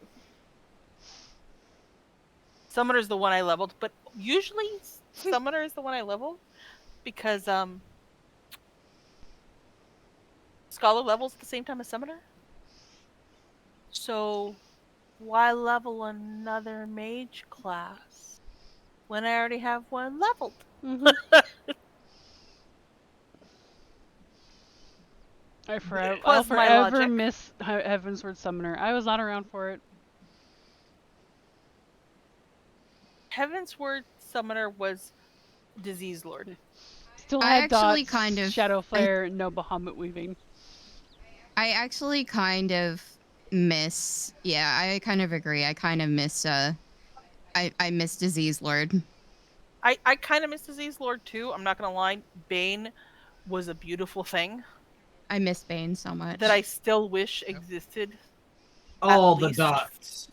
Summoner is the one I leveled, but usually Summoner is the one I leveled because Scholar levels at the same time as Summoner. So why level another mage class when I already have one leveled? Mm-hmm. I'll forever miss Heavensward Summoner. I was not around for it. Heavensward Summoner was Disease Lord. Still had dots, Shadow Flare, no Bahamut Weaving. I actually kind of miss... Yeah, I kind of agree. I kind of miss... I miss Disease Lord. I kind of miss Disease Lord too. I'm not going to lie. Bane was a beautiful thing. I miss Bane so much. That I still wish existed. All the dots.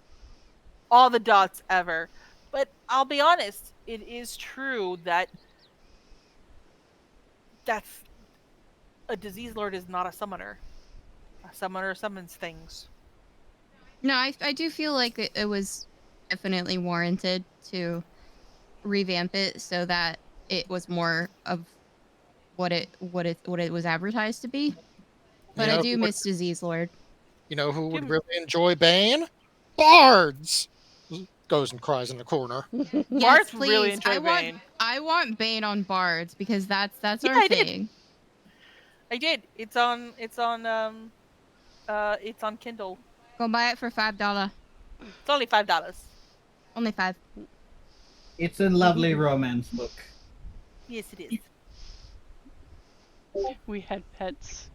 All the dots ever. But I'll be honest, it is true that a Disease Lord is not a summoner. A summoner summons things. No, I do feel like it was definitely warranted to revamp it so that it was more of what it was advertised to be. But I do miss Disease Lord. You know who would really enjoy Bane? Bards! Goes and cries in the corner. Yes, Bards please. really enjoy Bane. I want Bane on Bards because that's our thing. I did. It's on Kindle. Go buy it for $5. It's only $5. Only $5. It's a lovely romance book. Yes, it is. We had pets.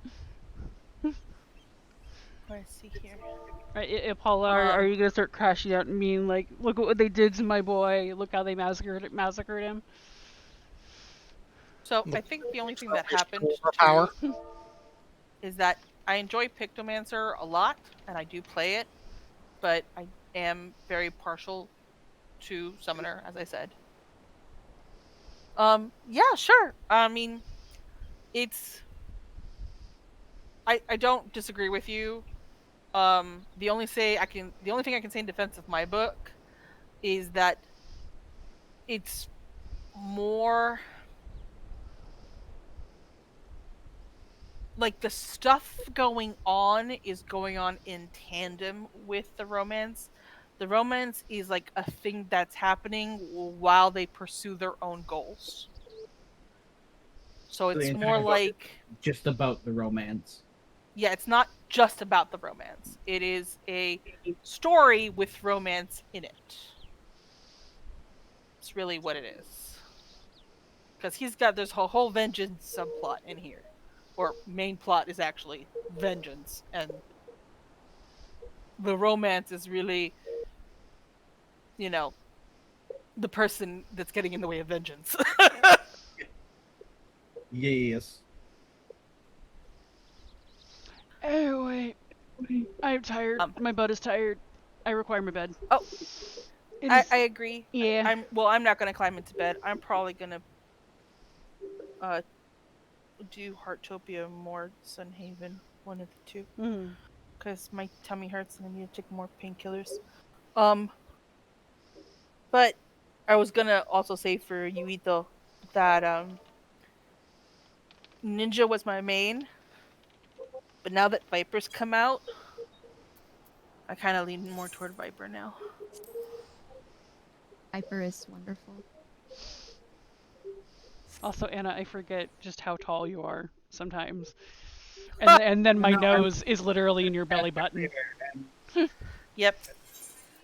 Let's see here. Right, Paula, are you gonna start crashing out and being like, look what they did to my boy, look how they massacred him? So I think the only thing that happened Power. too is that I enjoy Pictomancer a lot, and I do play it, but I am very partial to Summoner, as I said. Yeah, sure. I mean, it's. I don't disagree with you. The only thing I can say in defense of my book is that it's more like the stuff going on is going on in tandem with the romance. The romance is like a thing that's happening while they pursue their own goals. So The it's entire more book like, just about the romance. yeah, it's not just about the romance. It is a story with romance in it. It's really what it is. Because there's a whole vengeance subplot in here. Or main plot is actually vengeance. And the romance is really, the person that's getting in the way of vengeance. Yes. Anyway, I'm tired. My butt is tired. I require my bed. Oh, It I is- agree. Yeah. I'm not gonna climb into bed. I'm probably gonna do Heartopia more Sunhaven, one of the two. Mhm. Because my tummy hurts and I need to take more painkillers. But I was gonna also say for Yuito that Ninja was my main, but now that Viper's come out, I kind of lean more toward Viper now. Viper is wonderful. Also, Anna, I forget just how tall you are sometimes. And then my No, I'm- nose is literally in your belly button. Yep,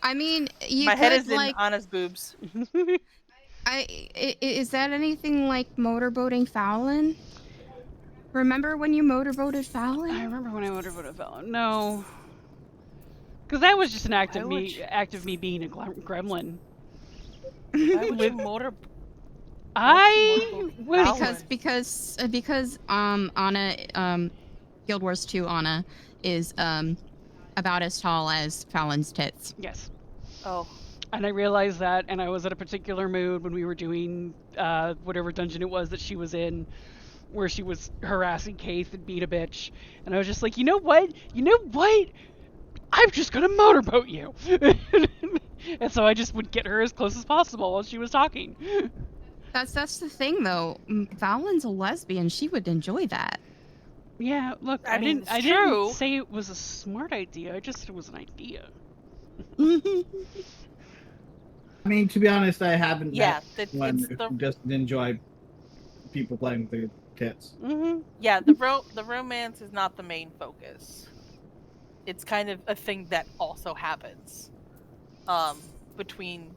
I mean, you my could head is like. in Anna's boobs. Is that anything like motorboating Fallon? Remember when you motorboated Fallon? I remember when I motorboated Fallon. No. Because that was just an act Why of would me being a gremlin. Why would With- you motor? I was because Anna Guild Wars 2 Anna is about as tall as Fallon's tits. yes. Oh, And I realized that, and I was at a particular mood when we were doing whatever dungeon it was that she was in, where she was harassing Keith and being a bitch. And I was just like, you know what? I'm just gonna motorboat you. And so I just would get her as close as possible while she was talking. That's the thing though. Fallon's a lesbian. She would enjoy that. Yeah, look, I mean, I it's didn't true. say it was a smart idea. I just said it was an idea. I mean, to be honest, I haven't Yeah, met one it's who the doesn't enjoy people playing with their tits. Mm-hmm. yeah the romance is not the main focus. It's kind of a thing that also happens between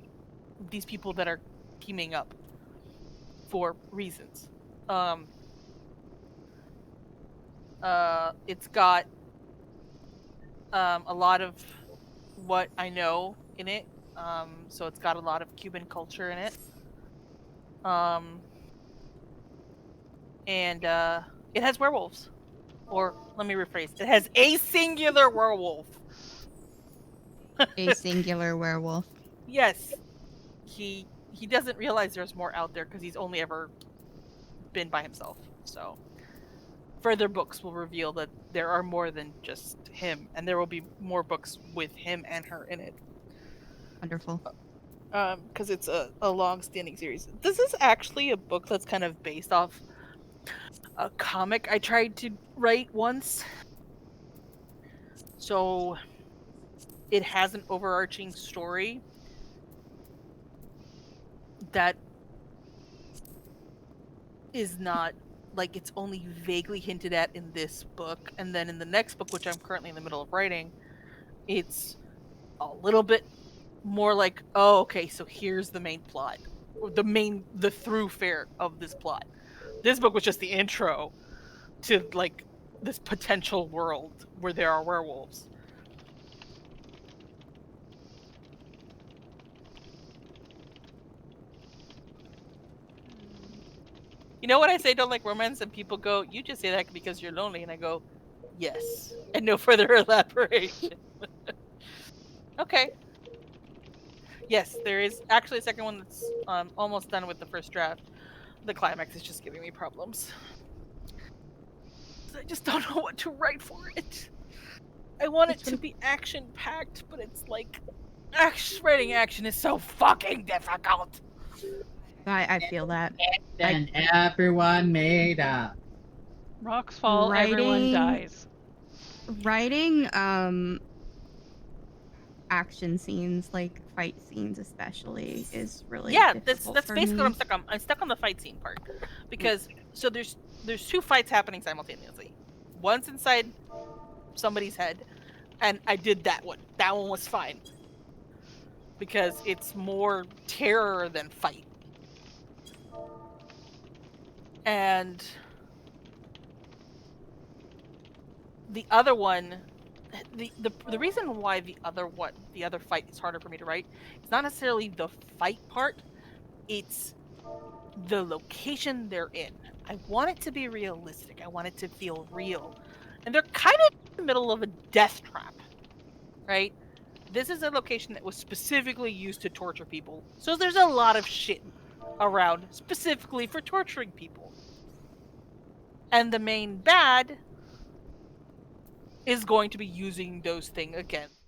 these people that are teaming up for reasons. It's got a lot of what I know in it. So it's got a lot of Cuban culture in it. And it has werewolves. Or let me rephrase. It has a singular werewolf. A singular werewolf. Yes. He doesn't realize there's more out there because he's only ever been by himself. So further books will reveal that there are more than just him, and there will be more books with him and her in it. Wonderful. Because it's a long-standing series. This is actually a book that's kind of based off a comic I tried to write once. So it has an overarching story that is not like it's only vaguely hinted at in this book, and then in the next book, which I'm currently in the middle of writing, it's a little bit more like, oh, okay, so here's the main plot, or the thoroughfare of this plot. This book was just the intro to like this potential world where there are werewolves. You know what I say, don't like romance, and people go, you just say that because you're lonely, and I go, yes, and no further elaboration. Okay. Yes, there is actually a second one that's almost done with the first draft. The climax is just giving me problems. I just don't know what to write for it. I want it to be action packed, but it's like writing action is so fucking difficult. I feel that. And everyone made up. Rocks fall, everyone dies. Writing action scenes, like fight scenes especially, is really that's for basically what me. I'm stuck on. I'm stuck on the fight scene part because so there's two fights happening simultaneously. One's inside somebody's head, and I did that one. That one was fine because it's more terror than fight. And the other one, the reason why the other fight is harder for me to write, it's not necessarily the fight part, it's the location they're in. I want it to be realistic. I want it to feel real. And they're kind of in the middle of a death trap, right? This is a location that was specifically used to torture people. So there's a lot of shit around specifically for torturing people. And the main bad is going to be using those things against